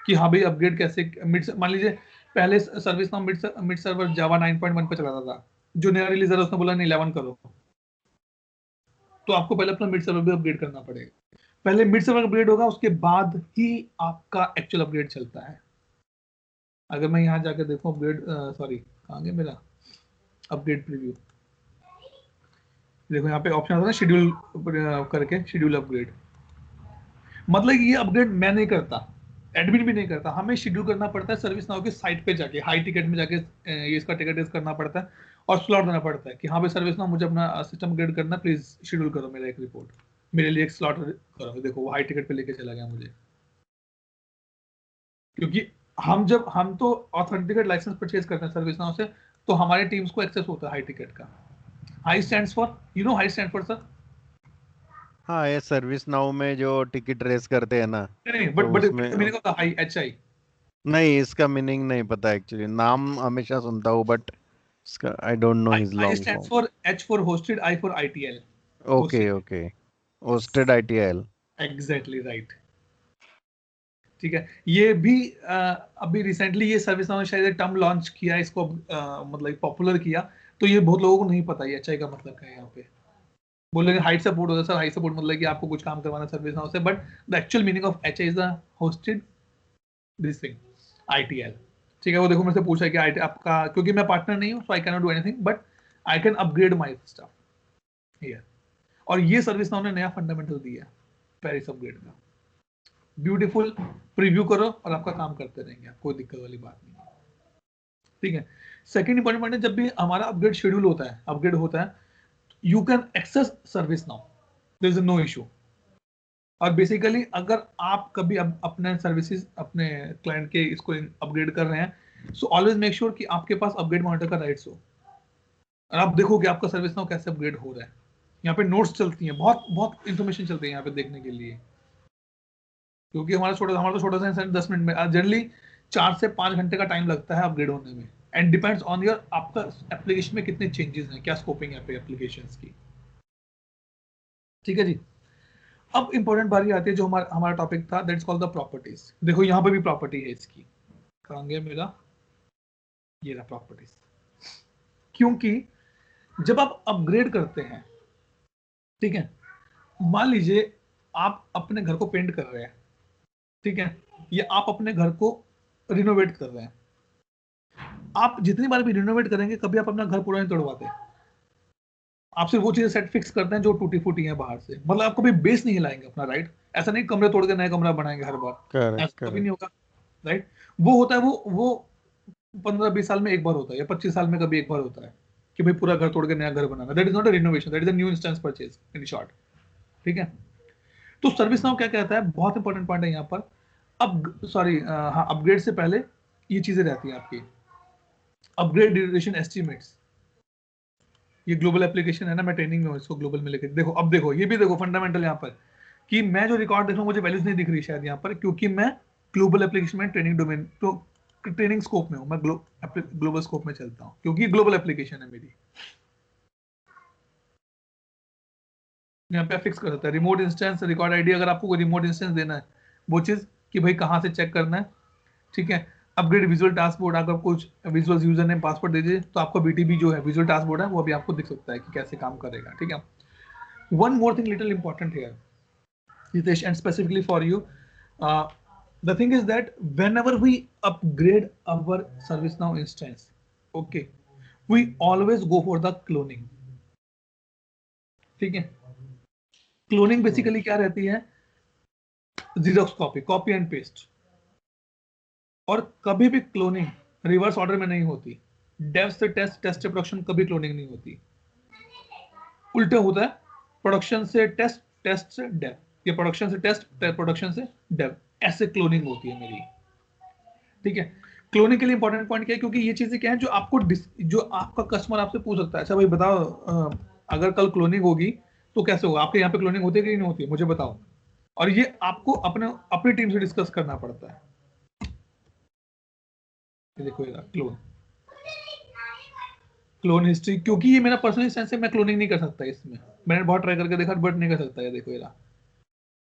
Speaker 1: कि हाँ भाई अपग्रेड कैसे। मिड मान लीजिए पहले सर्विस नाउ मिड सर्वर जावा 9.1 पे चलाता था, जो नया रिलीज है उसने बोला नहीं 11 करो, तो आपको पहले अपना मिड सर्वर भी अपग्रेड करना पड़ेगा। पहले मिड सर्वर अपग्रेड होगा, उसके बाद ही आपका एक्चुअल अपग्रेड चलता है। अगर मैं यहाँ जाकर देखूँ अपग्रेड, सॉरी कहाँ गया मेरा अपग्रेड प्रीव्यू, देखो यहाँ पे ऑप्शन आता है ना शेड्यूल करके, शेड्यूल अपग्रेड। मतलब ये अपग्रेड मैं नहीं करता, एडमिन भी नहीं करता, हमें शेड्यूल करना पड़ता है सर्विस नाउ की साइट पे जाके, हाई टिकट में जाके ये इसका टिकट रेज करना पड़ता है और स्लॉट देना पड़ता है कि हाँ भाई सर्विस नाउ मुझे अपना सिस्टम अपग्रेड करना, प्लीज शेड्यूल करो मेरा एक रिपोर्ट, मेरे लिए एक स्लॉट करो। देखो वो हाई टिकट पे लेके चला गया मुझे, क्योंकि हम तो ऑथेंटिकेट लाइसेंस परचेज करते हैं सर्विस नाउ से, तो हमारे टीम्स को एक्सेस होता है हाई टिकट का। High stands for, you know high stand for sir?
Speaker 4: हाँ, ये सर्विस नाउ में जो टिकट रेस करते हैं ना,
Speaker 1: नहीं
Speaker 4: तो
Speaker 1: बट
Speaker 4: उसमें
Speaker 1: meaning of the high, HI।
Speaker 4: नहीं, इसका मीनिंग नहीं पता एक्चुअली, नाम हमेशा सुनता हूँ बट इसका I don't know his
Speaker 1: I
Speaker 4: long
Speaker 1: stands
Speaker 4: form.
Speaker 1: for H for hosted, I for ITL.
Speaker 4: Okay
Speaker 1: OCI.
Speaker 4: Okay, hosted ITL.
Speaker 1: Exactly right. ठीक है, ये भी अभी रिसेंटली ये सर्विस नाउ ने शायद टर्म लॉन्च किया, इसको मतलब पॉपुलर किया, तो ये बहुत लोगों को नहीं पता है HI का मतलब क्या है। यहाँ पे बोल रहे हाई सपोर्ट होता है सर, हाई सपोर्ट मतलब कि आपको कुछ काम करवाना सर्विस नाउ से, but the actual meaning of HI is the hosted this thing, ITL। ठीक है, वो देखो मेरे से पूछा कि IT आपका, क्योंकि मैं पार्टनर नहीं हूँ so I can not do anything, but I can upgrade my stuff here. और ये सर्विस नाउ ने नया फंडामेंटल दिया है पेरिस अपग्रेड का। ब्यूटीफुल, प्रीव्यू करो और आपका काम करते रहेंगे, कोई दिक्कत वाली बात नहीं है, ठीक है। सेकंड इंपॉर्टेंट पॉइंट है, जब भी हमारा अपग्रेड शेड्यूल होता है, अपग्रेड होता है, you can access service now, there is no issue. और बेसिकली अगर आप कभी अपने सर्विसेज अपने क्लाइंट के इसको अपग्रेड कर रहे हैं, सो ऑलवेज मेक श्योर कि आपके पास अपग्रेड मॉनिटर का राइट्स हो, और आप देखो कि आपका सर्विस नाउ कैसे अपग्रेड हो रहा है। यहाँ पे नोट्स चलती हैं, बहुत बहुत इंफॉर्मेशन चलती है यहाँ पे देखने के लिए, क्योंकि हमारा तो छोटा सा 10 मिनट में, जनरली 4 से 5 घंटे का टाइम लगता है अपग्रेड होने में, एंड डिपेंड्स ऑन योर आपका एप्लीकेशन में कितने चेंजेस हैं, क्या स्कोपिंग है पे एप्लीकेशंस की, ठीक है जी। अब इंपॉर्टेंट बारी आती है जो हमारा टॉपिक था, दैट्स कॉल्ड द प्रॉपर्टीज। देखो यहाँ पे भी प्रॉपर्टी है इसकी, कहाँ गया मेरा, ये रहा प्रॉपर्टीज। क्योंकि जब आप अपग्रेड करते हैं, ठीक है, मान लीजिए आप अपने घर को पेंट कर रहे हैं, ठीक है, या आप अपने घर को रिनोवेट कर रहे हैं, आप जितनी बार भी रिनोवेट करेंगे कभी आप अपना घर पूरा नहीं तोड़वाते। आप सिर्फ वो चीजें सेट फिक्स करते हैं जो टूटी फूटी हैं बाहर से, मतलब आप कभी बेस नहीं हिलाएंगे अपना, राइट? ऐसा नहीं कमरे तोड़ के नया कमरा बनाएंगे हर बार,
Speaker 4: करेक्ट
Speaker 1: ऐसा कभी
Speaker 4: करेक्ट।
Speaker 1: नहीं होगा, राइट? वो होता है, वो 15-20 साल में एक बार होता है, या 25 साल में कभी एक बार होता है कि भाई पूरा घर तोड़ के नया घर बनाना। That is not a renovation, that is a new instance purchase in short, ठीक है? तो सर्विस नाउ क्या कहता है, बहुत इंपॉर्टेंट पॉइंट है यहाँ पर, अब सॉरी हाँ, अपग्रेड से पहले ये चीजें रहती हैं आपकी, अपग्रेड ड्यूरेशन एस्टिमेट्स। ये ग्लोबल एप्लीकेशन है ना, मैं ट्रेनिंग में हूँ, इसको ग्लोबल में लेके देखो। अब देखो, ये भी देखो फंडामेंटल यहाँ पर, कि मैं जो रिकॉर्ड देख रहा हूँ मुझे वैल्यूज नहीं दिख रही शायद यहाँ पर, क्योंकि मैं ग्लोबल एप्लीकेशन में ट्रेनिंग डोमेन, तो ट्रेनिंग स्कोप में हूँ मैं, ग्लोबल स्कोप में चलता हूँ क्योंकि ग्लोबल एप्लीकेशन है मेरी। यहाँ पे फिक्स कर सकता है रिमोट इंस्टेंस रिकॉर्ड आईडी, अगर आपको कोई रिमोट इंस्टेंस देना है वो चीज कि भाई कहाँ से चेक करना है, ठीक है? अपग्रेड विजुअल टास्कबोर्ड, अगर कुछ विजुअल यूजर नेम पासवर्ड दीजिए तो आपका बीटीबी जो है विजुअल टास्कबोर्ड है वो अभी आपको दिख सकता है कि कैसे काम करेगा, ठीक है? One more thing little important here Hitesh, and specifically for you, the thing is that whenever we upgrade our ServiceNow instance, okay, we always go for the cloning, ठीक है? क्लोनिंग बेसिकली क्या रहती है, xerox copy, copy and paste, और कभी भी cloning reverse order में नहीं होती। डेव से टेस्ट, टेस्ट से प्रोडक्शन, कभी क्लोनिंग नहीं होती, उल्टा होता है, प्रोडक्शन से टेस्ट, टेस्ट से डेव, या प्रोडक्शन से टेस्ट, प्रोडक्शन से डेव, ऐसे क्लोनिंग होती है मेरी, ठीक है? क्लोनिंग के लिए इंपॉर्टेंट पॉइंट क्या है, क्योंकि ये चीजें क्या है जो आपको जो आपका कस्टमर आपसे पूछ सकता है, अच्छा भाई बताओ अगर कल क्लोनिंग होगी तो कैसे होगा, आपके यहाँ पे क्लोनिंग होती है कि नहीं होती है, मुझे बताओ। और ये आपको अपनी टीम से डिस्कस करना पड़ता है। ये देखो ये क्लोन, क्लोन हिस्ट्री, क्योंकि ये मेरा पर्सनल सेंस है, मैं क्लोनिंग नहीं कर सकता इसमें, मैंने बहुत ट्राई करके देखा बट नहीं कर सकता। ये देखो ये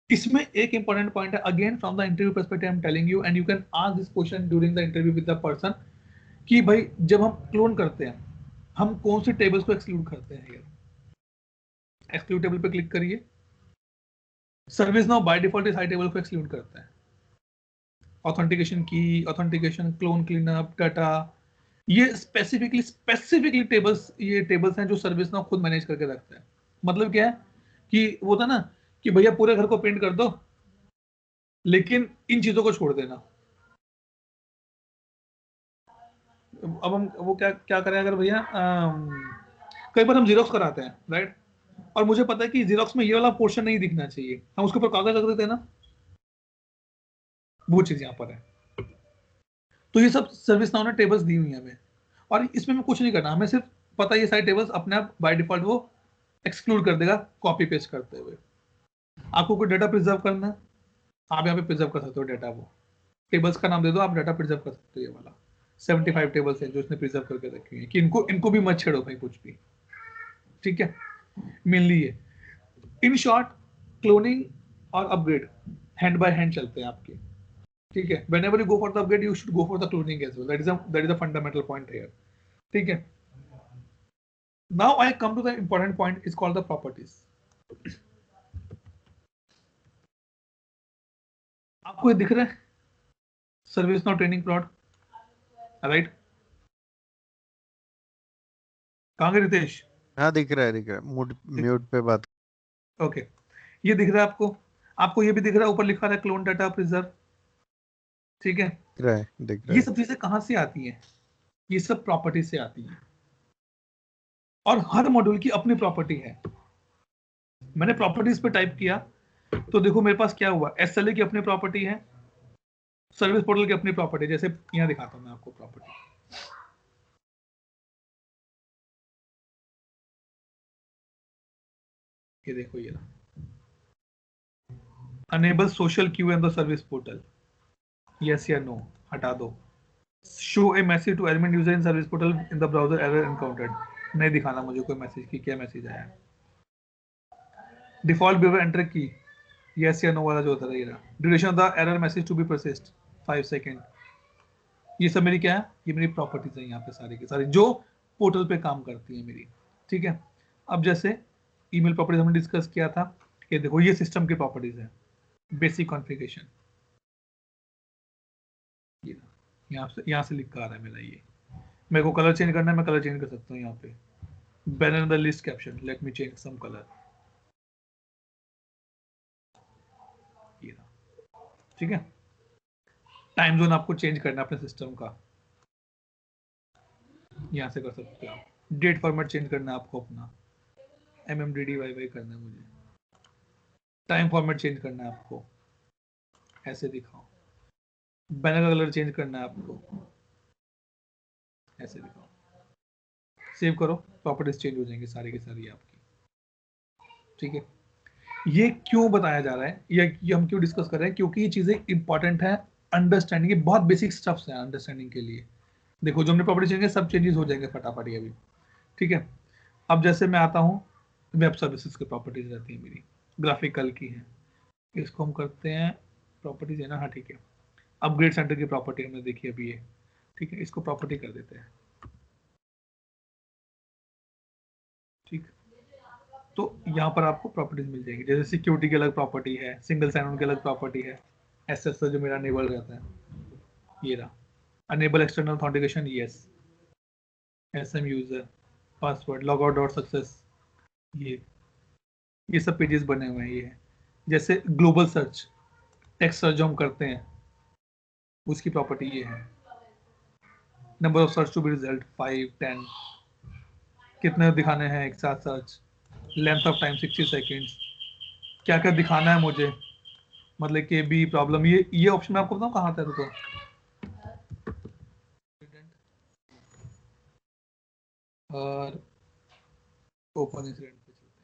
Speaker 1: इसमें एक इंपॉर्टेंट पॉइंट है, again from the interview perspective I am telling you, and you can ask this question during the interview with the person, कि भाई जब हम क्लोन करते हैं हम कौन सी टेबल्स को एक्सक्लूड करते हैं। यार एक्सक्लूड टेबल पे क्लिक करिए, सर्विस नाउ बाय डिफॉल्ट इस हाई टेबल को एक्सक्लूड करता है। ऑथेंटिकेशन की, ऑथेंटिकेशन, क्लोन क्लीनअप, डाटा, ये स्पेसिफिकली टेबल्स, ये टेबल्स हैं जो सर्विस नाउ खुद मैनेज करके रखता है। मतलब क्या है कि वो था ना कि भैया पूरे घर को पेंट कर दो लेकिन इन चीजों को छोड़ देना। अब हम वो क्या क्या करें, अगर भैया कई बार हम जीरोक्स कराते हैं, राइट? और मुझे पता है कि जीरोक्स में ये वाला पोर्शन नहीं दिखना चाहिए, हम उसके ऊपर कागज रख देते हैं ना, वो चीज यहाँ पर है। तो ये सब सर्विस नाउ ने टेबल्स दी हुई है हमें, और इसमें हमें कुछ नहीं करना, हमें सिर्फ पता है ये सारी टेबल्स अपने आप बाय डिफॉल्ट वो एक्सक्लूड कर देगा कॉपी पेस्ट करते हुए। आपको कोई डाटा प्रिजर्व करना है, आप यहाँ पे प्रिजर्व कर सकते हो डाटा, वो टेबल्स का नाम दे दो, आप डाटा प्रिजर्व कर सकते हो। ये वाला 75 टेबल्स है जो इसने प्रिजर्व करके रखी हुई है कि इनको भी मत छेड़ो भाई कुछ भी, ठीक है? मेनली ये, इन शॉर्ट, क्लोनिंग और अपग्रेड हैंड बाय हैंड चलते हैं आपके, ठीक है? Whenever you go for the upgrade you should go for the cloning as well, that is the fundamental point here, ठीक है? Now I come to the important point, is called the properties. आपको ये दिख रहा है service now training plot, right? कहाँ गए रितेश?
Speaker 4: हाँ दिख रहा है दिख रहा है, म्यूट पे बात।
Speaker 1: ओके, ये दिख रहा है आपको, आपको ये भी दिख रहा है, ऊपर लिखा है क्लोन डाटा प्रिजर्व, ठीक है?
Speaker 4: दिख रहा है दिख रहा
Speaker 1: ये
Speaker 4: है।
Speaker 1: सब चीजें कहां से आती हैं? ये सब प्रॉपर्टी से आती हैं, और हर मॉड्यूल की अपनी प्रॉपर्टी है। मैंने प्रॉपर्टीज पे टाइप किया तो देखो मेरे पास क्या हुआ, एसएलए की अपनी प्रॉपर्टी है, सर्विस पोर्टल की अपनी प्रॉपर्टी, जैसे यहाँ दिखाता हूं मैं आपको प्रॉपर्टी। ये देखो ये enable social queue in the service portal, yes or no, हटा दो। Show a message to admin user in service portal in the browser error encountered, नहीं दिखाना मुझे कोई मैसेज की, क्या मैसेज आया। Default behaviour enter key, yes or no वाला जो होता है, duration of the error message to be processed 5 second, ये सब मेरी क्या है, ये मेरी प्रॉपर्टीज है यहाँ पे सारी की सारी जो पोर्टल पे काम करती है मेरी। ठीक है, अब जैसे ईमेल प्रॉपर्टीज हमने डिस्कस किया था कि देखो ये सिस्टम की प्रॉपर्टीज है, बेसिक कॉन्फ़िगरेशन, ये यहाँ से लिख कर आ रहा है मेरा ये। मेरे को कलर चेंज करना है, मैं कलर चेंज कर सकता हूँ यहाँ पे। Banner in the list caption, let me change some colour, ये रहा। ठीक है, टाइम जोन आपको चेंज करना है अपने सिस्टम का, यहाँ से कर सकते हो। डेट फॉर्मेट चेंज करना है आपको अपना, MMDDYY करना है मुझे। टाइम फॉर्मेट चेंज करना है आपको, ऐसे दिखाओ। बैनर का कलर चेंज करना है आपको, ऐसे दिखाओ। सेव करो, प्रॉपर्टीज चेंज हो जाएंगी सारी की सारी आपकी। ठीक है, ये क्यों बताया जा रहा है, ये हम क्यों डिस्कस कर रहे हैं, क्योंकि ये चीजें इंपॉर्टेंट है अंडरस्टैंडिंग, ये बहुत बेसिक स्टफ्स है अंडरस्टैंडिंग के लिए। देखो जो हमने प्रॉपर्टी चेंज सब चेंजेस हो जाएंगे फटाफट अभी। ठीक है, अब जैसे मैं आता हूँ, वेब सर्विसेज की प्रॉपर्टीज रहती है मेरी, ग्राफिकल की है, इसको हम करते हैं प्रॉपर्टीज है ना, हाँ ठीक है। अपग्रेड सेंटर की प्रॉपर्टी हमने देखी अभी ये। ठीक है, इसको प्रॉपर्टी कर देते हैं। ठीक, तो यहाँ पर आपको प्रॉपर्टीज मिल जाएगी, जैसे सिक्योरिटी की अलग प्रॉपर्टी है, सिंगल साइन ऑन की अलग प्रॉपर्टी है, SSL जो मेरा अनेबल रहता है, ये रहा। Enable external authentication, yes. SM user, password, logout dot success, ये सब पेजेस बने हुए हैं। ये है जैसे ग्लोबल सर्च, टेक्स्ट सर्च जो हम करते हैं उसकी प्रॉपर्टी ये है। Number of search to be result 5 10, कितने दिखाने हैं एक साथ search, length of time 60 seconds, क्या क्या दिखाना है मुझे, मतलब कि भी प्रॉब्लम, ये ऑप्शन मैं आपको बताऊँ कहाँ था, रुको। और ओपन इंसिडेंट पे चलते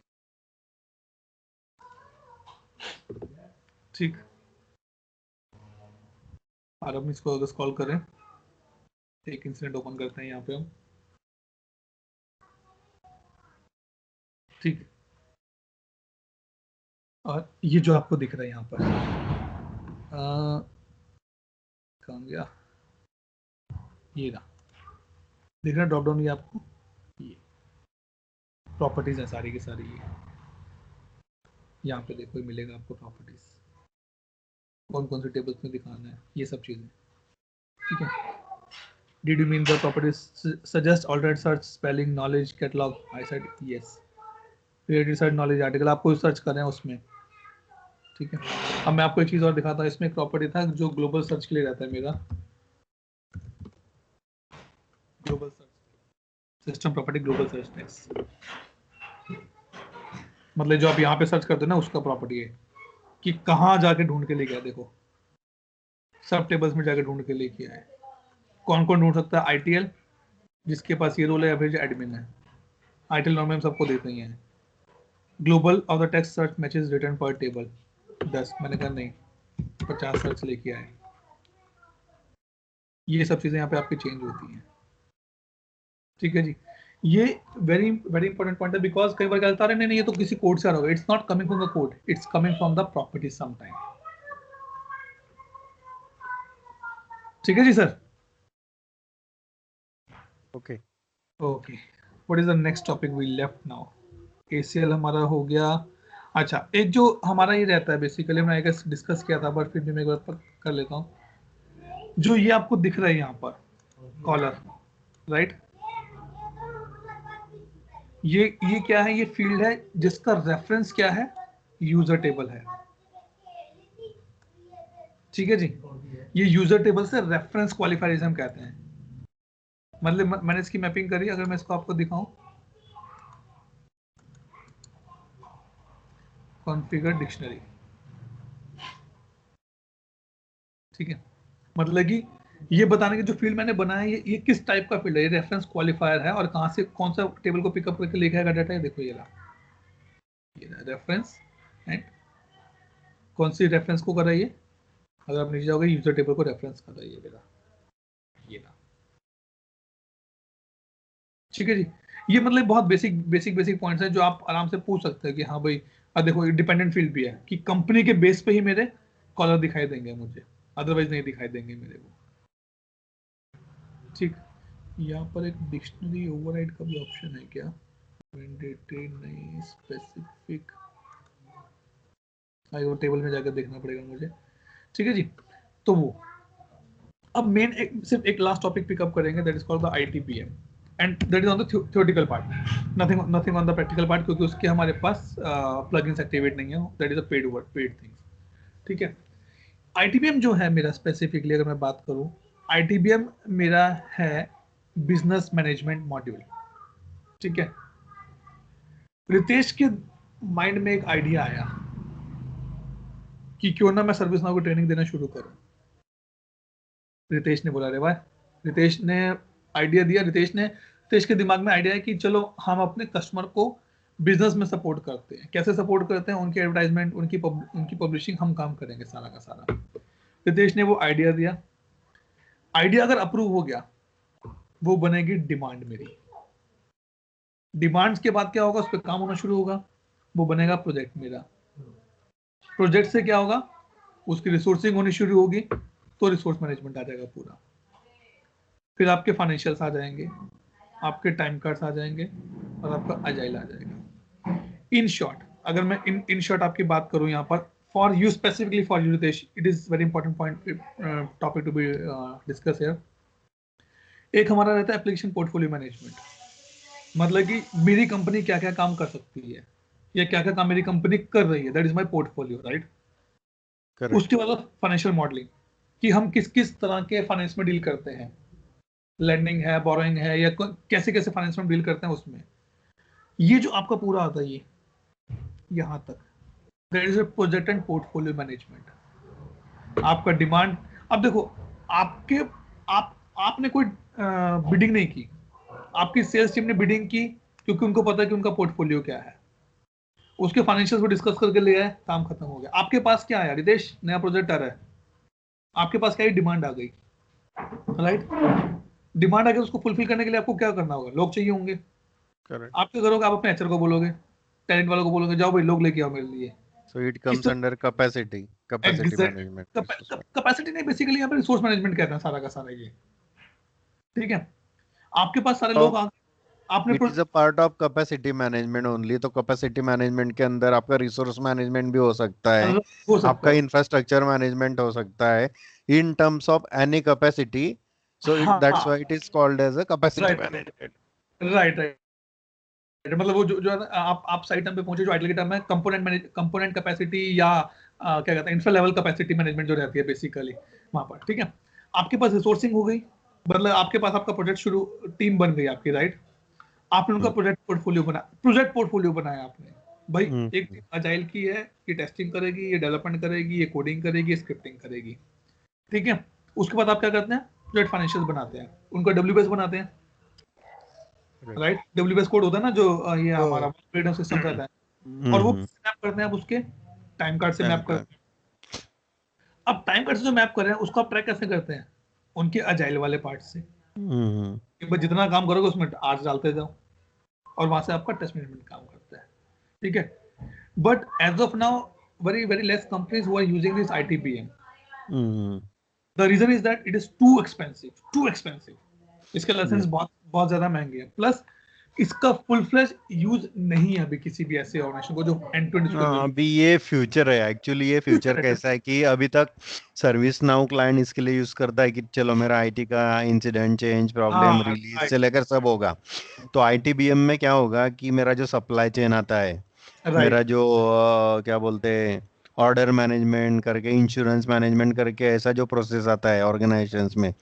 Speaker 1: हैं। ठीक, और हम इसको अगर स्क्रॉल करें, एक इंसिडेंट ओपन करते हैं यहाँ पे हम। ठीक, और ये जो आपको दिख रहा है यहाँ पर, कहाँ गया, ये रहा, दिख रहा है ड्रॉप डाउन, ये आपको ये प्रॉपर्टीज है सारी की सारी। ये यहाँ पे देखो, ये मिलेगा आपको प्रॉपर्टीज, कौन कौन से टेबल्स में दिखाना है, ये सब चीजें। ठीक है, did you mean the properties suggest alternate search, spelling, knowledge, catalogue, I said yes. Created search, knowledge article, आपको सर्च कर रहे हैं उसमें। ठीक है, अब मैं आपको एक चीज और दिखाता हूँ, इसमें एक प्रॉपर्टी था जो ग्लोबल सर्च के लिए रहता है मेरा, global search system property, global search text, मतलब जो आप यहाँ पे सर्च करते हैं ना उसका प्रॉपर्टी है कि कहाँ जाके ढूंढ के लेके आए। देखो सब टेबल्स में जाके ढूंढ के लेके आए, कौन कौन ढूंढ सकता है, ITL जिसके पास ये रोल है, या फिर जो एडमिन है। ITL नॉर्म में हम सबको देते ही हैं। Global of the text search matches return पर टेबल 10, मैंने कहा नहीं 50 सर्च लेके आए। ये सब चीजें यहाँ पे आपकी चेंज होती हैं। ठीक है जी, ये वेरी वेरी इंपॉर्टेंट पॉइंट है, बिकॉज कई बार क्या होता है, नहीं ये तो किसी कोड से आ रहा होगा, it's not coming from the code, it's coming from the property sometime. ठीक है जी sir,
Speaker 4: okay.
Speaker 1: Okay. What is the next topic we left now, ACL हमारा हो गया। अच्छा, एक जो हमारा ये रहता है बेसिकली, मैं आई गेस डिस्कस किया था, बट फिर भी मैं एक बार कर लेता हूँ। जो ये आपको दिख रहा है यहाँ पर कॉलर, राइट, ये क्या है, ये फील्ड है जिसका रेफरेंस क्या है, यूजर टेबल है। ठीक है जी, ये यूजर टेबल से रेफरेंस क्वालिफायर हम कहते हैं। मतलब मैंने इसकी मैपिंग करी, अगर मैं इसको आपको दिखाऊं, कॉन्फ़िगर डिक्शनरी। ठीक है, मतलब कि ये बताने की जो फील्ड मैंने बनाया है, ये किस टाइप का फील्ड है, ये रेफरेंस क्वालिफायर है, और कहाँ से कौन सा टेबल को पिकअप करके लेके आएगा डाटा है। देखो ये रहा रेफरेंस, एंड कौन सी रेफरेंस को कर रहा है ये, अगर आप नीचे जाओगे यूजर टेबल को रेफरेंस कर रहा है ये मेरा, ये रहा। ठीक है जी, ये मतलब बहुत बेसिक पॉइंट्स हैं जो आप आराम से पूछ सकते हैं कि हाँ भाई, अब देखो डिपेंडेंट फील्ड भी है कि कंपनी के बेस पे ही मेरे कॉलर दिखाई देंगे मुझे, अदरवाइज नहीं दिखाई देंगे मेरे को। ठीक, यहाँ पर एक डिक्शनरी ओवरराइड का भी ऑप्शन है क्या? मैंडेटरी नहीं, स्पेसिफिक, वो टेबल में जाकर देखना पड़ेगा मुझे। ठीक है जी, तो वो अब मेन सिर्फ एक लास्ट टॉपिक पिकअप करेंगे, that is called the ITPM, and that is on the theoretical part, nothing on the practical part, क्योंकि उसके हमारे पास प्लगइन्स एक्टिवेट नहीं है, that is a paid thing. ठीक है, ITPM जो है मेरा स्पेसिफिकली अगर मैं बात करूं, ITPM मेरा है बिजनेस मैनेजमेंट मॉड्यूल। ठीक है, रितेश के माइंड में एक आइडिया आया कि क्यों ना मैं सर्विस नाउ को ट्रेनिंग देना शुरू करूं। रितेश ने बोला, अरे वाह, रितेश ने आइडिया दिया, रितेश के दिमाग में आइडिया है कि चलो हम अपने कस्टमर को बिजनेस में सपोर्ट करते हैं। कैसे सपोर्ट करते हैं? उनकी एडवर्टाइजमेंट, उनकी पब्लिशिंग हम काम करेंगे सारा का सारा। रितेश ने वो आइडिया दिया, आइडिया अगर अप्रूव हो गया, वो बनेगी डिमांड मेरी। डिमांड्स के बाद क्या होगा? उस पर काम होना शुरू होगा, वो बनेगा प्रोजेक्ट मेरा। प्रोजेक्ट से क्या होगा? उसकी रिसोर्सिंग होनी शुरू होगी, तो रिसोर्स मैनेजमेंट आ जाएगा पूरा। फिर आपके फाइनेंशियल्स आ जाएंगे, आपके टाइम कार्ड्स आ जाएंगे, और आपका अजाइल आ जाएगा। इन शॉर्ट, अगर मैं इन शॉर्ट आपकी बात करूं यहाँ पर, for you specifically, for you Ritesh, it is very important point, topic to be discuss here. एक हमारा रहता है एप्लीकेशन पोर्टफोलियो मैनेजमेंट, मतलब कि मेरी कंपनी क्या क्या काम कर सकती है, या क्या क्या काम मेरी कंपनी कर रही है, that is my portfolio, right.
Speaker 4: Correct.
Speaker 1: उसके बाद फाइनेंशियल मॉडलिंग, कि हम किस किस तरह के फाइनेंस में डील करते हैं, लैंडिंग है, बोरोइंग है, या कैसे कैसे फाइनेंस में डील करते हैं उसमें। ये जो आपका पूरा आता है, ये यहाँ तक, that is a project and portfolio management. आपका डिमांड, अब देखो, आपके आपने कोई बिडिंग नहीं की, आपकी सेल्स टीम ने बिडिंग की, क्योंकि उनको पता है कि उनका पोर्टफोलियो क्या है, उसके फाइनेंशियल्स को डिस्कस करके ले आए, काम खत्म हो गया। आपके पास क्या आया? रितेश, नया प्रोजेक्ट आ रहा है, आपके पास क्या डिमांड आ गई, राइट। डिमांड आ गई, उसको फुलफिल करने के लिए आपको क्या करना होगा? लोग चाहिए होंगे।
Speaker 4: करेक्ट।
Speaker 1: आप क्या करोगे? आप अपने एचआर को बोलोगे, टैलेंट वालों को बोलोगे, जाओ भाई लोग लेके आओ मेरे लिए।
Speaker 4: सो इट
Speaker 1: किस
Speaker 4: comes under capacity management.
Speaker 1: Capacity नहीं, बेसिकली यहाँ पे रिसोर्स मैनेजमेंट कहते हैं सारा का सारा ये। ठीक है, आपके पास सारे लोग आ, आपने
Speaker 4: it is a part of capacity management only. तो कैपेसिटी मैनेजमेंट के अंदर आपका रिसोर्स मैनेजमेंट भी हो सकता है,
Speaker 1: हो सकता
Speaker 4: आपका
Speaker 1: है,
Speaker 4: इंफ्रास्ट्रक्चर मैनेजमेंट हो सकता है, in terms of any capacity. So it that's
Speaker 1: हाँ,
Speaker 4: why it is called as a capacity
Speaker 1: right
Speaker 4: management.
Speaker 1: Right right. मतलब वो जो है ना, आप सही टाइम पे पहुंचे, जो आइडल की टर्म है कंपोनेंट कैपेसिटी, या क्या कहते हैं, इंफ्रा लेवल कैपेसिटी मैनेजमेंट जो रहती है बेसिकली वहां पर। ठीक है, आपके पास रिसोर्सिंग हो गई, मतलब आपके पास आपका प्रोजेक्ट शुरू, टीम बन गई आपकी, राइट। आपने उनका प्रोजेक्ट पोर्टफोलियो बनाया आपने, भाई एक टीम अजाइल की है, ये टेस्टिंग करेगी, ये डेवलपमेंट करेगी, ये कोडिंग करेगी, ये स्क्रिप्टिंग करेगी। ठीक है, उसके बाद आप क्या करते हैं? प्रोजेक्ट फाइनेंशियल बनाते हैं, उनका WBS बनाते हैं, राइट। WBS कोड होता है ना, जो ये हमारा ऑपरेटिंग सिस्टम रहता है, और वो मैप करते हैं आप उसके टाइम कार्ड से मैप करते हैं। अब टाइम कार्ड से जो मैप कर रहे हैं, उसको आप ट्रैक कैसे करते हैं? उनके अजाइल वाले पार्ट से, कि बस जितना काम करोगे उसमें आर्स डालते जाओ, और वहां से आपका टेस्ट मैनेजमेंट काम करता है। ठीक है, but as of now very very less companies who are using this ITPM. The reason is that it is too expensive. इसके लाइसेंस बहुत बहुत ज्यादा महंगे हैं, प्लस इसका फुल फ्लेज यूज नहीं है अभी किसी भी ऐसे ऑर्गेनाइजेशन को जो एंड टू एंड।
Speaker 4: अभी ये फ्यूचर है एक्चुअली। ये फ्यूचर कैसा है कि अभी तक सर्विस नाउ क्लाइंट इसके लिए यूज करता है कि चलो मेरा आईटी का इंसिडेंट, चेंज, प्रॉब्लम, रिलीज से लेकर सब होगा। तो आईटीबीएम में क्या होगा कि मेरा जो सप्लाई चेन आता है, मेरा जो क्या बोलते हैं, ऑर्डर मैनेजमेंट करके, इंश्योरेंस मैनेजमेंट करके, ऐसा जो प्रोसेस आता है ऑर्गेनाइजेशंस में,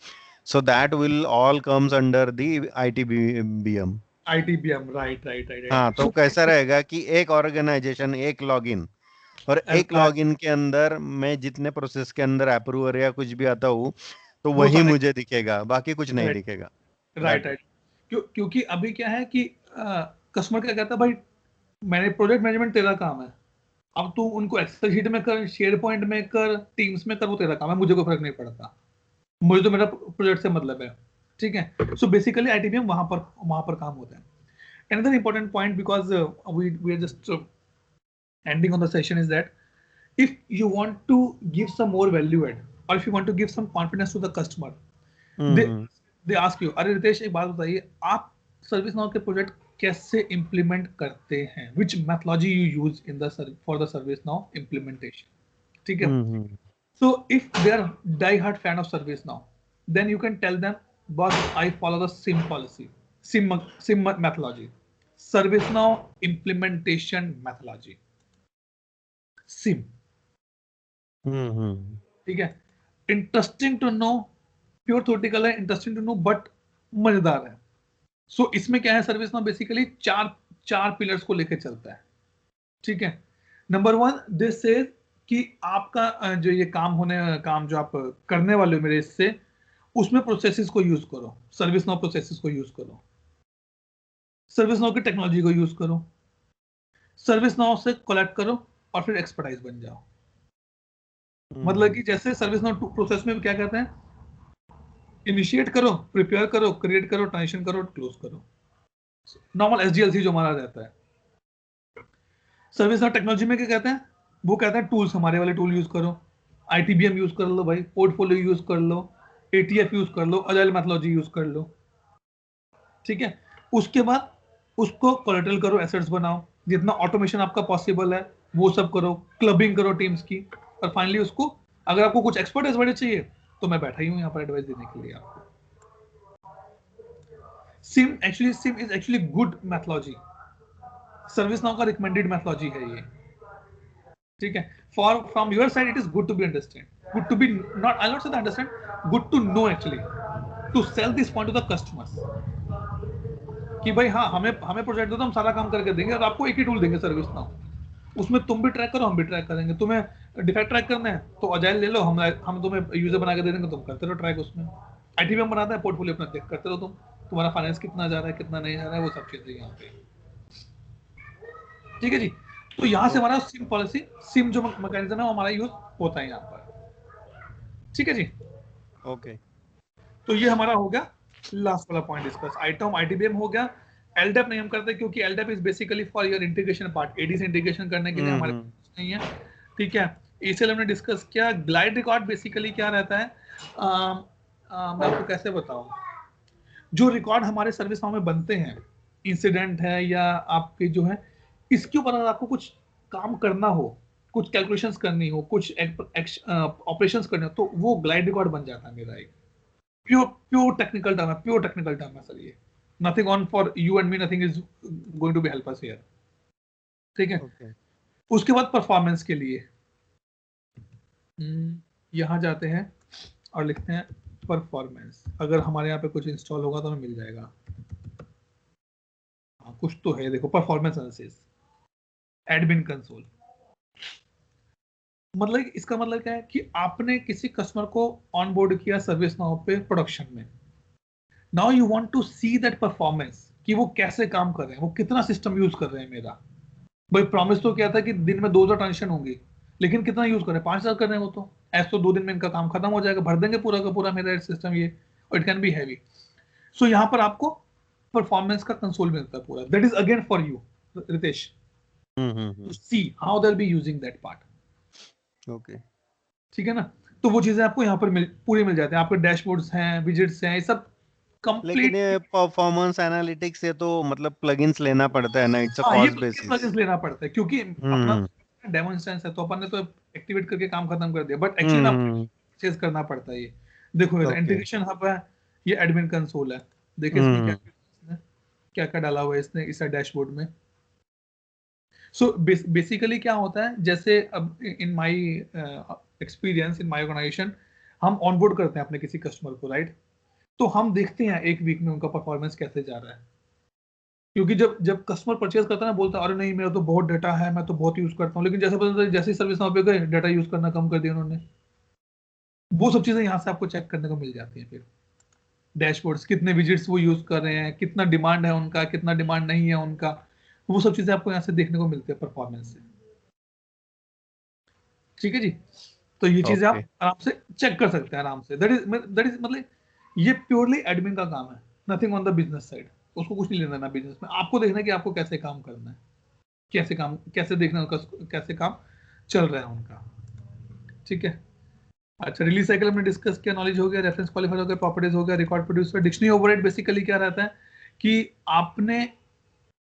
Speaker 4: so that will all comes under the ITBM.
Speaker 1: ITPM, right right right.
Speaker 4: हाँ, तो कैसा रहेगा कि एक ऑर्गेनाइजेशन, एक लॉगिन, और एक लॉगिन के अंदर मैं जितने प्रोसेस के अंदर अप्रूवर या कुछ भी आता हूँ, तो
Speaker 1: वो
Speaker 4: वही
Speaker 1: सारे,
Speaker 4: मुझे दिखेगा, बाकी कुछ नहीं दिखेगा।
Speaker 1: Right right. क्योंकि अभी क्या है कि कस्टमर क्या कहता है, भाई मैंने प्रोजेक्ट मैनेजमेंट तेरा काम है, अब तू उनको एक्सेल शीट में कर, शेयर पॉइंट में कर, टीम्स में कर, वो तेरा काम है, मुझे कोई फर्क नहीं पड़ता, मुझे तो मेरा प्रोजेक्ट से मतलब है। ठीक है, सो बेसिकली ITPM वहां पर काम होता है। Another important point, because we are just ending on the session, is that if you want to give some more value add, or if you want to give some confidence to the customer, they
Speaker 4: hmm
Speaker 1: they ask you, अरे रितेश एक बात बताइए, आप ServiceNow के project कैसे implement करते हैं, which methodology you use in the for the ServiceNow implementation, ठीक है। So if they are die-hard fan of ServiceNow, then you can tell them, boss, I follow the SIM policy, SIM methodology, ServiceNow implementation methodology, SIM, ठीक है। Interesting to know, pure theoretical है, interesting to know but मजेदार है। सो इसमें क्या है, ServiceNow basically चार pillars को लेकर चलता है, ठीक है। नंबर वन, दिस से कि आपका जो ये काम जो आप करने वाले हो मेरे इससे, उसमें प्रोसेसेस को यूज करो, सर्विस नाउ प्रोसेसेस को यूज करो, सर्विस नाउ की टेक्नोलॉजी को यूज करो, सर्विस नाउ से कलेक्ट करो और फिर एक्सपर्टाइज बन जाओ। मतलब कि जैसे सर्विस नाउ प्रोसेस में क्या कहते हैं, इनिशिएट करो, प्रिपेयर करो, क्रिएट करो, ट्रांजिशन करो, क्लोज करो, नॉर्मल SDLC जो हमारा रहता है। सर्विस नाउ टेक्नोलॉजी में क्या कहते हैं, वो कहते हैं टूल्स, हमारे वाले टूल यूज करो, ITBM यूज कर लो भाई, पोर्टफोलियो यूज कर लो, ATF यूज कर लो, अजाइल मेथोलॉजी यूज कर लो, ठीक है। उसके बाद उसको कोलैटरल करो, एसेट्स बनाओ, जितना ऑटोमेशन आपका पॉसिबल है वो सब करो, क्लबिंग करो टीम्स की, और फाइनली उसको, अगर आपको कुछ एक्सपर्ट एडवाइस चाहिए तो मैं बैठा ही हूं यहाँ पर एडवाइस देने के लिए आपको। SIM is actually good methodology, ServiceNow का रिकमेंडेड मैथोलॉजी है ये, ठीक है। For from your side it is good to be understand, good to be not, I not say understand, good to know actually, to sell this point to the customers कि भाई हाँ, हमें project दो तो हम सारा काम करके देंगे और आपको एक ही टूल देंगे सर्विस नाउ, उसमें तुम भी ट्रैक करो, हम भी ट्रैक करेंगे। तुम्हें डिफेक्ट ट्रैक करना है तो अजाइल ले लो, हम तुम्हें यूजर बना के दे देंगे, तुम करते रहो ट्रैक उसमें। ITBM बनाता है, पोर्टफोलियो अपना चेक करते रहो, तुम्हारा फाइनेंस कितना जा रहा है, कितना नहीं जा रहा है, वो सब चीजें यहाँ पे, ठीक है जी। तो यहाँ से हमारा सिम पॉलिसी, सिम जो मैकेनिज्म है वो हमारा यूज होता है यहाँ पर, ठीक है जी।
Speaker 4: ओके,
Speaker 1: तो ये हमारा हो गया लास्ट वाला पॉइंट डिस्कस। आइटम ITBM हो गया। LDAP नहीं हम करते क्योंकि LDAP is basically for your integration part, AD से इंटीग्रेशन करने के लिए हमारे पास नहीं है, ठीक है। ECL हमने डिस्कस किया। ग्लाइड रिकॉर्ड बेसिकली क्या रहता है, मैं आपको कैसे बताऊं, जो रिकॉर्ड हमारे सर्विस नाउ में बनते हैं, इंसिडेंट है या आपके जो है, इसके ऊपर अगर आपको कुछ काम करना हो, कुछ कैलकुलेशंस करनी हो, कुछ ऑपरेशंस करने हो, तो वो ग्लाइड रिकॉर्ड बन जाता है मेरा एक प्योर टेक्निकल टर्म है सर ये। Nothing on for you and me, nothing is going to be help us here, ठीक है। उसके बाद परफॉर्मेंस के लिए यहां जाते हैं और लिखते हैं परफॉर्मेंस। अगर हमारे यहाँ पे कुछ इंस्टॉल होगा तो हमें मिल जाएगा, हाँ कुछ तो है, देखो परफॉर्मेंस एनालिसिस, एडमिन कंसोल। मतलब इसका मतलब क्या है कि आपने किसी कस्टमर को ऑनबोर्ड किया सर्विस नाउ पे प्रोडक्शन में, now you want to see that performance कि वो कैसे काम कर रहे हैं, वो कितना सिस्टम यूज कर रहे हैं मेरा। भाई प्रॉमिस तो क्या था कि दिन में 2000 ट्रांजेक्शन होंगी, लेकिन कितना यूज कर रहे हैं, 5000 कर रहे हैं, वो तो ऐसा तो 2 दिन में इनका काम खत्म हो जाएगा, भर देंगे पूरा का पूरा मेरा सिस्टम ये, और it can be heavy. So यहाँ पर आपको परफॉर्मेंस का कंसोल मिलता है पूरा, that is again for you Ritesh to see how they are be using that part,
Speaker 4: okay,
Speaker 1: ठीक है ना। तो वो चीजें आपको यहाँ पर पूरी मिल जाती हैं, आपके डैशबोर्ड्स हैं, विजेट्स हैं, ये सब
Speaker 4: लेकिन
Speaker 1: कंप्लीट।
Speaker 4: ये परफॉर्मेंस एनालिटिक्स से तो मतलब प्लगइन्स लेना पड़ता है ना, इट्स अ
Speaker 1: ये
Speaker 4: कॉस्ट
Speaker 1: प्लगइन्स
Speaker 4: बेसिस।
Speaker 1: लेना पड़ता है क्योंकि अपना डेमो इंस्टेंस है, तो अपन ने तो एक्टिवेट करके काम खत्म कर दिया, बट एक्चुअली आपको परचेज करना पड़ता है ये। देखो ये इंटीग्रेशन हब है, ये एडमिन कंसोल है, देखिए इसमें क्या क्या डाला हुआ है इसने इस डैशबोर्ड में। सो बेसिकली क्या होता है, जैसे अब in my experience in my organisation, हम ऑनबोर्ड करते हैं अपने किसी कस्टमर को, राइट। तो हम देखते हैं एक वीक में उनका परफॉर्मेंस कैसे जा रहा है, क्योंकि जब कस्टमर परचेज करता है ना, बोलता है अरे नहीं मेरा तो बहुत डाटा है, मैं तो बहुत यूज करता हूँ, लेकिन जैसे पता जैसे सर्विस नाउ पे गए, डाटा यूज करना कम कर दिया उन्होंने। वो सब चीजें यहाँ से आपको चेक करने को मिल जाती हैं। फिर डैशबोर्ड्स, कितने विजिट्स वो यूज कर रहे हैं, कितना डिमांड है उनका, कितना डिमांड नहीं है उनका, वो सब चीजें आपको यहाँ से देखने को मिलती है परफॉर्मेंस से, ठीक है जी। तो ये चीजें आप आराम से चेक कर सकते हैं आराम से। दैट इज मतलब ये प्योरली एडमिन का काम है, nothing on the business side. उसको कुछ नहीं लेना ना बिजनेस में, आपको देखना है कि आपको कैसे काम करना है, कैसे देखना उनका, कैसे काम चल रहा है उनका, ठीक है। अच्छा, रिलीज साइकिल हमने डिस्कस किया, नॉलेज हो गया, रेफरेंस क्वालिफायर हो गया, प्रॉपर्टीज हो गया, record producer. Dictionary override basically क्या रहता है कि आपने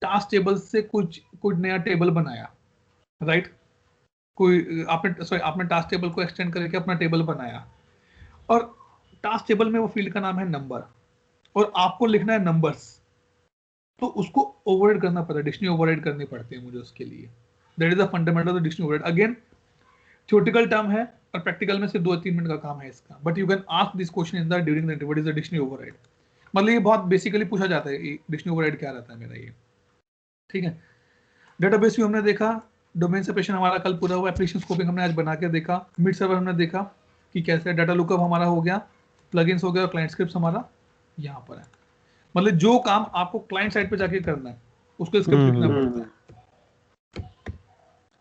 Speaker 1: टास्क टेबल से कुछ नया टेबल बनाया, राइट? आपने टास्क टेबल को एक्सटेंड करके अपना टेबल बनाया, और टास्क टेबल में वो फील्ड का नाम है नंबर, और आपको लिखना है नंबर्स, तो उसको ओवरराइड करना पड़ता है, डिक्शनरी ओवरराइड करनी पड़ती है मुझे उसके लिए। That is the fundamental of the dictionary override. Again theoretical term है और प्रैक्टिकल में सिर्फ 2-3 मिनट का काम है इसका, but you can ask this question in the during the interview, what is the dictionary override. मतलब ये बहुत बेसिकली पूछा जाता है, डिक्शनरी ओवरराइड क्या रहता है मेरा ये, ठीक है। डेटाबेस भी हमने देखा, डोमेन सेपरेशन हमारा कल पूरा हुआ, एप्लीकेशन स्कोपिंग हमने आज बना के देखा, मिड सर्वर हमने देखा कि कैसे, डाटा लुकअप हमारा हो गया, प्लगइन्स हो गया, और क्लाइंट स्क्रिप्ट्स हमारा यहाँ पर है। मतलब जो काम आपको क्लाइंट साइड पे जाके करना है उसको स्क्रिप्ट लिखना पड़ता है,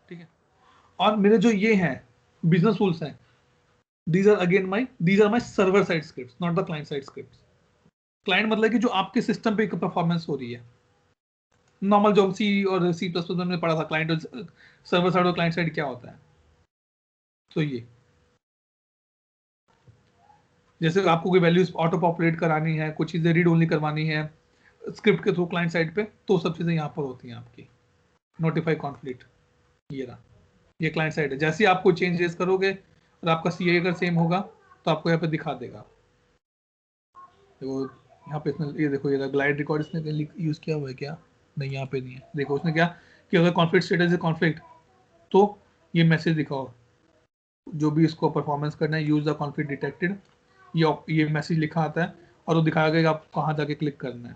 Speaker 1: ठीक है। और मेरे जो ये हैं बिजनेस रूल्स हैं, these are my server side scripts, not the client side scripts. Client मतलब कि जो आपके सिस्टम पे परफॉर्मेंस हो रही है, नॉर्मल जो सी और सी प्लस प्लस में पढ़ा था, क्लाइंट और सर्वर साइड और क्लाइंट साइड क्या होता है। तो ये जैसे आपको कोई वैल्यूज ऑटो पॉपुलेट करानी है, कुछ चीजें रीड ओनली करवानी है स्क्रिप्ट के थ्रू क्लाइंट साइड पे, तो सब चीजें यहाँ पर होती हैं आपकी। नोटिफाई कॉन्फ्लिक्ट, ये रहा, ये क्लाइंट साइड है। जैसे आपको चेंजेस करोगे और आपका सी अगर सेम होगा तो आपको यहाँ पे दिखा देगा। देखो यहाँ पे इसने ये देखो, ये ग्लाइड रिकॉर्ड इसने यूज किया हुआ है क्या? नहीं, यहाँ पे नहीं है। देखो उसने क्या कि अगर कॉन्फ्लिक्ट स्टेटस है कॉन्फ्लिक्ट, तो ये मैसेज दिखाओ, जो भी इसको परफॉर्मेंस करना है, यूज द कॉन्फ्लिक्ट डिटेक्टेड, ये मैसेज लिखा आता है और वो दिखाएगा कि आप कहाँ जाके क्लिक करना है।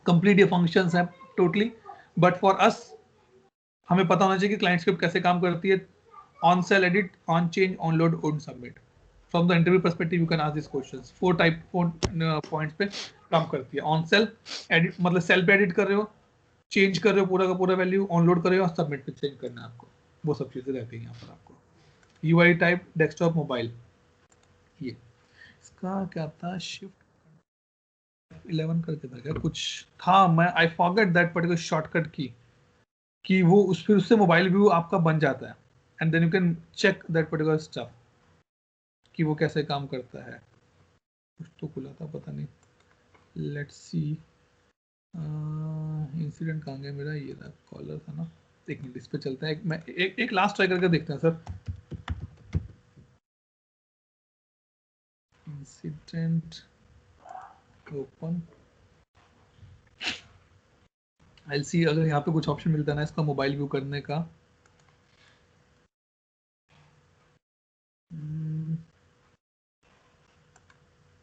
Speaker 1: कंप्लीट ये फंक्शंस हैं टोटली, बट फॉर अस हमें पता होना चाहिए कि क्लाइंट स्क्रिप्ट कैसे काम करती है। On sale edit, on change, on load, on submit. From the interview perspective you can ask this questions. 4 points पे काम करती है। ऑन सेल एडिट मतलब सेल पे एडिट कर रहे हो, चेंज कर रहे हो पूरा का पूरा वैल्यू, ऑन लोड कर रहे हो और सबमिट पे चेंज करना है आपको, वो सब चीजें रहती हैं यहाँ पर आपको। यूआई टाइप, डेस्कटॉप, मोबाइल, ये इसका क्या था, शिफ्ट 11 करके था क्या कुछ था, मैं I forget that particular shortcut की, कि वो फिर उससे मोबाइल व्यू आपका बन जाता है, and then you can check that particular stuff कि वो कैसे काम करता है। कुछ तो खुला था, पता नहीं, लेट्स सी। इंसिडेंट कहाँ गया मेरा, ये था कॉलर था ना, एक मिनट इस पे चलते हैं, मैं एक लास्ट ट्राई करके देखते हैं सर। इंसिडेंट ओपन, आई सी अगर यहाँ पे कुछ ऑप्शन मिलता है ना इसका मोबाइल व्यू करने का।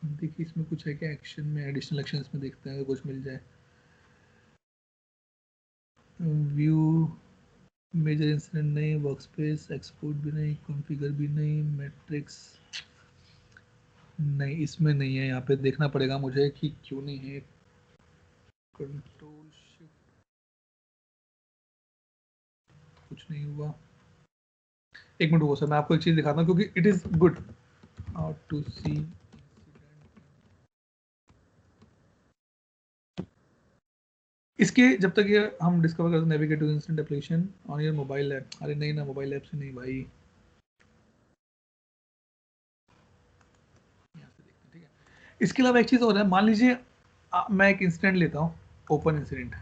Speaker 1: देखिए इसमें कुछ है क्या एक्शन में, एडिशनल एक्शन में देखते हैं अगर कुछ मिल जाए। व्यू मेजर इंसिडेंट नहीं, वर्कस्पेस एक्सपोर्ट भी नहीं, कॉन्फ़िगर भी नहीं, मैट्रिक्स नहीं, इसमें नहीं है। यहाँ पे देखना पड़ेगा मुझे कि क्यों नहीं है। कंट्रोल शिफ्ट, कुछ नहीं हुआ। एक मिनट हुआ सर, मैं आपको एक चीज दिखाता हूँ क्योंकि it is good how to see. इसके जब तक ये हम डिस्कवर करते हैं, navigate to instant application on your mobile app. अरे नहीं ना, मोबाइल ऐप से नहीं भाई, यहाँ से देखते हैं, ठीक है। इसके अलावा एक चीज और है, मान लीजिए मैं एक इंसिडेंट लेता हूँ, ओपन इंसिडेंट,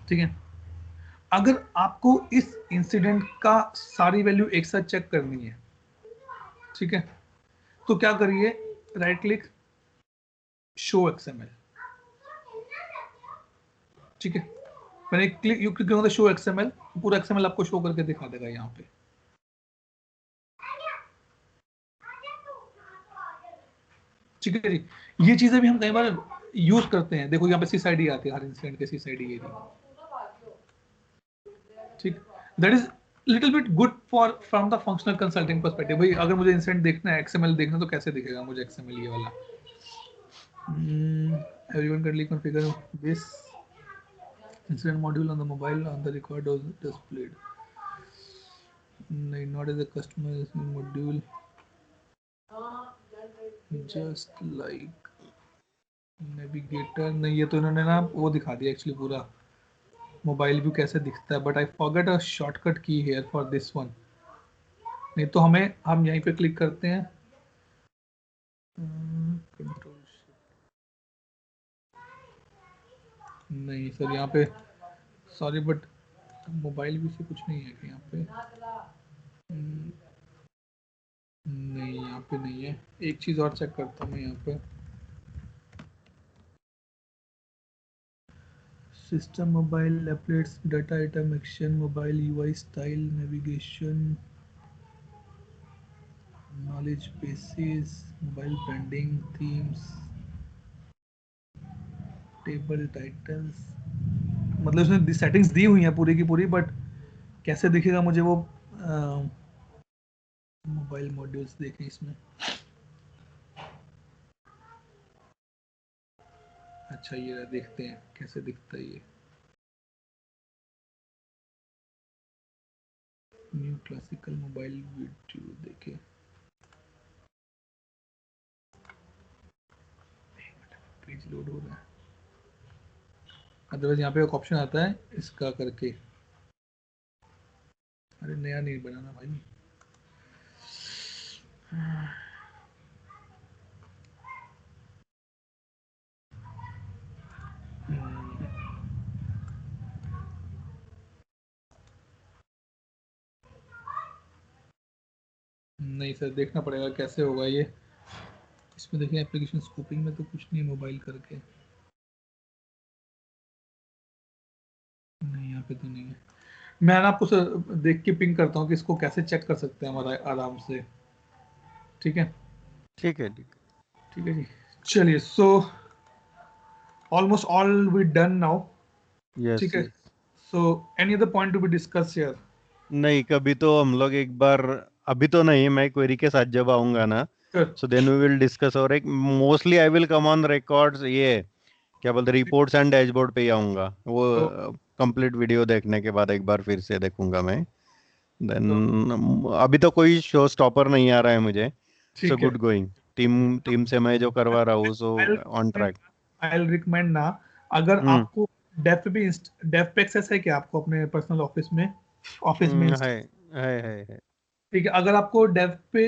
Speaker 1: ठीक है। अगर आपको इस इंसिडेंट का सारी वैल्यू एक साथ चेक करनी है, ठीक है, तो क्या करिए, राइट क्लिक, शो एक्सएमएल, ठीक है। मैंने क्लिक यू क्लिक करूंगा शो एक्सएमएल, पूरा एक्सएमएल आपको शो करके दिखा देगा यहाँ पे, ठीक है जी। ये चीजें भी हम कई बार यूज करते हैं। देखो यहाँ पे सीसाइडी आती है, हर इंसिडेंट के सीसाइडी ये भी, ठीक। That is little bit good for from the functional consulting perspective. भाई अगर मुझे इंसिडेंट देखना है, एक्सएमएल देखना, तो कैसे दिखेगा मुझे एक्सएमएल ये वाला। Everyone can configure this incident module on the mobile on the record was displayed. नहीं, not as a customer module, just like navigator। नहीं, ये तो इन्होंने ना वो दिखा दिया एक्चुअली पूरा मोबाइल व्यू कैसे दिखता है, but I forget a shortcut की हियर फॉर दिस वन। नहीं तो हम यहीं पे क्लिक करते हैं, कंट्रोल, नहीं सर यहाँ पे, सॉरी बट मोबाइल भी से कुछ नहीं है कि यहाँ पे, नहीं यहाँ पे नहीं है। एक चीज और चेक करता हूँ मैं यहाँ पे, system, mobile एप्लेट्स, data item, action, mobile UI, style, navigation, knowledge basis, mobile branding, themes, table titles, मतलब इसमें सेटिंग्स दी हुई हैं पूरी की पूरी, बट कैसे दिखेगा मुझे वो, मोबाइल मॉड्यूल्स देखें इसमें, अच्छा ये देखते हैं कैसे दिखता है ये, न्यू क्लासिकल मोबाइल वीडियो देखे, पेज लोड हो रहा है, अदरवाइज यहाँ पे एक ऑप्शन आता है इसका करके, अरे नया नहीं बनाना भाई, नहीं सर देखना पड़ेगा कैसे होगा ये, इसमें देखिए एप्लीकेशन स्कूपिंग में तो कुछ नहीं है मोबाइल करके, नहीं यहाँ पे तो नहीं है। मैं ना आपको सर देख के पिंग करता हूँ कि इसको कैसे चेक कर सकते हैं हमारा आराम से, ठीक है
Speaker 4: ठीक है, ठीक
Speaker 1: ठीक है जी। चलिए, so almost all we done now,
Speaker 4: है। यस
Speaker 1: ठीक है।
Speaker 4: Yes.
Speaker 1: So any other point to be discuss here?
Speaker 4: नहीं, कभी तो हम लोग एक बार, अभी तो नहीं, मैं क्वेरी के साथ जब आऊंगा ना, so then we will discuss, और एक mostly I will come on records, ये क्या बोलते, रिपोर्ट्स एंड डैशबोर्ड पे ही आऊंगा, वो
Speaker 1: तो
Speaker 4: कंप्लीट वीडियो देखने के बाद एक बार फिर से देखूंगा मैं,
Speaker 1: तो
Speaker 4: देन अभी तो कोई शो स्टॉपर नहीं आ रहा है मुझे, सो
Speaker 1: ठीक है,
Speaker 4: गुड गोइंग, टीम टीम से मैं जो करवा रहा हूँ, so on track.
Speaker 1: I will recommend ना, अगर
Speaker 4: हम्म
Speaker 1: आपको डेफ पे एक्सेस है क्या आपको अपने पर्सनल ऑफिस में
Speaker 4: है है।
Speaker 1: ठीक है, अगर आपको डेव पे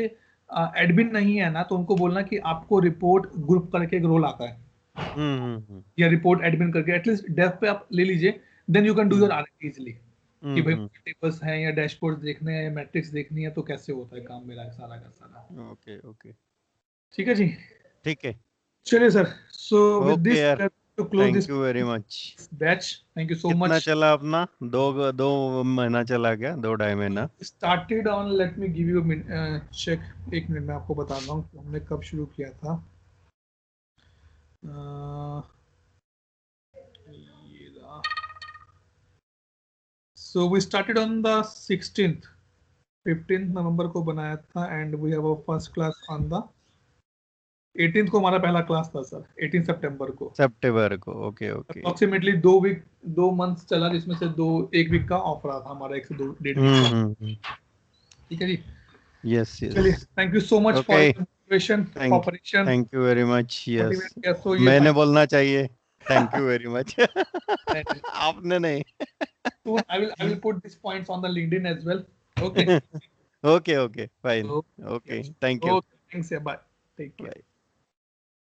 Speaker 1: एडमिन नहीं है ना, तो उनको बोलना कि आपको रिपोर्ट ग्रुप करके एक रोल आता है,
Speaker 4: हम्म।
Speaker 1: या रिपोर्ट एडमिन करके, एटलीस्ट डेव पे आप ले लीजिए, then you can do your
Speaker 4: hmm
Speaker 1: R easily, कि भाई
Speaker 4: हम्म।
Speaker 1: टेबल्स हैं या डैशबोर्ड देखने हैं या मैट्रिक्स देखनी है, तो कैसे होता है काम मेरा सारा का सारा,
Speaker 4: ओके ओके।
Speaker 1: ठीक है जी।
Speaker 4: ठीक है।
Speaker 1: चलिए sir, so with
Speaker 4: okay
Speaker 1: this
Speaker 4: यार,
Speaker 1: to close
Speaker 4: thank
Speaker 1: this
Speaker 4: you very much.
Speaker 1: Batch, thank you so
Speaker 4: कितना
Speaker 1: मच।
Speaker 4: चला अपना, दो दो महीना चला गया, 2 ढाई महीना?
Speaker 1: Started on, let me give you check, एक मिनट में आपको बताता हूँ कि हमने कब शुरू किया था। So we started on the 16th, 15th November को बनाया था, and we have a first class on the 18th को, हमारा पहला क्लास था सर, 18 सितंबर को।
Speaker 4: सितंबर को, okay okay.
Speaker 1: Approximately 2 week, 2 month चला, जिसमें से एक वीक का ऑफ रहा था हमारा, 1 से 2 1.5 वीक का,
Speaker 4: हम्म।
Speaker 1: ठीक है जी।
Speaker 4: यस
Speaker 1: चलिए,
Speaker 4: yes.
Speaker 1: Thank you so much for
Speaker 4: okay,
Speaker 1: your motivation,
Speaker 4: thank
Speaker 1: cooperation,
Speaker 4: thank you very much. Yes,
Speaker 1: motivate किया, तो ये
Speaker 4: मैंने
Speaker 1: फाइनल।
Speaker 4: बोलना चाहिए, थैंक यू वेरी मच। आपने नहीं।
Speaker 1: Soon I will put these points on the LinkedIn as well. Okay.
Speaker 4: Okay okay, fine.
Speaker 1: So
Speaker 4: okay,
Speaker 1: yes.
Speaker 4: Thank you.
Speaker 1: Okay. Thanks. Yeah. Bye. Take care.
Speaker 4: Bye.